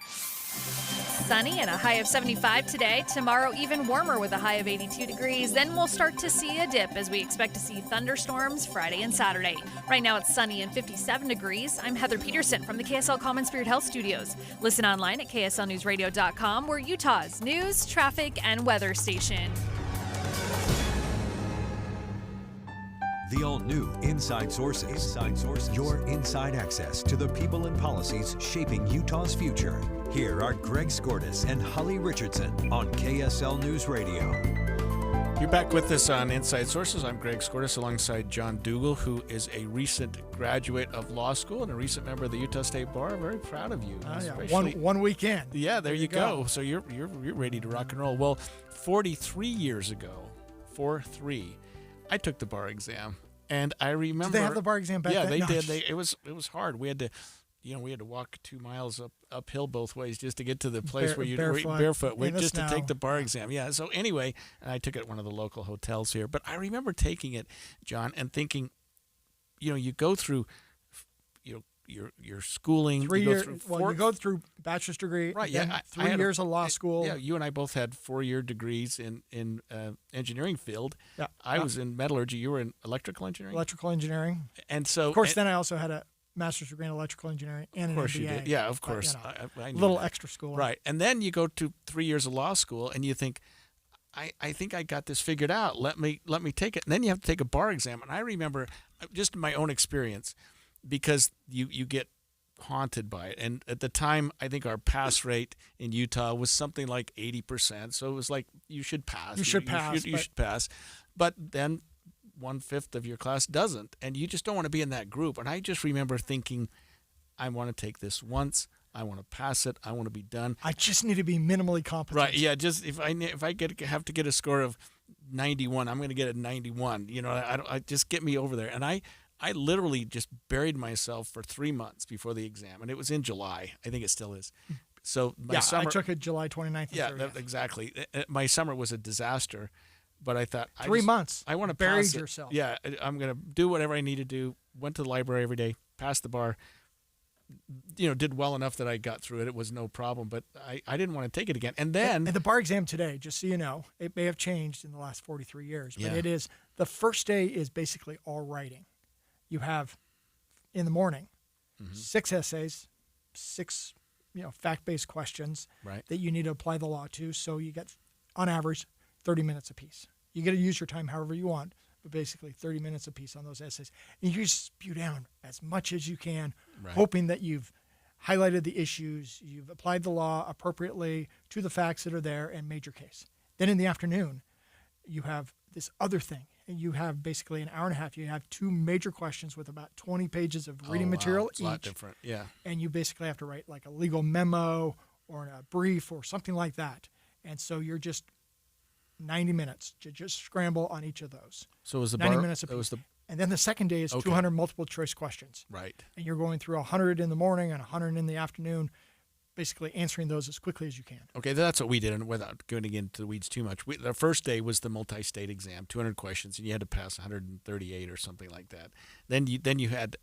Sunny and a high of 75 today. Tomorrow, even warmer with a high of 82 degrees. Then we'll start to see a dip as we expect to see thunderstorms Friday and Saturday. Right now, it's sunny and 57 degrees. I'm Heather Peterson from the KSL Common Spirit Health Studios. Listen online at kslnewsradio.com. We're Utah's news, traffic, and weather station. The all-new Inside Sources. Inside Sources. Your inside access to the people and policies shaping Utah's future. Here are Greg Skordas and Holly Richardson on KSL News Radio. You're back with us on Inside Sources. I'm Greg Skordas alongside John Dougal, who is a recent graduate of law school and a recent member of the Utah State Bar. Very proud of you. One weekend. Yeah, there you go. So you're ready to rock and roll. Well, 43 years ago, 4-3, I took the bar exam, and I remember. Did they have the bar exam back then? Yeah, they did. It was hard. We had to walk 2 miles uphill both ways just to get to the place where you barefoot just to take the bar exam. Yeah. So anyway, I took it at one of the local hotels here, but I remember taking it, John, and thinking, you go through, your schooling. 3 you years. go through Well, you go through bachelor's degree. Right. Then Yeah. 3 years of law school. Yeah. You and I both had 4-year degrees in engineering field. Yeah. I was in metallurgy. You were in electrical engineering. Electrical engineering. And so, of course, then I also had a master's degree in electrical engineering and of course an MBA. you did. Yeah. Of But, course. you know, I knew little that. extra school. Right. And then you go to 3 years of law school, and you think, I think I got this figured out. Let me take it. And then you have to take a bar exam. And I remember just my own experience, because you get haunted by it. And at the time, I think our pass rate in Utah was something like 80%. So it was like, you should pass. You should pass. You should pass. But then 1/5 of your class doesn't. And you just don't want to be in that group. And I just remember thinking, I want to take this once. I want to pass it. I want to be done. I just need to be minimally competent. Right. Yeah. Just if I have to get a score of 91, I'm going to get a 91. You know, I just get me over there. And I literally just buried myself for 3 months before the exam, and it was in July. I think it still is. So my summer, I took it July 29th. Yeah, exactly. My summer was a disaster, but I thought 3 months. I want to buried pass it. yourself. Yeah, I'm going to do whatever I need to do. Went to the library every day, passed the bar. You know, did well enough that I got through it. It was no problem, but I didn't want to take it again. And then and the bar exam today, just so you know, it may have changed in the last 43 years, but it is the first day is basically all writing. You have in the morning 6 essays, 6 fact-based questions that you need to apply the law to. So you get on average 30 minutes apiece. You get to use your time however you want, but basically 30 minutes apiece on those essays. And you just spew down as much as you can, hoping that you've highlighted the issues, you've applied the law appropriately to the facts that are there, and made your case. Then in the afternoon, you have this other thing. And you have basically an hour and a half. You have 2 major questions with about 20 pages of reading material It's each. a lot different. Yeah. And you basically have to write like a legal memo or a brief or something like that. And so you're just 90 minutes to just scramble on each of those. So it was the 90 bar, minutes apiece. it was the And then the second day is 200 multiple choice questions. Right. And you're going through 100 in the morning and 100 in the afternoon, basically answering those as quickly as you can. Okay, that's what we did, and without going into the weeds too much, the first day was the multi-state exam, 200 questions, and you had to pass 138 or something like that. Then you had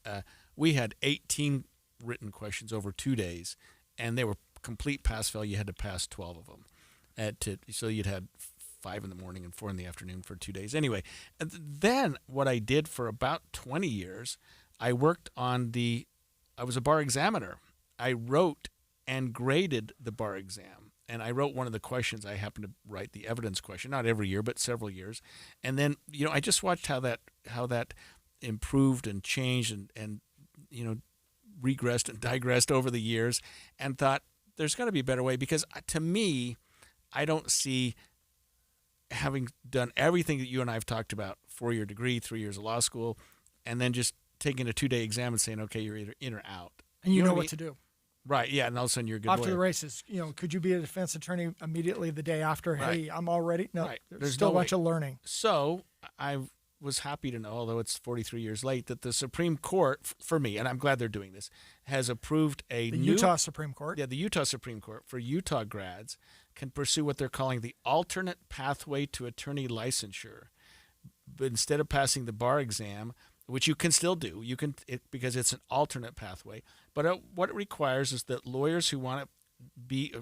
we had 18 written questions over 2 days, and they were complete pass-fail. You had to pass 12 of them. So you'd had 5 in the morning and 4 in the afternoon for 2 days. Anyway, and then what I did for about 20 years, I worked on I was a bar examiner. I wrote and graded the bar exam. And I wrote one of the questions. I happened to write the evidence question, not every year, but several years. And then, I just watched how that improved and changed and regressed and digressed over the years, and thought there's got to be a better way, because to me, I don't see having done everything that you and I have talked about, 4-year degree, 3 years of law school, and then just taking a 2-day exam and saying, okay, you're either in or out. And you know what I mean? to do. Right, yeah, and all of a sudden you're a good Off lawyer. to the races. Could you be a defense attorney immediately the day after? Right. Hey, I'm all ready. No, Right. there's still a bunch of learning. So I was happy to know, although it's 43 years late, that the Supreme Court, for me, and I'm glad they're doing this, has approved the Utah Supreme Court. Yeah, the Utah Supreme Court for Utah grads can pursue what they're calling the alternate pathway to attorney licensure. But instead of passing the bar exam, which you can still do, because it's an alternate pathway. But what it requires is that lawyers who want to be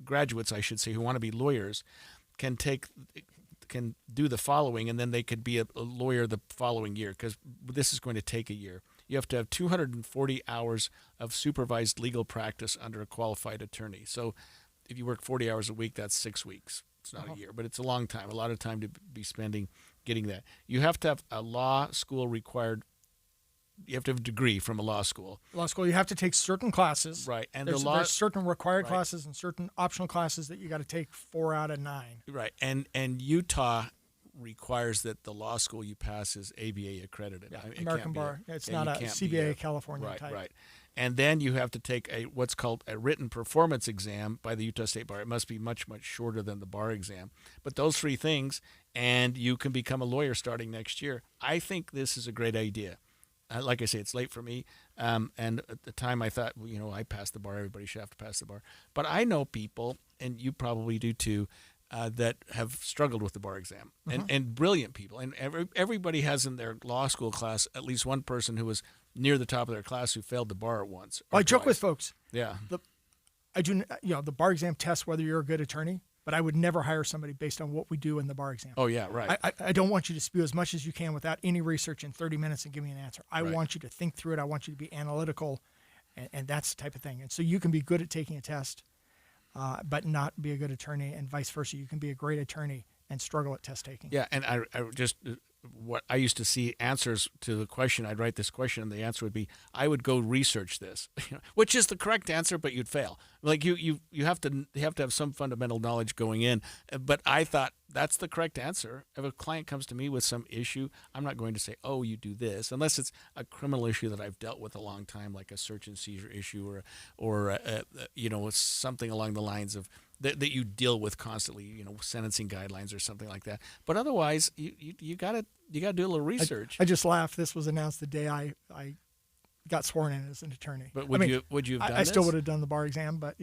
graduates, I should say, who want to be lawyers, can do the following, and then they could be a lawyer the following year, because this is going to take a year. You have to have 240 hours of supervised legal practice under a qualified attorney. So if you work 40 hours a week, that's 6 weeks. It's not a year, but it's a long time, a lot of time to be spending getting that. You have to have a law school required. You have to have a degree from a law school. Law school, you have to take certain classes. Right. And there's certain required right. classes and certain optional classes that you got to take 4 out of 9. Right. And Utah requires that the law school you pass is ABA accredited. Yeah, American Bar. It's not a CBA California type. Right. And then you have to take what's called a written performance exam by the Utah State Bar. It must be much, much shorter than the bar exam. But those 3 things, and you can become a lawyer starting next year. I think this is a great idea. Like I say, it's late for me. And at the time I thought, I passed the bar. Everybody should have to pass the bar. But I know people, and you probably do too, that have struggled with the bar exam, and brilliant people. And everybody has in their law school class at least one person who was near the top of their class who failed the bar at once. I joke with folks. Yeah. The bar exam tests whether you're a good attorney, but I would never hire somebody based on what we do in the bar exam. Oh, yeah, right. I don't want you to spew as much as you can without any research in 30 minutes and give me an answer. I Right. want you to think through it. I want you to be analytical, and that's the type of thing. And so you can be good at taking a test, but not be a good attorney, and vice versa. You can be a great attorney and struggle at test taking. Yeah, and I just what I used to see answers to the question. I'd write this question, and the answer would be, "I would go research this," which is the correct answer, but you'd fail. Like you have to have some fundamental knowledge going in. But I thought that's the correct answer. If a client comes to me with some issue, I'm not going to say, "Oh, you do this," unless it's a criminal issue that I've dealt with a long time, like a search and seizure issue, or something along the lines of. That you deal with constantly, sentencing guidelines or something like that. But otherwise, you gotta do a little research. I just laughed. This was announced the day I got sworn in as an attorney. But would you have done I still this? would have done the bar exam, but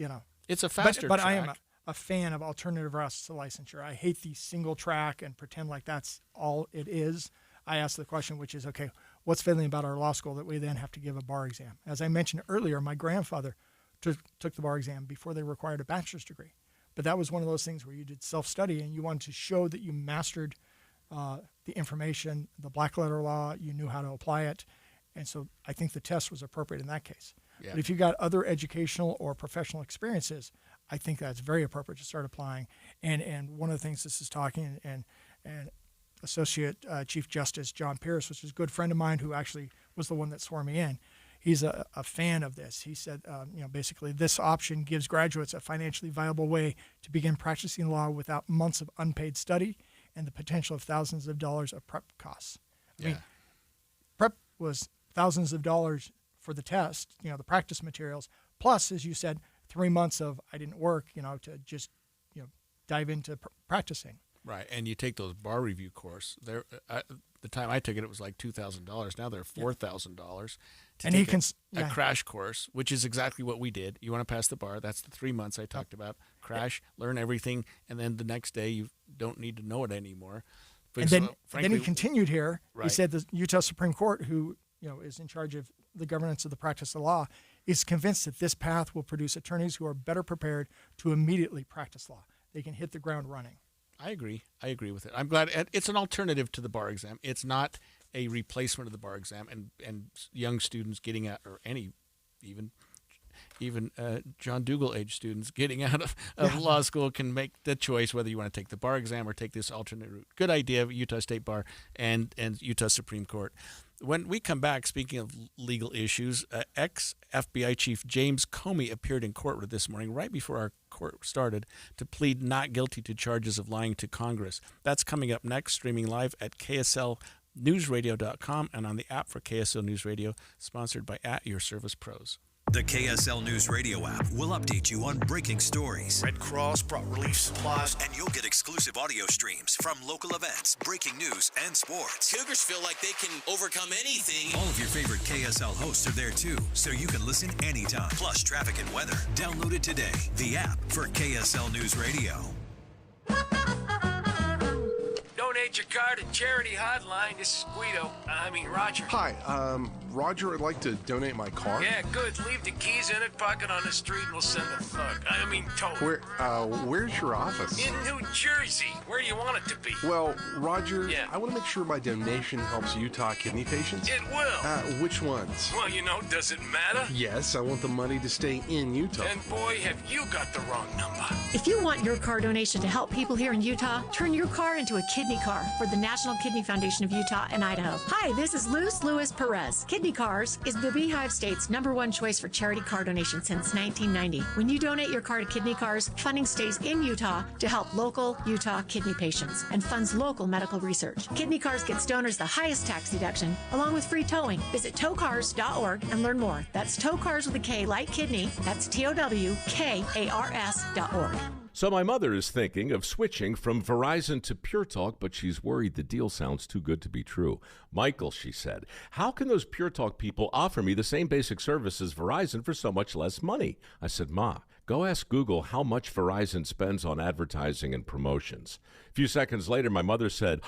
it's a faster But track. I am a fan of alternative routes to licensure. I hate the single track and pretend like that's all it is. I ask the question, which is, okay, what's failing about our law school that we then have to give a bar exam? As I mentioned earlier, my grandfather took the bar exam before they required a bachelor's degree. But that was one of those things where you did self-study and you wanted to show that you mastered the information, the black letter law, you knew how to apply it. And so I think the test was appropriate in that case. Yeah. But if you got other educational or professional experiences, I think that's very appropriate to start applying. And one of the things this is talking, and Associate Chief Justice John Pierce, which is a good friend of mine who actually was the one that swore me in, he's a fan of this. He said, basically this option gives graduates a financially viable way to begin practicing law without months of unpaid study and the potential of thousands of dollars of prep costs. I mean, prep was thousands of dollars for the test, the practice materials, plus, as you said, 3 months of I didn't work, to just, dive into practicing. Right, and you take those bar review course. The time I took it, it was like $2,000. Now they're $4,000 to And take he a crash course, which is exactly what we did. You want to pass the bar. That's the 3 months I talked about. Crash, learn everything, and then the next day you don't need to know it anymore. And then he continued here. Right. He said the Utah Supreme Court, who is in charge of the governance of the practice of law, is convinced that this path will produce attorneys who are better prepared to immediately practice law. They can hit the ground running. I agree with it. I'm glad it's an alternative to the bar exam. It's not a replacement of the bar exam, and young students getting out, or even John Dougal age students getting out of law school can make the choice whether you want to take the bar exam or take this alternate route. Good idea, Utah State Bar and Utah Supreme Court. When we come back, speaking of legal issues, ex-FBI Chief James Comey appeared in court this morning, right before our court started, to plead not guilty to charges of lying to Congress. That's coming up next, streaming live at KSLNewsRadio.com and on the app for KSL News Radio, sponsored by At Your Service Pros. The KSL News Radio app will update you on breaking stories. Red Cross brought relief supplies, and you'll get exclusive audio streams from local events, breaking news, and sports. Cougars feel like they can overcome anything. All of your favorite KSL hosts are there too, so you can listen anytime. Plus traffic and weather. Download it today. The app for KSL News Radio. Donate your car to Charity Hotline. This is Roger. Hi, Roger, I'd like to donate my car. Yeah, good. Leave the keys in it, park it on the street, and we'll send a thug. Tow. Where's your office? In New Jersey. Where do you want it to be? Well, Roger, I want to make sure my donation helps Utah kidney patients. It will. Which ones? Well, does it matter? Yes, I want the money to stay in Utah. And boy, have you got the wrong number. If you want your car donation to help people here in Utah, turn your car into a kidney car for the National Kidney Foundation of Utah and Idaho. Hi, this is Luz Lewis Perez. Kidney Cars is the Beehive State's #1 choice for charity car donation since 1990. When you donate your car to Kidney Cars, funding stays in Utah to help local Utah kidney patients and funds local medical research. Kidney Cars gets donors the highest tax deduction, along with free towing. Visit towcars.org and learn more. That's Tow Cars with a K like kidney. That's TOWKARS.org. So my mother is thinking of switching from Verizon to Pure Talk, but she's worried the deal sounds too good to be true. Michael, she said, how can those Pure Talk people offer me the same basic service as Verizon for so much less money? I said, Ma, go ask Google how much Verizon spends on advertising and promotions. A few seconds later, my mother said,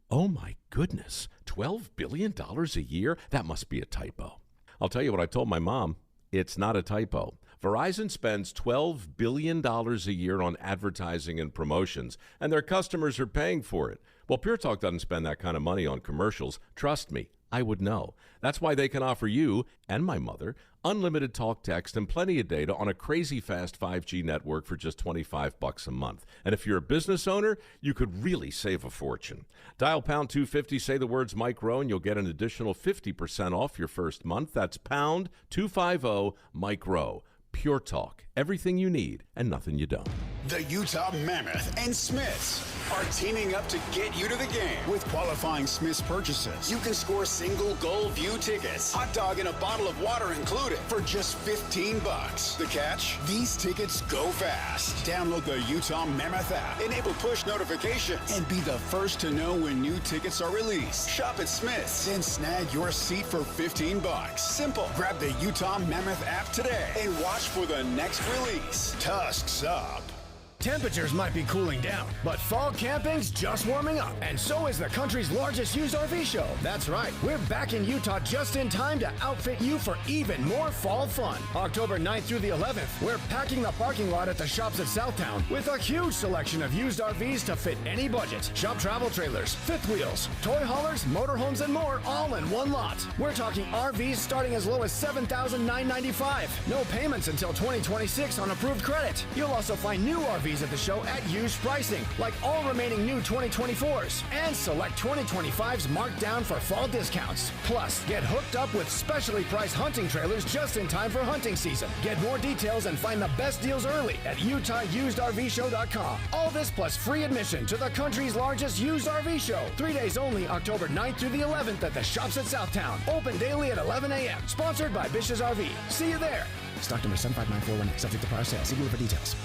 oh my goodness, $12 billion a year? That must be a typo. I'll tell you what I told my mom. It's not a typo. Verizon spends $12 billion a year on advertising and promotions, and their customers are paying for it. Well, Pure Talk doesn't spend that kind of money on commercials. Trust me, I would know. That's why they can offer you and my mother unlimited talk, text, and plenty of data on a crazy fast 5G network for just $25 a month. And if you're a business owner, you could really save a fortune. Dial pound 250, say the words Mike Rowe, and you'll get an additional 50% off your first month. That's pound 250 Mike Rowe. Pure Talk. Everything you need and nothing you don't. The Utah Mammoth and Smiths are teaming up to get you to the game with qualifying Smiths purchases. You can score single goal view tickets, hot dog and a bottle of water included for just $15. The catch? These tickets go fast. Download the Utah Mammoth app, enable push notifications, and be the first to know when new tickets are released. Shop at Smiths, then snag your seat for $15. Simple. Grab the Utah Mammoth app today and watch for the next release. Tusks up. Temperatures might be cooling down, but fall camping's just warming up, and so is the country's largest used RV show. That's right, we're back in Utah just in time to outfit you for even more fall fun. October 9th through the 11th, we're packing the parking lot at the shops at Southtown with a huge selection of used RVs to fit any budget. Shop travel trailers, fifth wheels, toy haulers, motorhomes, and more, all in one lot. We're talking RVs starting as low as $7,995. No payments until 2026 on approved credit. You'll also find new RVs at the show at used pricing, like all remaining new 2024s, and select 2025s marked down for fall discounts. Plus, get hooked up with specially priced hunting trailers just in time for hunting season. Get more details and find the best deals early at UtahUsedRVShow.com. All this plus free admission to the country's largest used RV show. 3 days only, October 9th through the 11th at the shops at Southtown. Open daily at 11 a.m. Sponsored by Bish's RV. See you there. Stock number 759418. Subject to prior sale. See dealer for details.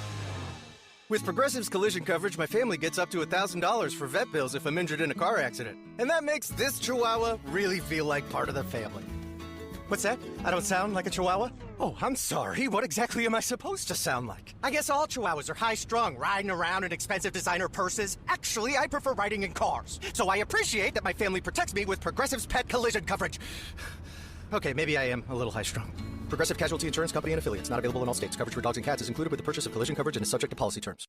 With Progressive's collision coverage, my family gets up to $1,000 for vet bills if I'm injured in a car accident. And that makes this Chihuahua really feel like part of the family. What's that? I don't sound like a Chihuahua? Oh, I'm sorry. What exactly am I supposed to sound like? I guess all Chihuahuas are high-strung, riding around in expensive designer purses. Actually, I prefer riding in cars. So I appreciate that my family protects me with Progressive's pet collision coverage. Okay, maybe I am a little high-strung. Progressive Casualty Insurance Company and Affiliates. Not available in all states. Coverage for dogs and cats is included with the purchase of collision coverage and is subject to policy terms.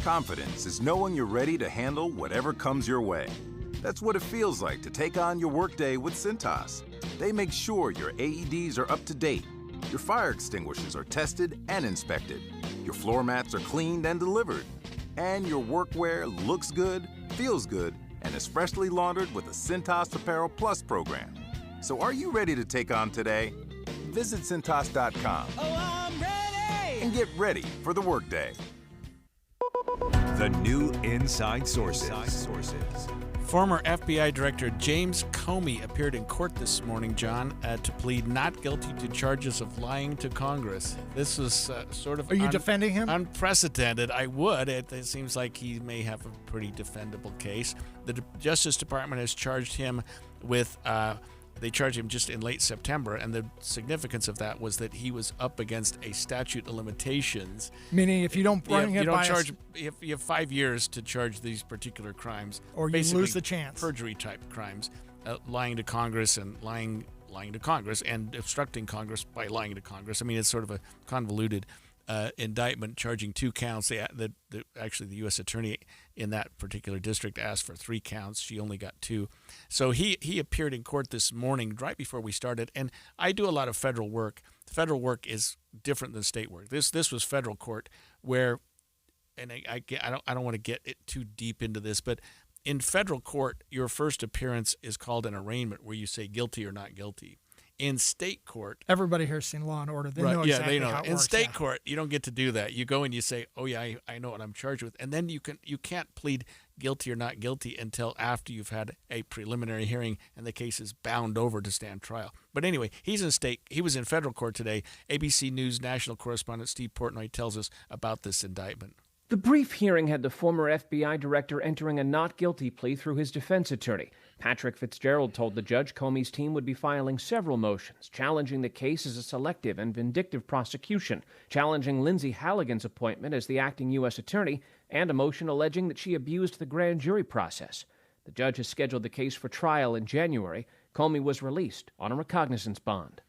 Confidence is knowing you're ready to handle whatever comes your way. That's what it feels like to take on your workday with Cintas. They make sure your AEDs are up to date, your fire extinguishers are tested and inspected, your floor mats are cleaned and delivered, and your workwear looks good, feels good, and is freshly laundered with the Cintas Apparel Plus program. So are you ready to take on today? Visit Cintas.com and get ready for the workday. The new Inside Sources. Former FBI Director James Comey appeared in court this morning, John, to plead not guilty to charges of lying to Congress. This was sort of... Are you defending him? Unprecedented. I would. It seems like he may have a pretty defendable case. The Justice Department has charged him with... They charged him just in late September, and the significance of that was that he was up against a statute of limitations. Meaning, if you don't bring it by you have 5 years to charge these particular crimes, or you lose the chance. Perjury type crimes, lying to Congress and lying to Congress and obstructing Congress by lying to Congress. I mean, it's sort of a convoluted indictment charging 2 counts. Actually, the U.S. attorney in that particular district asked for 3 counts. She only got 2. So he appeared in court this morning right before we started. And I do a lot of federal work. Federal work is different than state work. This was federal court where, and I don't want to get it too deep into this, but in federal court, your first appearance is called an arraignment, where you say guilty or not guilty. In state court, everybody here's seen Law and Order. They know exactly how it works. In state court, you don't get to do that. You go and you say, "Oh yeah, I know what I'm charged with," and then you can't plead guilty or not guilty until after you've had a preliminary hearing and the case is bound over to stand trial. But anyway, he was in federal court today. ABC News national correspondent Steve Portnoy tells us about this indictment. The brief hearing had the former FBI director entering a not guilty plea through his defense attorney. Patrick Fitzgerald told the judge Comey's team would be filing several motions, challenging the case as a selective and vindictive prosecution, challenging Lindsay Halligan's appointment as the acting U.S. attorney, and a motion alleging that she abused the grand jury process. The judge has scheduled the case for trial in January. Comey was released on a recognizance bond.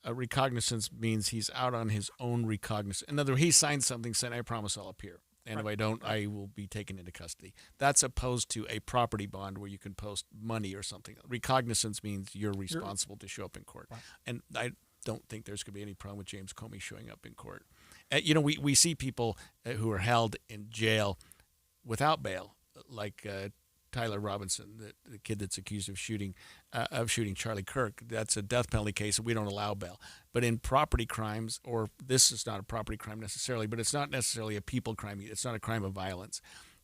A recognizance means he's out on his own recognizance. In other words, he signed something saying, I promise I'll appear. And if I don't, I will be taken into custody. That's opposed to a property bond where you can post money or something. Recognizance means you're responsible to show up in court. Right. And I don't think there's going to be any problem with James Comey showing up in court. We see people who are held in jail without bail, like Tyler Robinson, the kid that's accused of shooting Charlie Kirk. That's a death penalty case, and we don't allow bail. But in property crimes, or this is not a property crime necessarily, but it's not necessarily a people crime. It's not a crime of violence.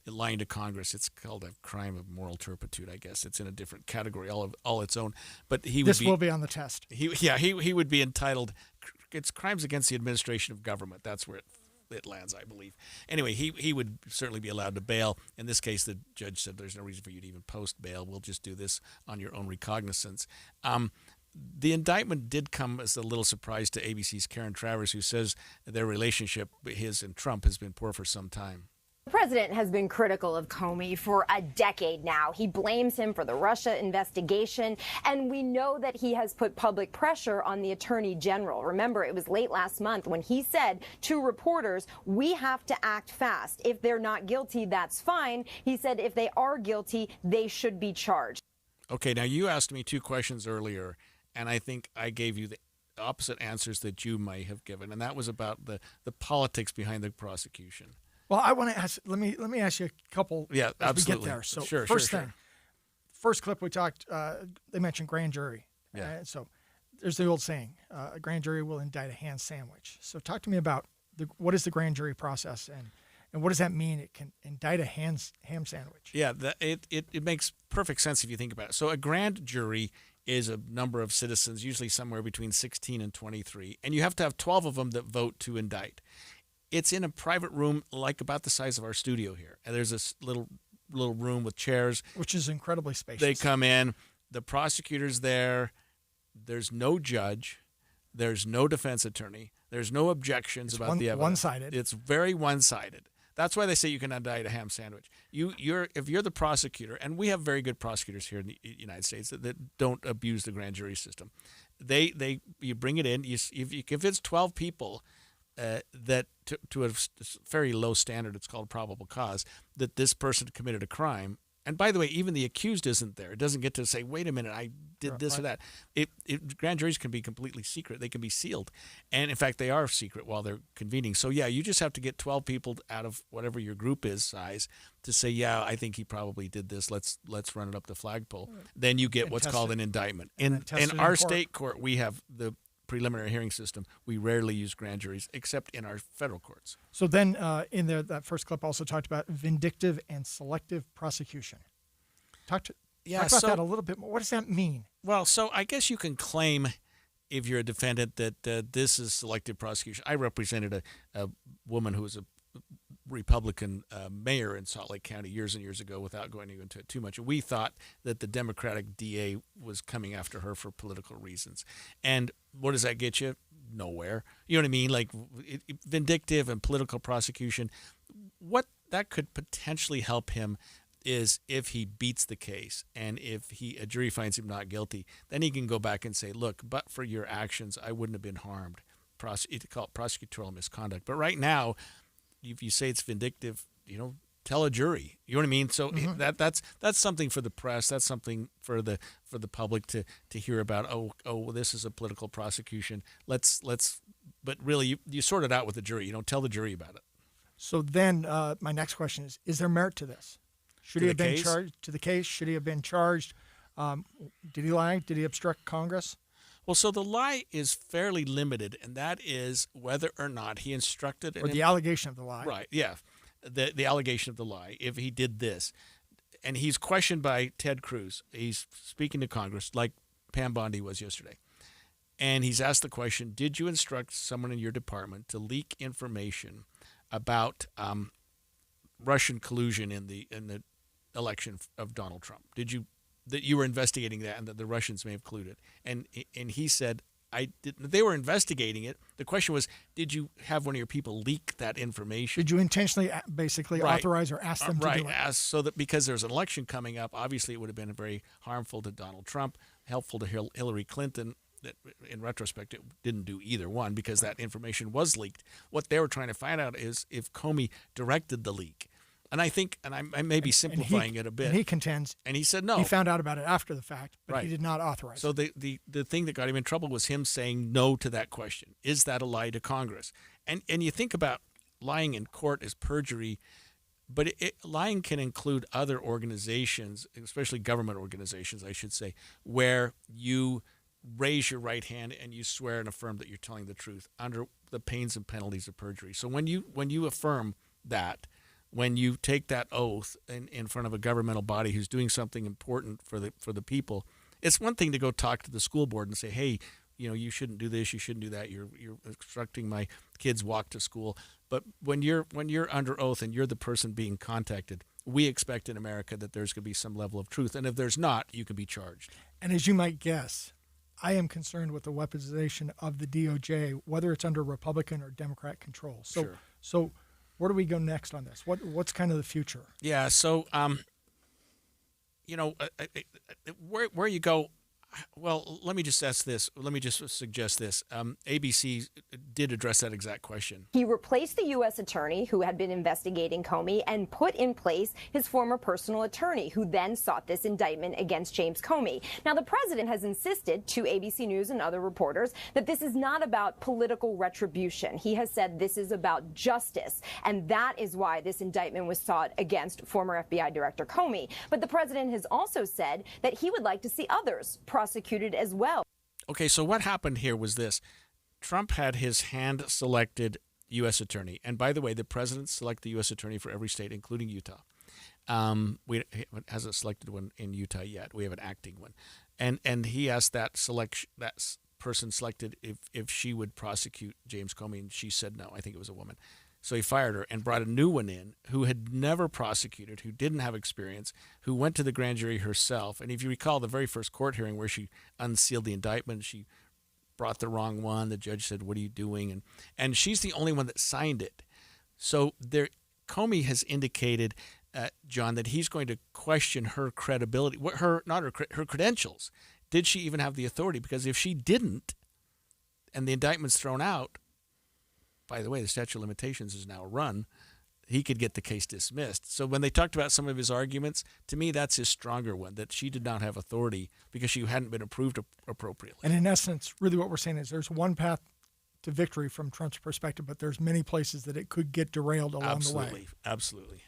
Lying to Congress, it's called a crime of moral turpitude, I guess. It's in a different category, all its own. But this will be on the test. He would be entitled. It's crimes against the administration of government. That's where it lands, I believe. Anyway, he would certainly be allowed to bail. In this case, the judge said there's no reason for you to even post bail. We'll just do this on your own recognizance. The indictment did come as a little surprise to ABC's Karen Travers, who says their relationship, his and Trump, has been poor for some time. The president has been critical of Comey for a decade now. He blames him for the Russia investigation, and we know that he has put public pressure on the attorney general. Remember, it was late last month when he said to reporters, we have to act fast. If they're not guilty, that's fine. He said if they are guilty, they should be charged. Okay, now you asked me two questions earlier, and I think I gave you the opposite answers that you might have given, and that was about the politics behind the prosecution. Well, I want to ask. Let me ask you a couple. Yeah, absolutely. We get there. So sure, first clip we talked. They mentioned grand jury. Yeah. So there's the old saying: a grand jury will indict a ham sandwich. So talk to me about what is the grand jury process and what does that mean? It can indict a ham sandwich. Yeah, it makes perfect sense if you think about it. So a grand jury is a number of citizens, usually somewhere between 16 and 23, and you have to have 12 of them that vote to indict. It's in a private room, like about the size of our studio here. And there's this little room with chairs. Which is incredibly spacious. They come in. The prosecutor's there. There's no judge. There's no defense attorney. There's no objections about the evidence. One-sided. It's very one-sided. That's why they say you can indict a ham sandwich. If you're the prosecutor, and we have very good prosecutors here in the United States that don't abuse the grand jury system. You bring it in. If it's 12 people, that to a very low standard, it's called probable cause, that this person committed a crime. And by the way, even the accused isn't there. It doesn't get to say, wait a minute, I did this or that. Grand juries can be completely secret. They can be sealed. And in fact, they are secret while they're convening. So yeah, you just have to get 12 people out of whatever your group is size to say, yeah, I think he probably did this. Let's run it up the flagpole. Then you get what's called an indictment. In our state court, we have the preliminary hearing system. We rarely use grand juries except in our federal courts. So then in there, that first clip also talked about vindictive and selective prosecution. Talk about that a little bit more. What does that mean? Well, so I guess you can claim, if you're a defendant, that this is selective prosecution. I represented a woman who was a Republican mayor in Salt Lake County years and years ago, without going into it too much. We thought that the Democratic DA was coming after her for political reasons. And what does that get you? Nowhere. You know what I mean? Like vindictive and political prosecution. What that could potentially help him is if he beats the case and if a jury finds him not guilty, then he can go back and say, look, but for your actions, I wouldn't have been harmed. You call it prosecutorial misconduct. But right now, if you say it's vindictive, tell a jury. You know what I mean? So that's something for the press. That's something for the public to hear about. Oh, this is a political prosecution. But really, you sort it out with the jury. You don't tell the jury about it. So then, my next question is there merit to this? Should he have been charged to the case? Should he have been charged? Did he lie? Did he obstruct Congress? Well, so the lie is fairly limited, and that is whether or not he instructed. Or the allegation of the lie. Right, yeah. The allegation of the lie, if he did this. And he's questioned by Ted Cruz. He's speaking to Congress like Pam Bondi was yesterday. And he's asked the question, did you instruct someone in your department to leak information about Russian collusion in the election of Donald Trump? That you were investigating that and that the Russians may have colluded? And he said, I didn't. They were investigating it. The question was, did you have one of your people leak that information? Did you intentionally basically authorize or ask them to do it? So that because there's an election coming up, obviously it would have been very harmful to Donald Trump, helpful to Hillary Clinton. that in retrospect, it didn't do either one because that information was leaked. What they were trying to find out is if Comey directed the leak. And I think, and I may be simplifying it a bit. And he contends. And he said no. He found out about it after the fact, but right. he did not authorize so it. So the thing that got him in trouble was him saying no to that question. Is that a lie to Congress? And you think about lying in court as perjury, but lying can include other organizations, especially government organizations, I should say, where you raise your right hand and you swear and affirm that you're telling the truth under the pains and penalties of perjury. So when you affirm that, when you take that oath in front of a governmental body who's doing something important for the people, it's one thing to go talk to the school board and say, hey, you shouldn't do this, you shouldn't do that. You're obstructing my kids' walk to school. But when you're under oath and you're the person being contacted, we expect in America that there's going to be some level of truth. And if there's not, you can be charged. And as you might guess, I am concerned with the weaponization of the DOJ, whether it's under Republican or Democrat control. So where do we go next on this? What's kind of the future? Yeah, so where you go. Well, let me just ask this. Let me just suggest this. ABC did address that exact question. He replaced the U.S. attorney who had been investigating Comey and put in place his former personal attorney, who then sought this indictment against James Comey. Now, the president has insisted to ABC News and other reporters that this is not about political retribution. He has said this is about justice, and that is why this indictment was sought against former FBI Director Comey. But the president has also said that he would like to see others prosecuted as well. Okay, so what happened here was this. Trump had his hand-selected U.S. attorney. And by the way, the president selected the U.S. attorney for every state, including Utah. We hasn't selected one in Utah yet. We have an acting one. And he asked that person selected if she would prosecute James Comey, and she said no. I think it was a woman. So he fired her and brought a new one in who had never prosecuted, who didn't have experience, who went to the grand jury herself. And if you recall the very first court hearing where she unsealed the indictment, she brought the wrong one. The judge said, "What are you doing?" And she's the only one that signed it. So Comey has indicated, John, that he's going to question her credibility, her credentials. Did she even have the authority? Because if she didn't, and the indictment's thrown out, by the way, the statute of limitations is now run, he could get the case dismissed. So when they talked about some of his arguments, to me, that's his stronger one, that she did not have authority because she hadn't been approved appropriately. And in essence, really what we're saying is there's one path to victory from Trump's perspective, but there's many places that it could get derailed along the way. Absolutely.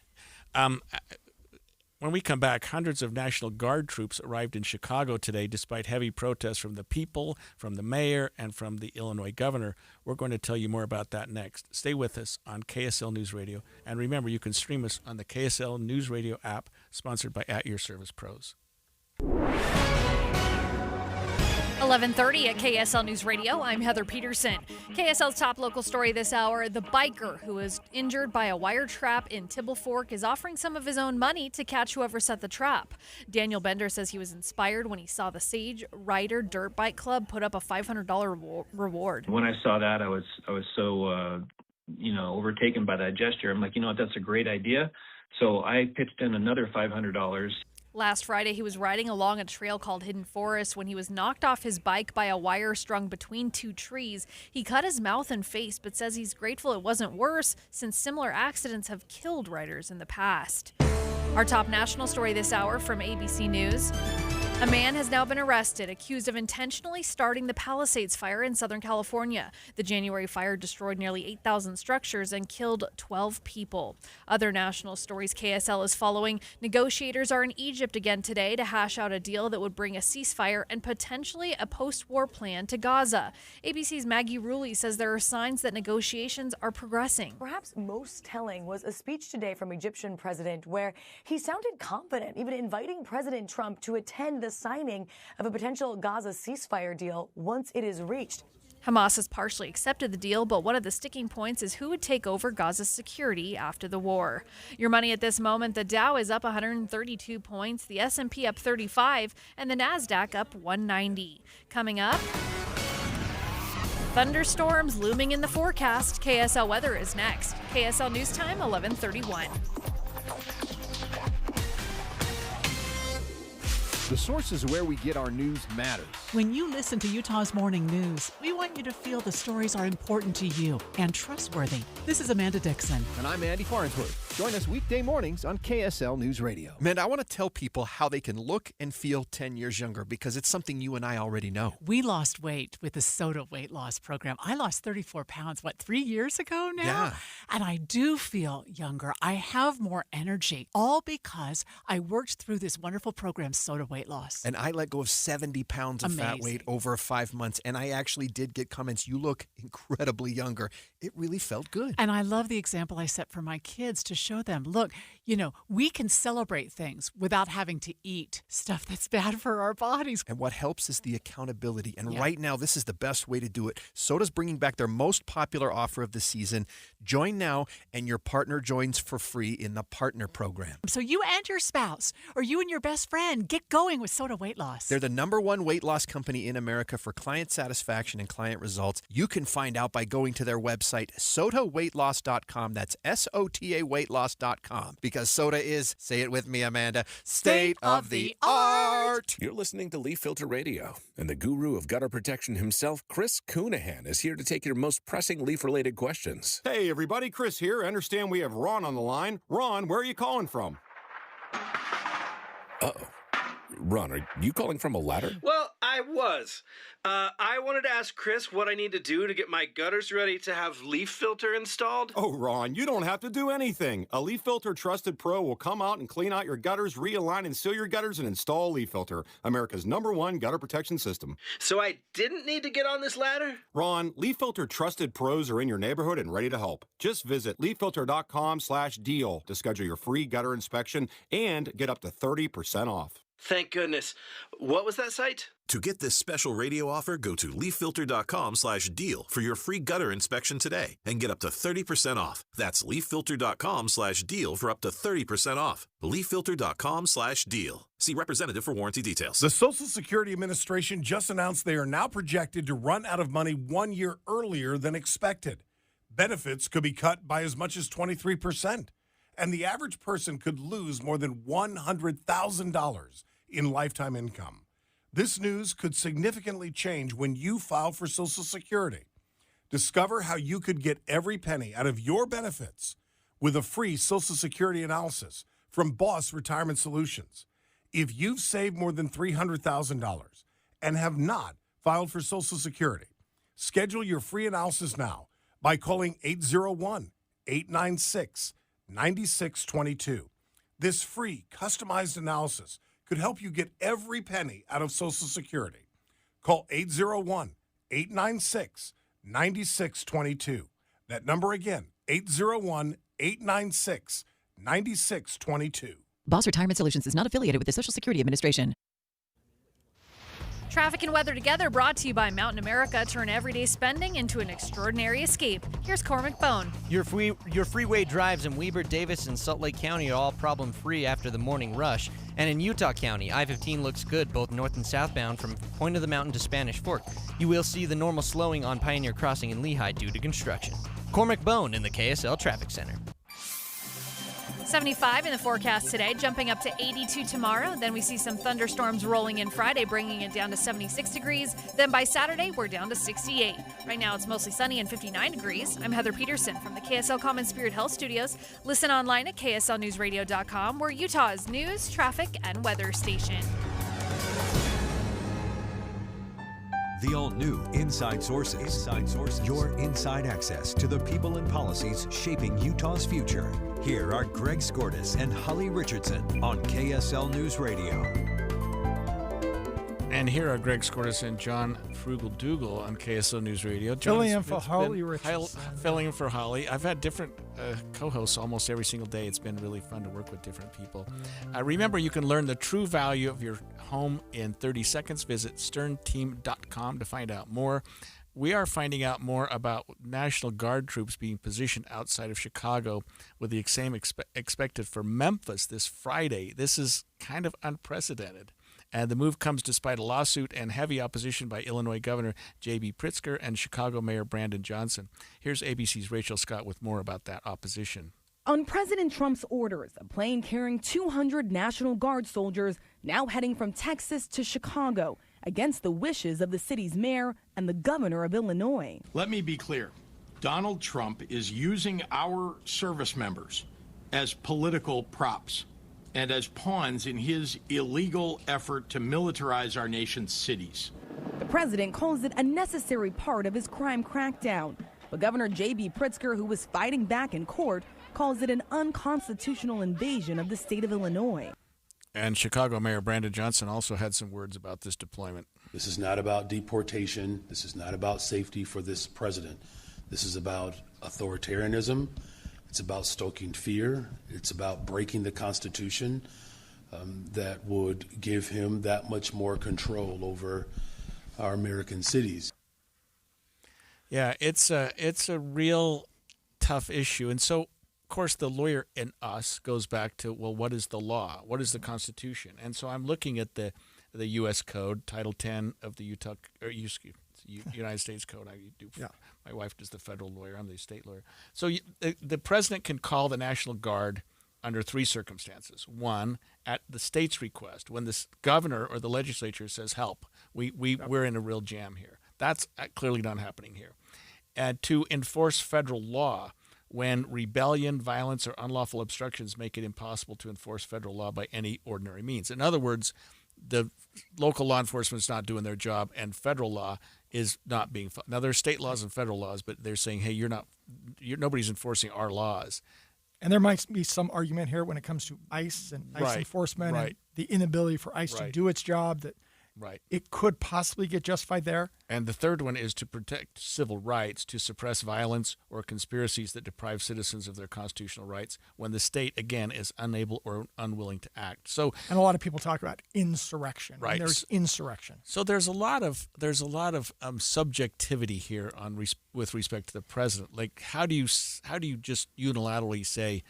When we come back, hundreds of National Guard troops arrived in Chicago today despite heavy protests from the people, from the mayor, and from the Illinois governor. We're going to tell you more about that next. Stay with us on KSL News Radio. And remember, you can stream us on the KSL News Radio app, sponsored by At Your Service Pros. 11:30 at KSL News Radio. I'm Heather Peterson. KSL's top local story this hour: the biker who was injured by a wire trap in Tibble Fork is offering some of his own money to catch whoever set the trap. Daniel Bender says he was inspired when he saw the Sage Rider Dirt Bike Club put up a $500 reward. When I saw that, I was so overtaken by that gesture. I'm like, what, that's a great idea. So I pitched in another $500. Last Friday, he was riding along a trail called Hidden Forest when he was knocked off his bike by a wire strung between two trees. He cut his mouth and face, but says he's grateful it wasn't worse since similar accidents have killed riders in the past. Our top national story this hour from ABC News. A man has now been arrested, accused of intentionally starting the Palisades fire in Southern California. The January fire destroyed nearly 8,000 structures and killed 12 people. Other national stories KSL is following. Negotiators are in Egypt again today to hash out a deal that would bring a ceasefire and potentially a post-war plan to Gaza. ABC's Maggie Rulli says there are signs that negotiations are progressing. Perhaps most telling was a speech today from Egyptian president where he sounded confident, even inviting President Trump to attend the signing of a potential Gaza ceasefire deal once it is reached. Hamas has partially accepted the deal, but one of the sticking points is who would take over Gaza's security after the war. Your money at this moment: the Dow is up 132 points, the S&P up 35, and the NASDAQ up 190. Coming up, thunderstorms looming in the forecast. KSL weather is next. KSL News Time, 11:31. The sources where we get our news matters. When you listen to Utah's Morning News, we want you to feel the stories are important to you and trustworthy. This is Amanda Dixon. And I'm Andy Farnsworth. Join us weekday mornings on KSL News Radio. Amanda, I want to tell people how they can look and feel 10 years younger because it's something you and I already know. We lost weight with the SOTA weight loss program. I lost 34 pounds, 3 years ago now? Yeah. And I do feel younger. I have more energy, all because I worked through this wonderful program, SOTA weight loss. And I let go of 70 pounds of fat weight over 5 months, and I actually did get comments, you look incredibly younger. It really felt good. And I love the example I set for my kids to show them, look, we can celebrate things without having to eat stuff that's bad for our bodies. And what helps is the accountability. And right now, this is the best way to do it. SOTA's bringing back their most popular offer of the season. Join now, and your partner joins for free in the Partner Program. So you and your spouse, or you and your best friend, get going with SOTA weight loss. They're the #1 weight loss company in America for client satisfaction and client results. You can find out by going to their website, SOTAweightloss.com. That's SOTA weightloss.com. Because SOTA is, say it with me, Amanda, state of the art. You're listening to Leaf Filter Radio, and the guru of gutter protection himself, Chris Coonahan, is here to take your most pressing leaf-related questions. Hey, everybody, Chris here. I understand we have Ron on the line. Ron, where are you calling from? Uh-oh. Ron, are you calling from a ladder? Well, I was. I wanted to ask Chris what I need to do to get my gutters ready to have Leaf Filter installed. Oh, Ron, you don't have to do anything. A Leaf Filter Trusted Pro will come out and clean out your gutters, realign and seal your gutters, and install Leaf Filter, America's #1 gutter protection system. So I didn't need to get on this ladder? Ron, Leaf Filter Trusted Pros are in your neighborhood and ready to help. Just visit leaffilter.com/deal to schedule your free gutter inspection and get up to 30% off. Thank goodness. What was that site? To get this special radio offer, go to leaffilter.com/deal for your free gutter inspection today and get up to 30% off. That's leaffilter.com/deal for up to 30% off. leaffilter.com/deal. See representative for warranty details. The Social Security Administration just announced they are now projected to run out of money 1 year earlier than expected. Benefits could be cut by as much as 23%. And the average person could lose more than $100,000 in lifetime income. This news could significantly change when you file for Social Security. Discover how you could get every penny out of your benefits with a free Social Security analysis from Boss Retirement Solutions. If you've saved more than $300,000 and have not filed for Social Security, schedule your free analysis now by calling 801-896-9622. This free, customized analysis could help you get every penny out of Social Security. Call 801-896-9622. That number again, 801-896-9622. Boss Retirement Solutions is not affiliated with the Social Security Administration. Traffic and weather together brought to you by Mountain America. Turn everyday spending into an extraordinary escape. Here's Cormac Bone. Your freeway drives in Weber, Davis, and Salt Lake County are all problem-free after the morning rush. And in Utah County, I-15 looks good both north and southbound from Point of the Mountain to Spanish Fork. You will see the normal slowing on Pioneer Crossing in Lehigh due to construction. Cormac Bone in the KSL Traffic Center. 75 in the forecast today, jumping up to 82 tomorrow. Then we see some thunderstorms rolling in Friday, bringing it down to 76 degrees. Then by Saturday, we're down to 68. Right now, it's mostly sunny and 59 degrees. I'm Heather Peterson from the KSL Common Spirit Health Studios. Listen online at kslnewsradio.com. We're Utah's news, traffic, and weather station. The all-new Inside Sources. Your inside access to the people and policies shaping Utah's future. Here are Greg Skordas and Holly Richardson on KSL News Radio. And here are Greg Skordas and John Frugal-Dougal on KSL News Radio. Filling in for Holly Richardson. Filling in for Holly. I've had different co-hosts almost every single day. It's been really fun to work with different people. Remember, you can learn the true value of your home in 30 seconds. Visit sternteam.com to find out more. We are finding out more about National Guard troops being positioned outside of Chicago with the same expected for Memphis this Friday. This is kind of unprecedented. And the move comes despite a lawsuit and heavy opposition by Illinois Governor J.B. Pritzker and Chicago Mayor Brandon Johnson. Here's ABC's Rachel Scott with more about that opposition. On President Trump's orders, a plane carrying 200 National Guard soldiers now heading from Texas to Chicago against the wishes of the city's mayor and the governor of Illinois. Let me be clear. Donald Trump is using our service members as political props and as pawns in his illegal effort to militarize our nation's cities. The president calls it a necessary part of his crime crackdown. But Governor J.B. Pritzker, who was fighting back in court, calls it an unconstitutional invasion of the state of Illinois. And Chicago Mayor Brandon Johnson also had some words about this deployment. This is not about deportation. This is not about safety for this president. This is about authoritarianism. It's about stoking fear. It's about breaking the Constitution that would give him that much more control over our American cities. Yeah, it's a real tough issue. And so, of course, the lawyer in us goes back to, well, what is the law? What is the Constitution? And so I'm looking at the U.S. Code, Title 10 of the United States Code. My wife does the federal lawyer. I'm the state lawyer. So the president can call the National Guard under three circumstances. One, at the state's request, when the governor or the legislature says, help, we're in a real jam here. That's clearly not happening here. And to enforce federal law when rebellion, violence, or unlawful obstructions make it impossible to enforce federal law by any ordinary means. In other words, the local law enforcement is not doing their job, and federal law is not being followed. Now, there's state laws and federal laws, but they're saying, hey, nobody's enforcing our laws. And there might be some argument here when it comes to ICE and ICE enforcement and the inability for ICE to do its job, that it could possibly get justified there. And the third one is to protect civil rights, to suppress violence or conspiracies that deprive citizens of their constitutional rights when the state, again, is unable or unwilling to act. And a lot of people talk about insurrection. Right. And there's insurrection. So there's a lot of subjectivity here with respect to the president. Like, how do you just unilaterally say,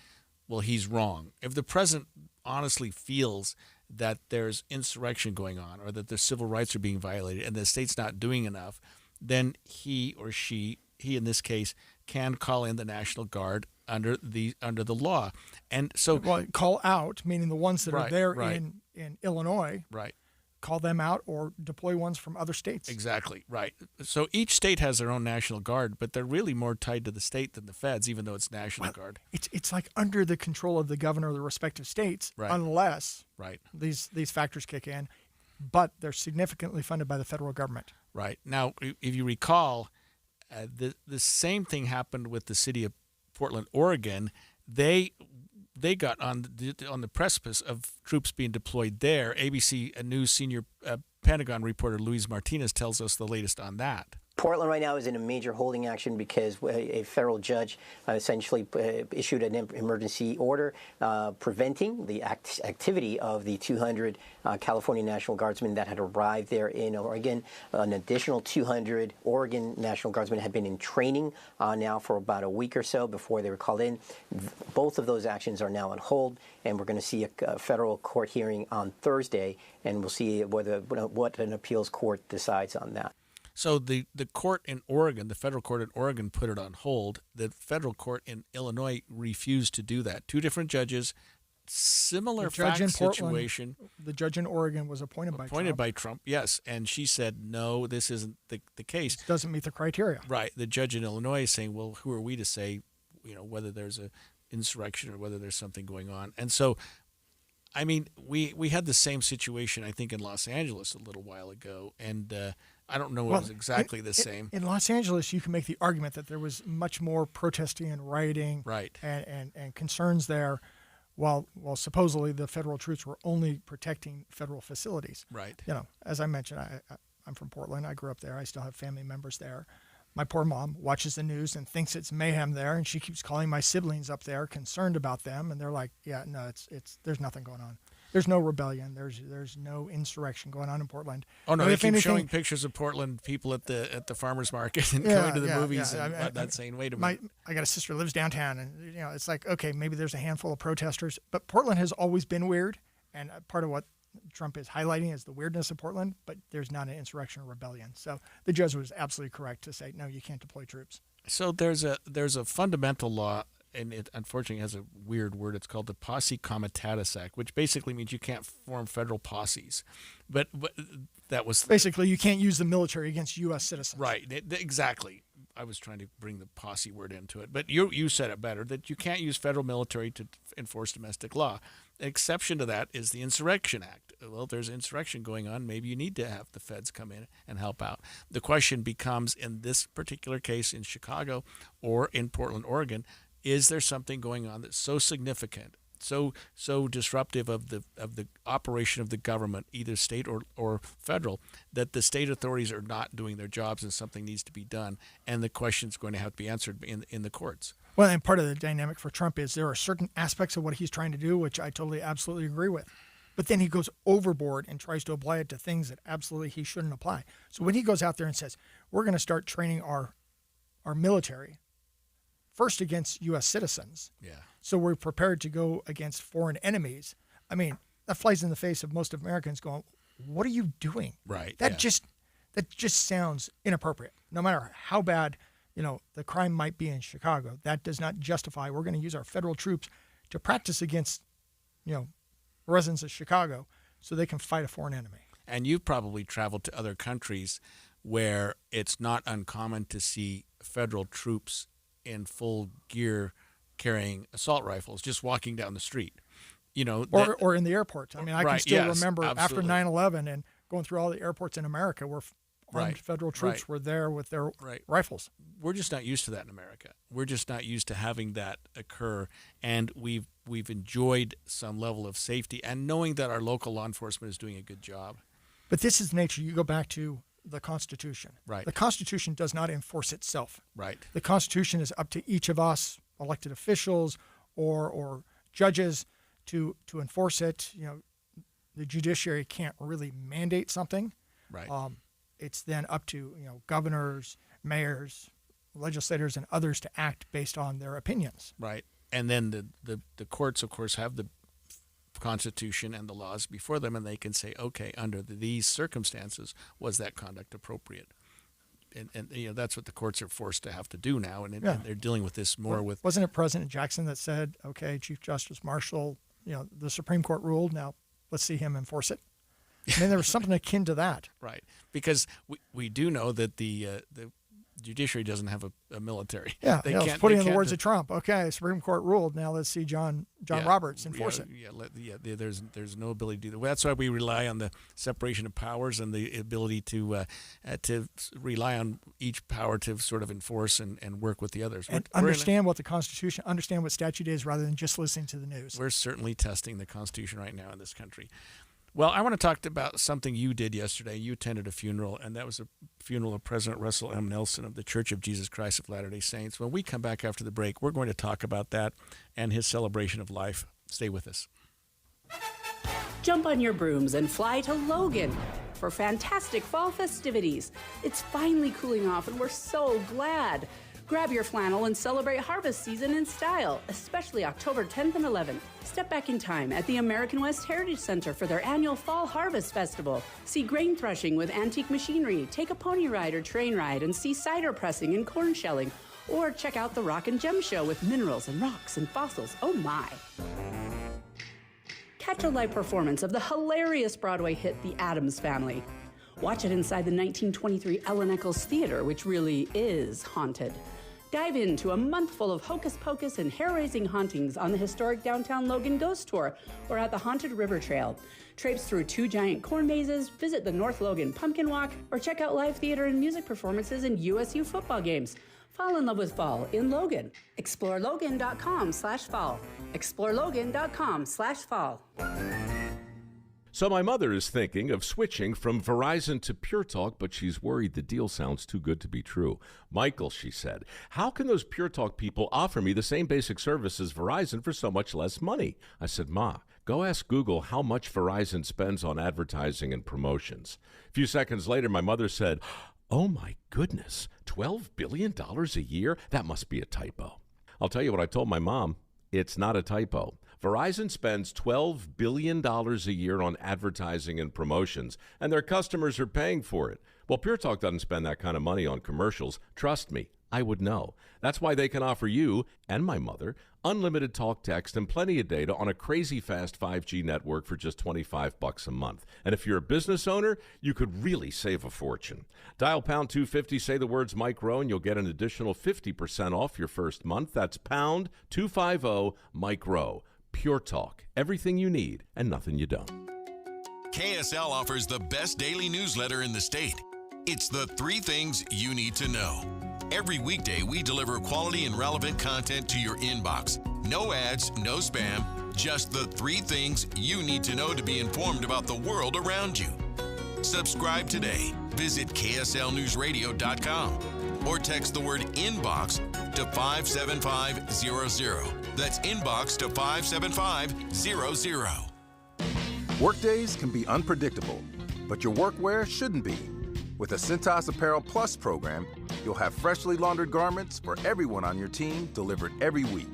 well, he's wrong? If the president honestly feels that there's insurrection going on or that the civil rights are being violated and the state's not doing enough, then he or she, he in this case, can call in the National Guard under the law. And so call out, meaning the ones that are there in Illinois. Right. Call them out or deploy ones from other states. Exactly, right. So each state has their own National Guard, but they're really more tied to the state than the feds, even though it's National Guard. It's like under the control of the governor of the respective states, unless these factors kick in, but they're significantly funded by the federal government. Right. Now, if you recall, the same thing happened with the city of Portland, Oregon. They got on the precipice of troops being deployed there. ABC News senior Pentagon reporter Luis Martinez tells us the latest on that. Portland right now is in a major holding action because a federal judge essentially issued an emergency order preventing the activity of the 200 California National Guardsmen that had arrived there in Oregon. An additional 200 Oregon National Guardsmen had been in training now for about a week or so before they were called in. Both of those actions are now on hold, and we're going to see a federal court hearing on Thursday, and we'll see what an appeals court decides on that. So the court in Oregon, the federal court in Oregon, put it on hold. The federal court in Illinois refused to do that. Two different judges, similar fact situation. The judge in Oregon was appointed by Trump, yes. And she said, no, this isn't the case. It doesn't meet the criteria. Right. The judge in Illinois is saying, well, who are we to say, whether there's an insurrection or whether there's something going on? And so, I mean, we had the same situation, I think, in Los Angeles a little while ago. And I don't know it was exactly the same. In Los Angeles, you can make the argument that there was much more protesting and rioting and concerns there, while supposedly the federal troops were only protecting federal facilities. Right. As I mentioned, I'm from Portland. I grew up there. I still have family members there. My poor mom watches the news and thinks it's mayhem there, and she keeps calling my siblings up there, concerned about them, and they're like, "Yeah, no, it's there's nothing going on. There's no rebellion. There's no insurrection going on in Portland." Oh no, they keep showing pictures of Portland people at the farmers market and going to the movies and not saying, "Wait a minute." I got a sister who lives downtown, and it's like, okay, maybe there's a handful of protesters, but Portland has always been weird, and part of what Trump is highlighting is the weirdness of Portland, but there's not an insurrection or rebellion. So the judge was absolutely correct to say, no, you can't deploy troops. So there's a fundamental law and it unfortunately has a weird word. It's called the Posse Comitatus Act, which basically means you can't form federal posses. But that was basically you can't use the military against U.S. citizens. Right, exactly. I was trying to bring the posse word into it, but you said it better, that you can't use federal military to enforce domestic law. An exception to that is the Insurrection Act. Well, if there's insurrection going on, maybe you need to have the feds come in and help out. The question becomes, in this particular case in Chicago or in Portland, Oregon, is there something going on that's so significant, so disruptive of the operation of the government, either state or federal, that the state authorities are not doing their jobs and something needs to be done, and the question is going to have to be answered in the courts. Well, and part of the dynamic for Trump is there are certain aspects of what he's trying to do, which I totally, absolutely agree with. But then he goes overboard and tries to apply it to things that absolutely he shouldn't apply. So when he goes out there and says, we're going to start training our military first against U.S. citizens, so we're prepared to go against foreign enemies, I mean, that flies in the face of most Americans going, what are you doing? Right. That just sounds inappropriate. No matter how bad, the crime might be in Chicago, that does not justify we're going to use our federal troops to practice against, residents of Chicago so they can fight a foreign enemy. And you've probably traveled to other countries where it's not uncommon to see federal troops in full gear carrying assault rifles just walking down the street. Or in the airports. I mean, I can still remember absolutely. after 9/11 and going through all the airports in America where armed federal troops were there with their rifles. We're just not used to that in America. We're just not used to having that occur, and we've enjoyed some level of safety and knowing that our local law enforcement is doing a good job. But this is nature. You go back to the Constitution. Right. The Constitution does not enforce itself. Right. The Constitution is up to each of us, elected officials or judges, to enforce it. The judiciary can't really mandate something. Right. It's then up to governors, mayors, legislators, and others to act based on their opinions. Right. And then the courts, of course, have the Constitution and the laws before them, and they can say, okay, under these circumstances, was that conduct appropriate? And that's what the courts are forced to have to do now, and they're dealing with this more with. Wasn't it President Jackson that said, okay, Chief Justice Marshall, the Supreme Court ruled, now let's see him enforce it? I mean, there was something akin to that. Right, because we do know that the judiciary doesn't have a military. Yeah, let's put it in the words of Trump. Okay, Supreme Court ruled. Now let's see John Roberts enforce it. There's no ability to do that. That's why we rely on the separation of powers and the ability to rely on each power to sort of enforce and work with the others. And understand what the Constitution, understand what statute is, rather than just listening to the news. We're certainly testing the Constitution right now in this country. Well, I want to talk about something you did yesterday. You attended a funeral, and that was a funeral of President Russell M. Nelson of the Church of Jesus Christ of Latter-day Saints. When we come back after the break, we're going to talk about that and his celebration of life. Stay with us. Jump on your brooms and fly to Logan for fantastic fall festivities. It's finally cooling off, and we're so glad. Grab your flannel and celebrate harvest season in style, especially October 10th and 11th. Step back in time at the American West Heritage Center for their annual Fall Harvest Festival. See grain threshing with antique machinery, take a pony ride or train ride, and see cider pressing and corn shelling. Or check out the Rock and Gem Show with minerals and rocks and fossils. Oh my! Catch a live performance of the hilarious Broadway hit The Addams Family. Watch it inside the 1923 Ellen Eccles Theater, which really is haunted. Dive into a month full of hocus pocus and hair-raising hauntings on the historic downtown Logan Ghost Tour or at the Haunted River Trail. Traipse through 2 giant corn mazes, visit the North Logan Pumpkin Walk, or check out live theater and music performances and USU football games. Fall in love with fall in Logan. ExploreLogan.com/fall. ExploreLogan.com/fall. So my mother is thinking of switching from Verizon to Pure Talk, but she's worried the deal sounds too good to be true. Michael, she said, how can those Pure Talk people offer me the same basic service as Verizon for so much less money? I said, Ma, go ask Google how much Verizon spends on advertising and promotions. A few seconds later, my mother said, oh my goodness, $12 billion a year? That must be a typo. I'll tell you what I told my mom. It's not a typo. Verizon spends $12 billion a year on advertising and promotions, and their customers are paying for it. Well, Pure Talk doesn't spend that kind of money on commercials. Trust me, I would know. That's why they can offer you and my mother unlimited talk, text, and plenty of data on a crazy fast 5G network for just $25 a month. And if you're a business owner, you could really save a fortune. Dial pound 250, say the words Mike Rowe, and you'll get an additional 50% off your first month. That's pound 250 Mike Rowe. Pure Talk. Everything you need and nothing you don't. KSL offers the best daily newsletter in the state. It's the 3 things you need to know. Every weekday, we deliver quality and relevant content to your inbox. No ads, no spam, just the 3 things you need to know to be informed about the world around you. Subscribe today. Visit KSLNewsRadio.com or text the word inbox to 57500. That's inbox to 57500. Workdays can be unpredictable, but your workwear shouldn't be. With the Cintas Apparel Plus program, you'll have freshly laundered garments for everyone on your team delivered every week.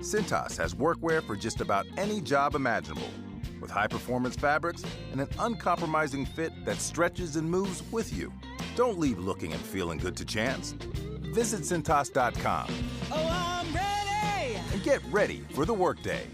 Cintas has workwear for just about any job imaginable, with high-performance fabrics and an uncompromising fit that stretches and moves with you. Don't leave looking and feeling good to chance. Visit Cintas.com. Oh, I'm ready! And get ready for the workday.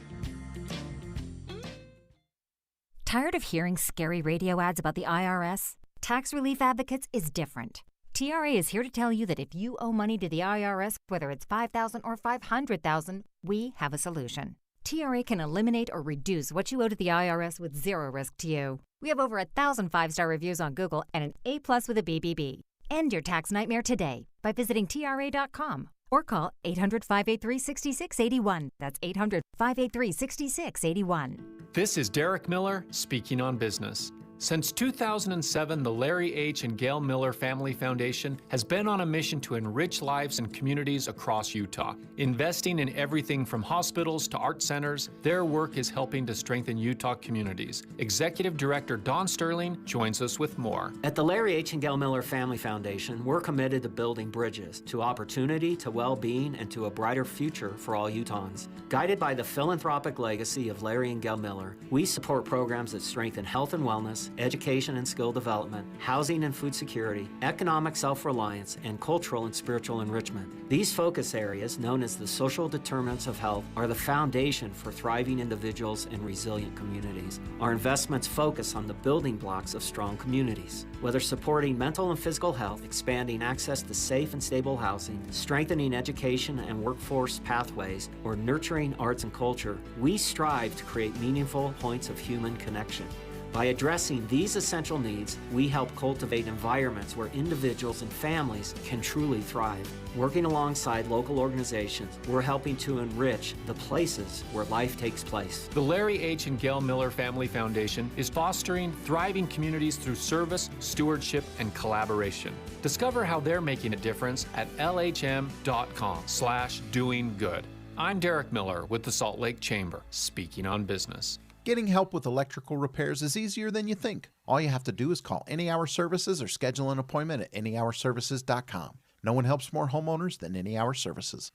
Tired of hearing scary radio ads about the IRS? Tax Relief Advocates is different. TRA is here to tell you that if you owe money to the IRS, whether it's $5,000 or $500,000, we have a solution. TRA can eliminate or reduce what you owe to the IRS with zero risk to you. We have over 1,000 5-star reviews on Google and an A+ with a BBB. End your tax nightmare today by visiting TRA.com or call 800-583-6681. That's 800-583-6681. This is Derek Miller speaking on business. Since 2007, the Larry H. and Gail Miller Family Foundation has been on a mission to enrich lives and communities across Utah. Investing in everything from hospitals to art centers, their work is helping to strengthen Utah communities. Executive Director Don Sterling joins us with more. At the Larry H. and Gail Miller Family Foundation, we're committed to building bridges to opportunity, to well-being, and to a brighter future for all Utahns. Guided by the philanthropic legacy of Larry and Gail Miller, we support programs that strengthen health and wellness, education and skill development, housing and food security, economic self-reliance, and cultural and spiritual enrichment. These focus areas, known as the social determinants of health, are the foundation for thriving individuals and resilient communities. Our investments focus on the building blocks of strong communities. Whether supporting mental and physical health, expanding access to safe and stable housing, strengthening education and workforce pathways, or nurturing arts and culture, we strive to create meaningful points of human connection. By addressing these essential needs, we help cultivate environments where individuals and families can truly thrive. Working alongside local organizations, we're helping to enrich the places where life takes place. The Larry H. and Gail Miller Family Foundation is fostering thriving communities through service, stewardship, and collaboration. Discover how they're making a difference at lhm.com/doinggood. I'm Derek Miller with the Salt Lake Chamber, speaking on business. Getting help with electrical repairs is easier than you think. All you have to do is call Any Hour Services or schedule an appointment at anyhourservices.com. No one helps more homeowners than Any Hour Services.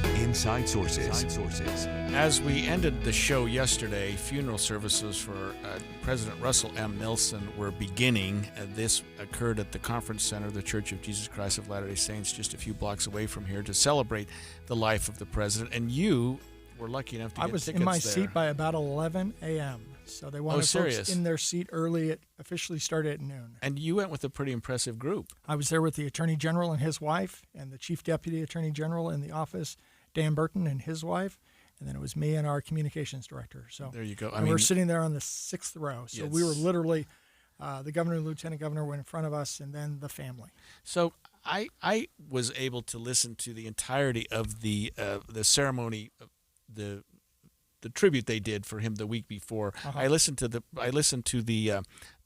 Inside Sources. As we ended the show yesterday, funeral services for President Russell M. Nelson were beginning. This occurred at the Conference Center of the Church of Jesus Christ of Latter-day Saints, just a few blocks away from here, to celebrate the life of the president. And you were lucky enough to get tickets there. I was in my seat by about 11 a.m., so they wanted folks in their seat early. It officially started at noon. And you went with a pretty impressive group. I was there with the Attorney General and his wife, and the Chief Deputy Attorney General in the office, Dan Burton and his wife, and then it was me and our communications director. So there you go. We were sitting there on the 6th row, so we were literally, the governor and lieutenant governor were in front of us, and then the family. So I was able to listen to the entirety of the ceremony, the tribute they did for him the week before. I listened to the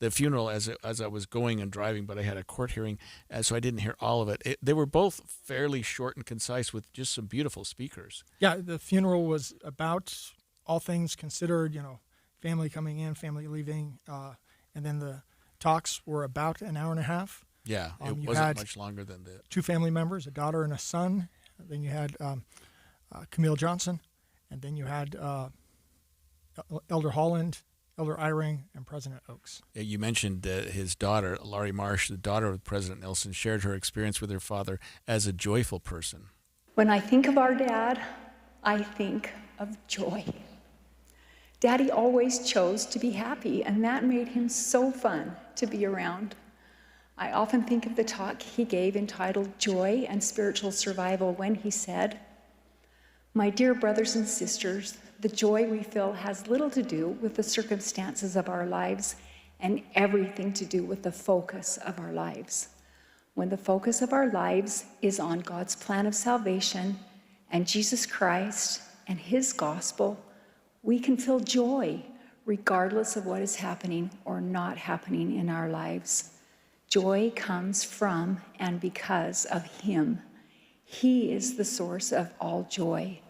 funeral as I was going and driving, but I had a court hearing, so I didn't hear all of it. They were both fairly short and concise with just some beautiful speakers. Yeah, the funeral was about all things considered, family coming in, family leaving, and then the talks were about an hour and a half. Yeah, it wasn't much longer than that. 2 family members, a daughter and a son. Then you had Camille Johnson. And then you had Elder Holland, Elder Eyring, and President Oaks. You mentioned his daughter, Laurie Marsh, the daughter of President Nelson, shared her experience with her father as a joyful person. When I think of our dad, I think of joy. Daddy always chose to be happy, and that made him so fun to be around. I often think of the talk he gave entitled Joy and Spiritual Survival when he said, "My dear brothers and sisters, the joy we feel has little to do with the circumstances of our lives and everything to do with the focus of our lives. When the focus of our lives is on God's plan of salvation and Jesus Christ and his gospel, we can feel joy regardless of what is happening or not happening in our lives. Joy comes from and because of him. He is the source of all joy.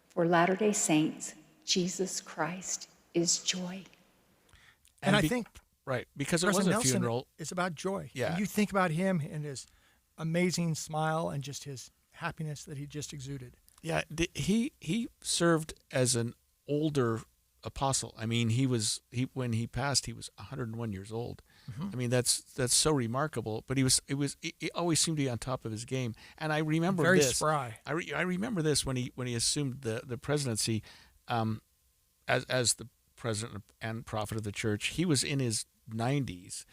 For Latter-day Saints, Jesus Christ is joy." And I think because it was President a Nelson funeral. is about joy. Yeah. You think about him and his amazing smile and just his happiness that he just exuded. Yeah, he served as an older apostle. I mean, when he passed, he was 101 years old. Mm-hmm. I mean, that's so remarkable. But he always seemed to be on top of his game. And I remember very this. spry. I remember this when he assumed the presidency, as the president and prophet of the church. He was in his 90s,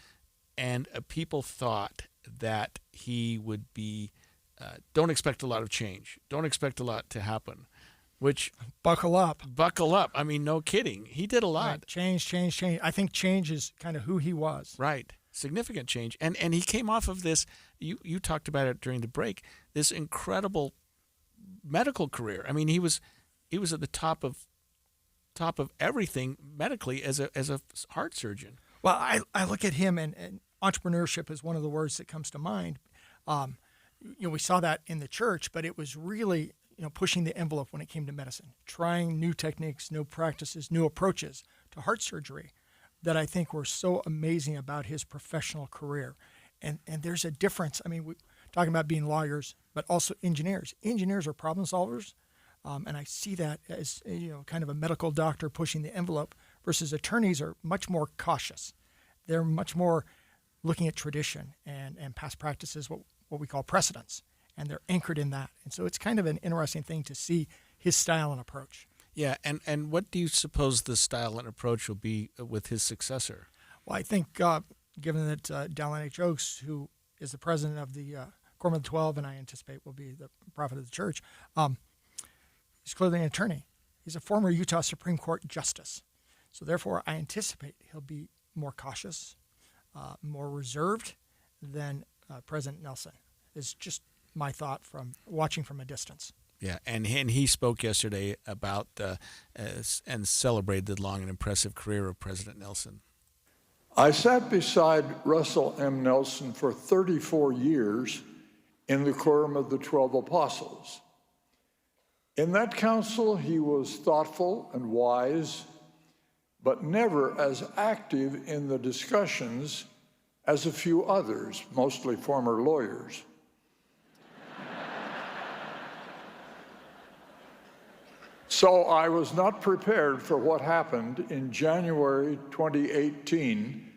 and people thought that he would be. Don't expect a lot of change. Don't expect a lot to happen. Which buckle up. I mean, no kidding. He did a lot. Right. Change. I think change is kind of who he was. Right. Significant change. And he came off of this, you talked about it during the break, this incredible medical career. I mean, he was at the top of everything medically as a heart surgeon. Well, I look at him, and entrepreneurship is one of the words that comes to mind. We saw that in the church, but it was really pushing the envelope when it came to medicine, trying new techniques, new practices, new approaches to heart surgery that I think were so amazing about his professional career. And there's a difference. I mean, we're talking about being lawyers, but also engineers. Engineers are problem solvers, and I see that as kind of a medical doctor pushing the envelope versus attorneys are much more cautious. They're much more looking at tradition and past practices, what we call precedents. And they're anchored in that. And so it's kind of an interesting thing to see his style and approach. Yeah, and what do you suppose the style and approach will be with his successor? Well, I think given that Dallin H. Oaks, who is the president of the Quorum of the 12, and I anticipate will be the prophet of the church, he's clearly an attorney. He's a former Utah Supreme Court justice. So therefore, I anticipate he'll be more cautious, more reserved than President Nelson. It's just my thought from watching from a distance. Yeah, and he spoke yesterday about and celebrated the long and impressive career of President Nelson. I sat beside Russell M. Nelson for 34 years in the Quorum of the 12 Apostles. In that council, he was thoughtful and wise, but never as active in the discussions as a few others, mostly former lawyers. So I was not prepared for what happened in January 2018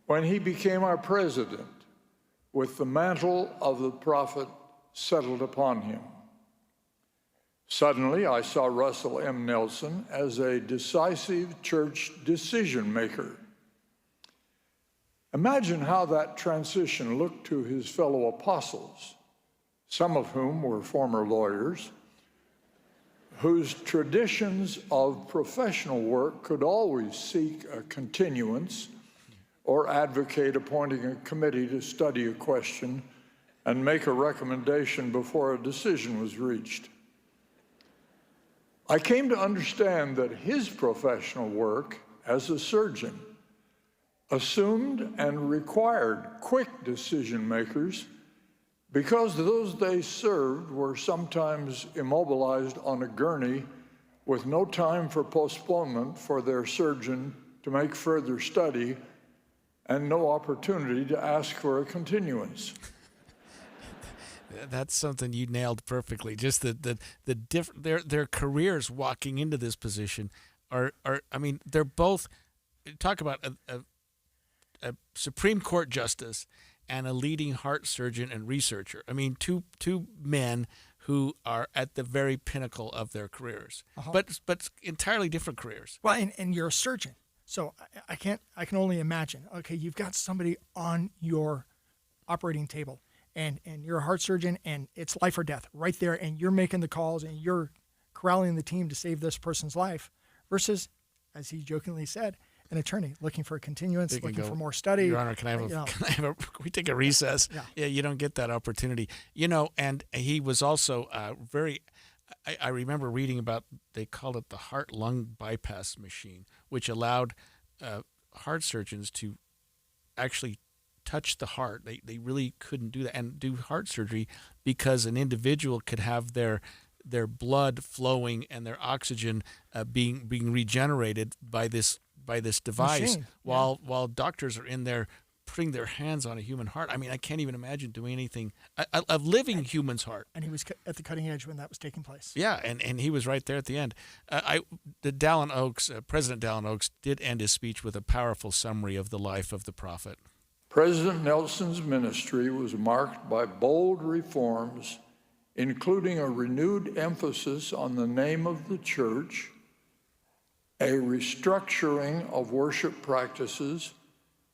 when he became our president, with the mantle of the prophet settled upon him. Suddenly, I saw Russell M. Nelson as a decisive church decision maker. Imagine how that transition looked to his fellow apostles, some of whom were former lawyers, whose traditions of professional work could always seek a continuance or advocate appointing a committee to study a question and make a recommendation before a decision was reached. I came to understand that his professional work as a surgeon assumed and required quick decision makers because those they served were sometimes immobilized on a gurney with no time for postponement for their surgeon to make further study and no opportunity to ask for a continuance. That's something you nailed perfectly. Just their careers walking into this position are I mean, they're both talk about a Supreme Court justice and a leading heart surgeon and researcher. I mean, two men who are at the very pinnacle of their careers, but entirely different careers. Well, and you're a surgeon, so I can only imagine. Okay, you've got somebody on your operating table, and you're a heart surgeon, and it's life or death right there, and you're making the calls, and you're corralling the team to save this person's life, versus, as he jokingly said, an attorney looking for a continuance, looking for more study. Your Honor, can we take a recess? Yeah, you don't get that opportunity. And he was also very, I remember reading about, they called it the heart-lung bypass machine, which allowed heart surgeons to actually touch the heart. They really couldn't do that and do heart surgery because an individual could have their blood flowing and their oxygen being regenerated by this device machine. while doctors are in there putting their hands on a human heart. I mean, I can't even imagine doing anything. A living human's heart. And he was at the cutting edge when that was taking place. Yeah, and he was right there at the end. Dallin Oaks, President Dallin Oaks, did end his speech with a powerful summary of the life of the prophet. President Nelson's ministry was marked by bold reforms, including a renewed emphasis on the name of the church, a restructuring of worship practices,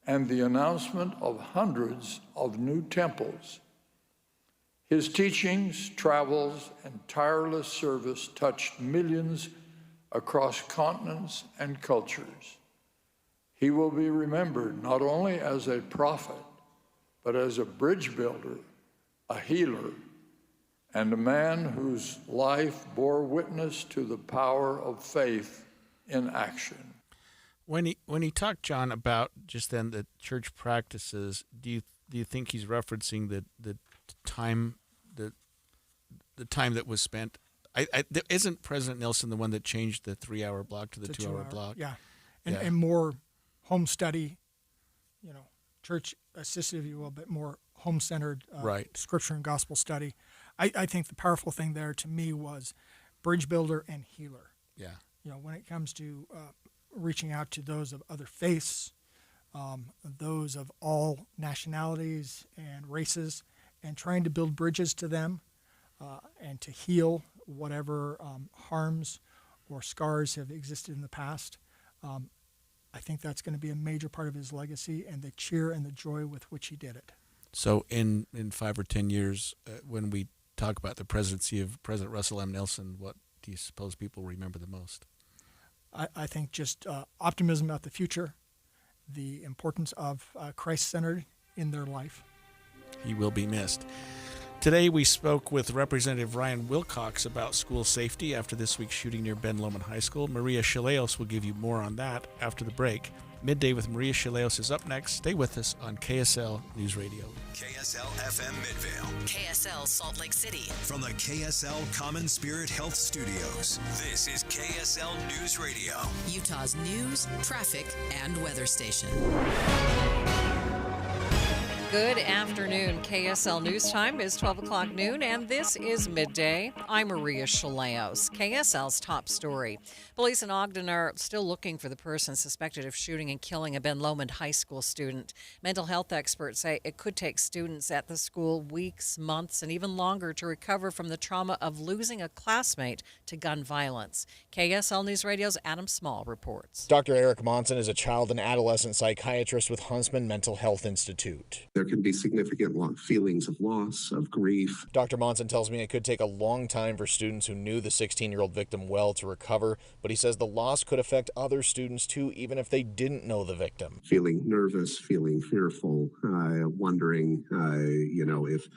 and the announcement of hundreds of new temples. His teachings, travels, and tireless service touched millions across continents and cultures. He will be remembered not only as a prophet, but as a bridge builder, a healer, and a man whose life bore witness to the power of faith in action. When he talked, John, about just then the church practices, do you think he's referencing the time that was spent? Isn't President Nelson the one that changed the 3-hour block to the 2-hour block? Yeah, and more home study, church assisted, if you will, but more home-centered scripture and gospel study. I think the powerful thing there to me was bridge builder and healer. Yeah. When it comes to reaching out to those of other faiths, those of all nationalities and races, and trying to build bridges to them and to heal whatever harms or scars have existed in the past. I think that's going to be a major part of his legacy and the cheer and the joy with which he did it. So in 5 or 10 years, when we talk about the presidency of President Russell M. Nelson, what do you suppose people remember the most? I think just optimism about the future, the importance of Christ-centered in their life. He will be missed. Today we spoke with Representative Ryan Wilcox about school safety after this week's shooting near Ben Lomond High School. Maria Chaleos will give you more on that after the break. Midday with Maria Chaleos is up next. Stay with us on KSL News Radio. KSL FM Midvale. KSL Salt Lake City. From the KSL Common Spirit Health Studios, this is KSL News Radio. Utah's news, traffic, and weather station. Good afternoon. KSL News Time is 12 o'clock noon, and this is Midday. I'm Maria Chaleos. KSL's top story. Police in Ogden are still looking for the person suspected of shooting and killing a Ben Lomond High School student. Mental health experts say it could take students at the school weeks, months, and even longer to recover from the trauma of losing a classmate to gun violence. KSL News Radio's Adam Small reports. Dr. Eric Monson is a child and adolescent psychiatrist with Huntsman Mental Health Institute. There can be significant feelings of loss, of grief. Dr. Monson tells me it could take a long time for students who knew the 16-year-old victim well to recover, but he says the loss could affect other students too, even if they didn't know the victim. Feeling nervous, feeling fearful, wondering, if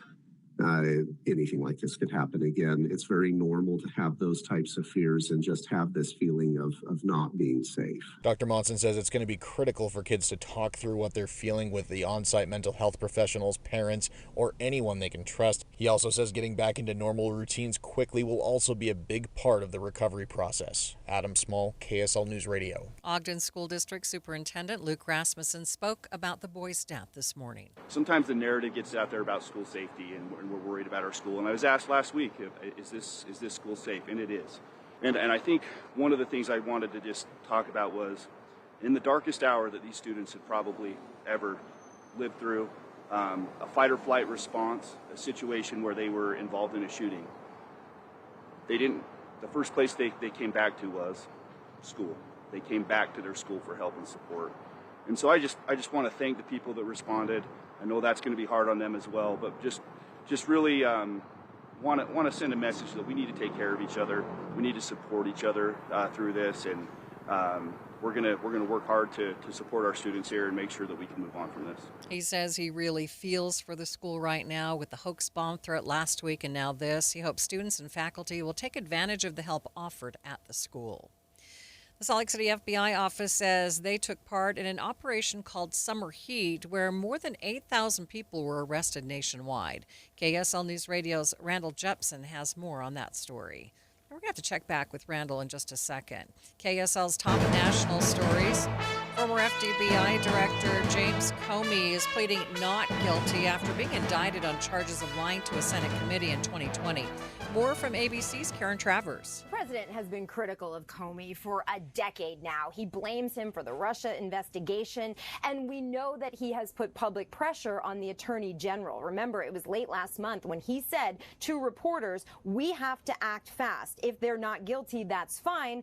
anything like this could happen again. It's very normal to have those types of fears and just have this feeling of not being safe. Dr. Monson says it's going to be critical for kids to talk through what they're feeling with the on-site mental health professionals, parents, or anyone they can trust. He also says getting back into normal routines quickly will also be a big part of the recovery process. Adam Small, KSL News Radio. Ogden School District Superintendent Luke Rasmussen spoke about the boy's death this morning. Sometimes the narrative gets out there about school safety and we're worried about our school. And I was asked last week, is this school safe? And it is. And I think one of the things I wanted to just talk about was in the darkest hour that these students had probably ever lived through, a fight or flight response, a situation where they were involved in a shooting. The first place they came back to was school. They came back to their school for help and support. And so I just want to thank the people that responded. I know that's going to be hard on them as well, but just really want to send a message that we need to take care of each other. We need to support each other through this, and we're gonna work hard to support our students here and make sure that we can move on from this. He says he really feels for the school right now with the hoax bomb threat last week and now this. He hopes students and faculty will take advantage of the help offered at the school. The Salt Lake City FBI office says they took part in an operation called Summer Heat, where more than 8,000 people were arrested nationwide. KSL News Radio's Randall Jepson has more on that story. We're going to have to check back with Randall in just a second. KSL's top national stories. Former FBI Director James Comey is pleading not guilty after being indicted on charges of lying to a Senate committee in 2020. More from ABC's Karen Travers. The president has been critical of Comey for a decade now. He blames him for the Russia investigation, and we know that he has put public pressure on the attorney general. Remember, it was late last month when he said to reporters, "We have to act fast. If they're not guilty, that's fine."